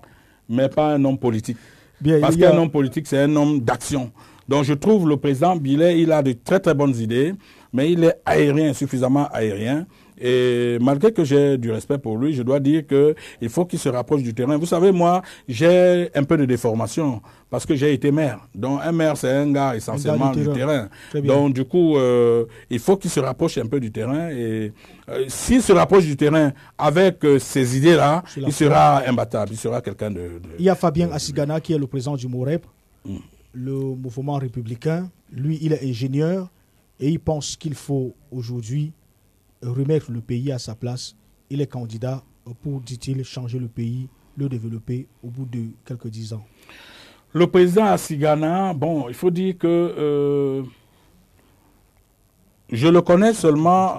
mais pas un homme politique. Bien, parce qu'un homme politique, c'est un homme d'action. Donc je trouve le président Bilet, il a de très très bonnes idées, mais il est aérien, suffisamment aérien. Et malgré que j'ai du respect pour lui, je dois dire qu'il faut qu'il se rapproche du terrain. Vous savez, moi, j'ai un peu de déformation parce que j'ai été maire. Donc un maire, c'est un gars essentiellement du terrain. Donc du coup, il faut qu'il se rapproche un peu du terrain. Et s'il se rapproche du terrain avec ces idées-là, il sera imbattable. Il sera quelqu'un de... Il y a Fabien Assigana qui est le président du MOREP, le mouvement républicain. Lui, il est ingénieur et il pense qu'il faut aujourd'hui remettre le pays à sa place. Il est candidat pour, dit-il, changer le pays, le développer au bout de quelques 10 ans. Le président Assigana, bon, il faut dire que je le connais seulement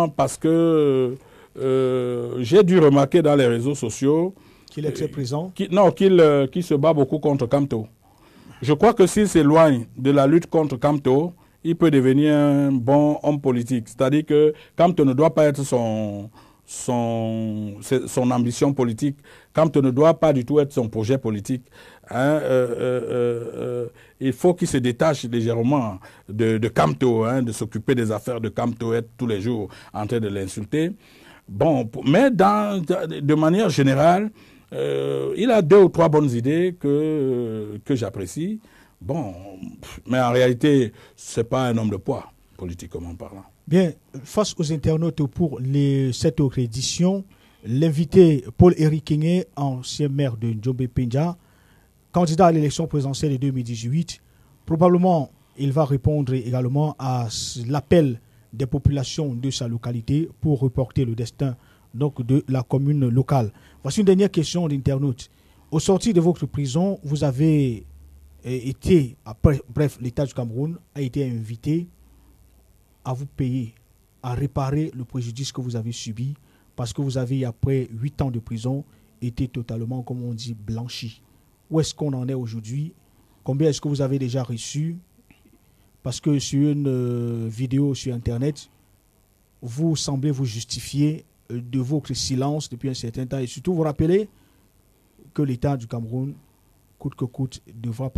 parce que j'ai dû remarquer dans les réseaux sociaux qu'il est très présent. Qu'il se bat beaucoup contre Kamto. Je crois que s'il s'éloigne de la lutte contre Kamto, il peut devenir un bon homme politique. C'est-à-dire que Kamto ne doit pas être son ambition politique. Kamto ne doit pas du tout être son projet politique. Hein, il faut qu'il se détache légèrement de Kamto, hein, de s'occuper des affaires de Kamto, être tous les jours en train de l'insulter. Bon, mais de manière générale, il a 2 ou 3 bonnes idées que j'apprécie. Bon, mais en réalité, ce n'est pas un homme de poids, politiquement parlant. Bien, face aux internautes pour cette autre édition, l'invité Paul-Éric Kingé, ancien maire de Njombe-Pendja, candidat à l'élection présidentielle de 2018, probablement il va répondre également à l'appel des populations de sa localité pour reporter le destin donc, de la commune locale. Voici une dernière question d'internaute. Au sortir de votre prison, vous avez l'État du Cameroun a été invité à vous payer, à réparer le préjudice que vous avez subi parce que vous avez, après 8 ans de prison, été totalement, comme on dit, blanchi. Où est-ce qu'on en est aujourd'hui? Combien est-ce que vous avez déjà reçu? Parce que sur une vidéo sur Internet, vous semblez vous justifier de votre silence depuis un certain temps et surtout vous rappelez que l'État du Cameroun, coûte que coûte, devra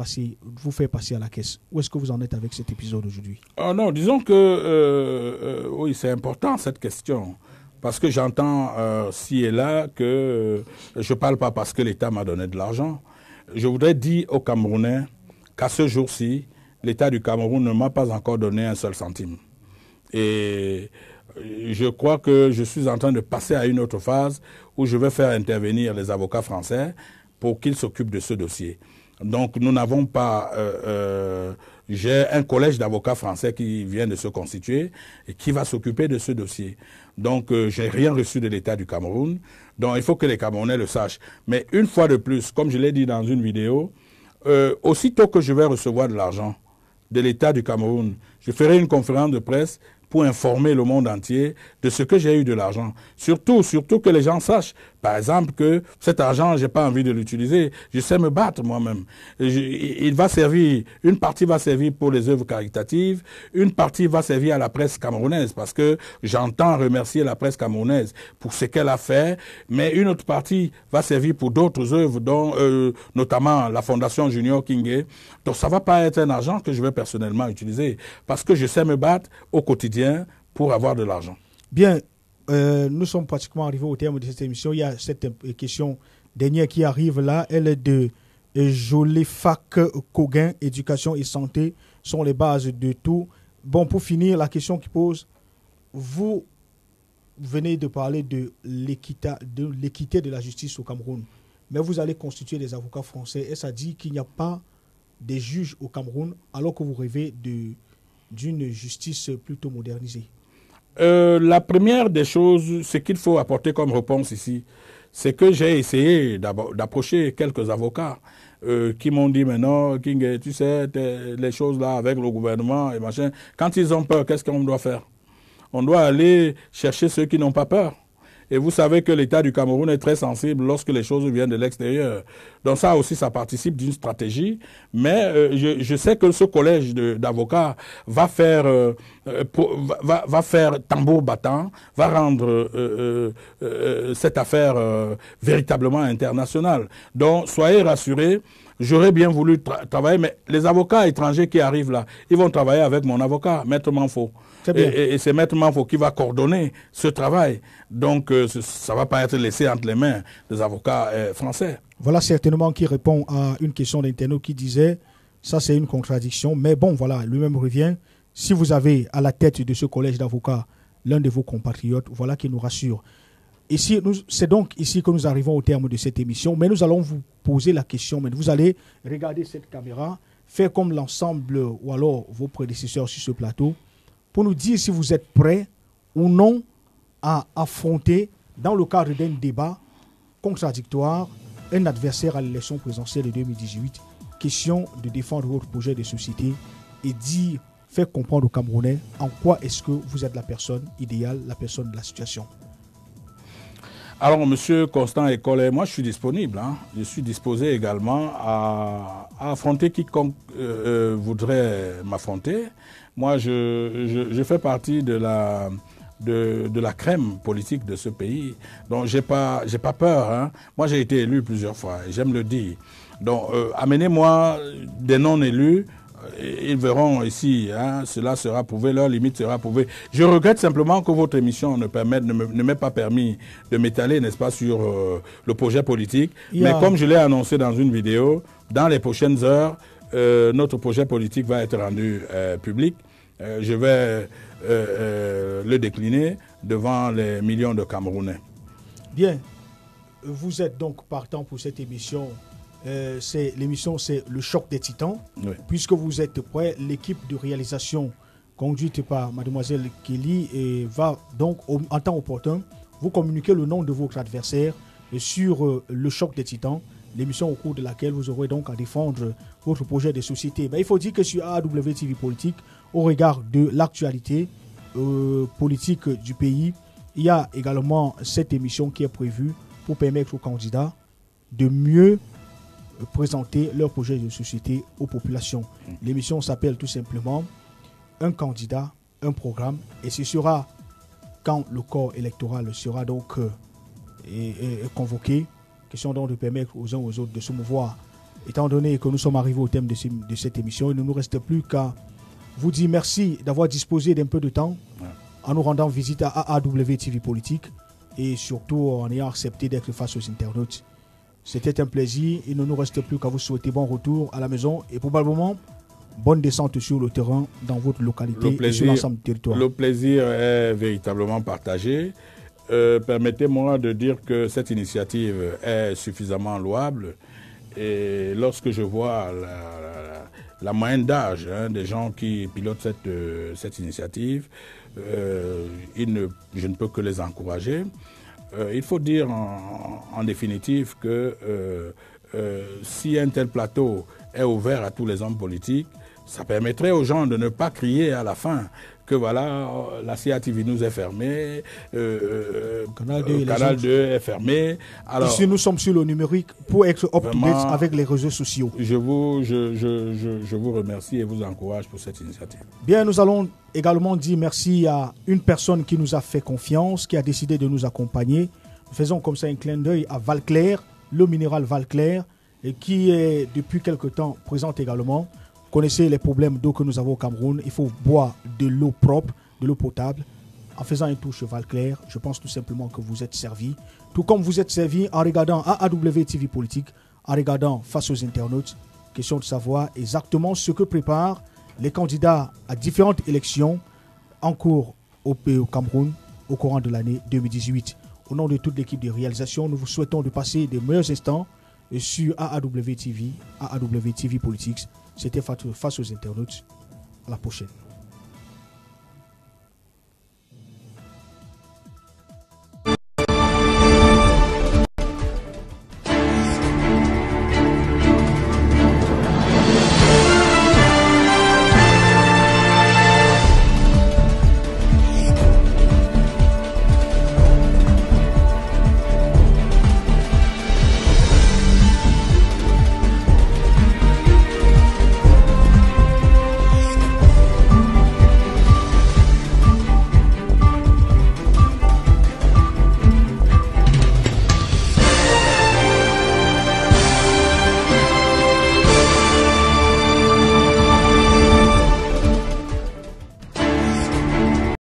vous faire passer à la caisse. Où est-ce que vous en êtes avec cet épisode aujourd'hui? Non, disons que oui, c'est important cette question. Parce que j'entends ci et là que je ne parle pas parce que l'État m'a donné de l'argent. Je voudrais dire aux Camerounais qu'à ce jour-ci, l'État du Cameroun ne m'a pas encore donné un seul centime. Et je crois que je suis en train de passer à une autre phase où je vais faire intervenir les avocats français pour qu'ils s'occupent de ce dossier. Donc nous n'avons pas... j'ai un collège d'avocats français qui vient de se constituer et qui va s'occuper de ce dossier. Donc je n'ai rien reçu de l'État du Cameroun. Donc il faut que les Camerounais le sachent. Mais une fois de plus, comme je l'ai dit dans une vidéo, aussitôt que je vais recevoir de l'argent de l'État du Cameroun, je ferai une conférence de presse pour informer le monde entier de ce que j'ai eu de l'argent. Surtout que les gens sachent, par exemple, que cet argent, je n'ai pas envie de l'utiliser. Je sais me battre moi-même. Il va servir, une partie va servir pour les œuvres caritatives, une partie va servir à la presse camerounaise, parce que j'entends remercier la presse camerounaise pour ce qu'elle a fait, mais une autre partie va servir pour d'autres œuvres, dont notamment la Fondation Junior Kingé. Donc ça ne va pas être un argent que je vais personnellement utiliser, parce que je sais me battre au quotidien pour avoir de l'argent. Bien, nous sommes pratiquement arrivés au terme de cette émission. Il y a cette question dernière qui arrive là. Elle est de Jolefak Koguin. Éducation et santé sont les bases de tout. Bon, pour finir, la question qui pose, vous venez de parler de l'équité de la justice au Cameroun, mais vous allez constituer des avocats français et ça dit qu'il n'y a pas de juges au Cameroun alors que vous rêvez d'une justice plutôt modernisée. La première des choses, ce qu'il faut apporter comme réponse ici, c'est que j'ai essayé d'approcher quelques avocats qui m'ont dit, mais non, King, tu sais, les choses là avec le gouvernement et machin, quand ils ont peur, qu'est-ce qu'on doit faire? On doit aller chercher ceux qui n'ont pas peur. Et vous savez que l'État du Cameroun est très sensible lorsque les choses viennent de l'extérieur. Donc ça aussi, ça participe d'une stratégie. Mais je sais que ce collège d'avocats va faire tambour battant, va rendre cette affaire véritablement internationale. Donc soyez rassurés. J'aurais bien voulu travailler, mais les avocats étrangers qui arrivent là, ils vont travailler avec mon avocat, Maître Manfo. Et c'est Maître Manfo qui va coordonner ce travail. Donc, ça ne va pas être laissé entre les mains des avocats français. Voilà certainement qui répond à une question d'internaute qui disait, ça c'est une contradiction, mais bon, voilà, lui-même revient. Si vous avez à la tête de ce collège d'avocats l'un de vos compatriotes, voilà qui nous rassure. Ici, c'est donc ici que nous arrivons au terme de cette émission, mais nous allons vous poser la question, mais vous allez regarder cette caméra, faire comme l'ensemble ou alors vos prédécesseurs sur ce plateau, pour nous dire si vous êtes prêts ou non à affronter, dans le cadre d'un débat contradictoire, un adversaire à l'élection présidentielle de 2018. Question de défendre votre projet de société et faire comprendre aux Camerounais en quoi est-ce que vous êtes la personne idéale, la personne de la situation. Alors, Monsieur Constant École, moi je suis disponible. Hein. Je suis disposé également à affronter quiconque voudrait m'affronter. Moi, je fais partie de la crème politique de ce pays. Donc, j'ai pas peur. Hein. Moi, j'ai été élu plusieurs fois, et j'aime le dire. Donc, amenez-moi des non-élus. Ils verront ici, hein, cela sera prouvé, leur limite sera prouvée. Je regrette simplement que votre émission ne m'ait pas permis de m'étaler, n'est-ce pas, sur le projet politique. Mais comme je l'ai annoncé dans une vidéo, dans les prochaines heures, notre projet politique va être rendu public. Je vais le décliner devant les millions de Camerounais. Bien, vous êtes donc partant pour cette émission. L'émission, c'est le choc des titans. Oui. Puisque vous êtes prêts, l'équipe de réalisation conduite par mademoiselle Kelly va donc, en temps opportun, vous communiquer le nom de votre adversaire sur le choc des titans, l'émission au cours de laquelle vous aurez donc à défendre votre projet de société. Il faut dire que sur AAWTV Politique, au regard de l'actualité politique du pays, il y a également cette émission qui est prévue pour permettre aux candidats de mieux présenter leur projet de société aux populations. L'émission s'appelle tout simplement Un candidat, un programme, et ce sera quand le corps électoral sera donc convoqué, question donc de permettre aux uns aux autres de se mouvoir. Étant donné que nous sommes arrivés au thème de cette émission, il ne nous reste plus qu'à vous dire merci d'avoir disposé d'un peu de temps en nous rendant visite à AAWTV Politique et surtout en ayant accepté d'être face aux internautes. C'était un plaisir. Il ne nous reste plus qu'à vous souhaiter bon retour à la maison et probablement bonne descente sur le terrain dans votre localité et sur l'ensemble du territoire. Le plaisir est véritablement partagé. Permettez-moi de dire que cette initiative est suffisamment louable. Et lorsque je vois la moyenne d'âge des gens qui pilotent cette initiative, je ne peux que les encourager. Il faut dire en définitive que si un tel plateau est ouvert à tous les hommes politiques, ça permettrait aux gens de ne pas crier à la fin que voilà, la CATV nous est fermée, Canal 2 est fermé. Alors, ici, nous sommes sur le numérique pour être up-to-date avec les réseaux sociaux. Je vous remercie et vous encourage pour cette initiative. Bien, nous allons également dire merci à une personne qui nous a fait confiance, qui a décidé de nous accompagner. Nous faisons comme ça un clin d'œil à Valclair, le minéral Valclair, et qui est depuis quelque temps présente également. Vous connaissez les problèmes d'eau que nous avons au Cameroun. Il faut boire de l'eau propre, de l'eau potable. En faisant un tour chez Valclair, je pense tout simplement que vous êtes servi. Tout comme vous êtes servi en regardant AAWTV Politique, en regardant face aux internautes. Question de savoir exactement ce que préparent les candidats à différentes élections en cours au Cameroun au courant de l'année 2018. Au nom de toute l'équipe de réalisation, nous vous souhaitons de passer des meilleurs instants sur AAWTV Politics. C'était face aux internautes. À la prochaine.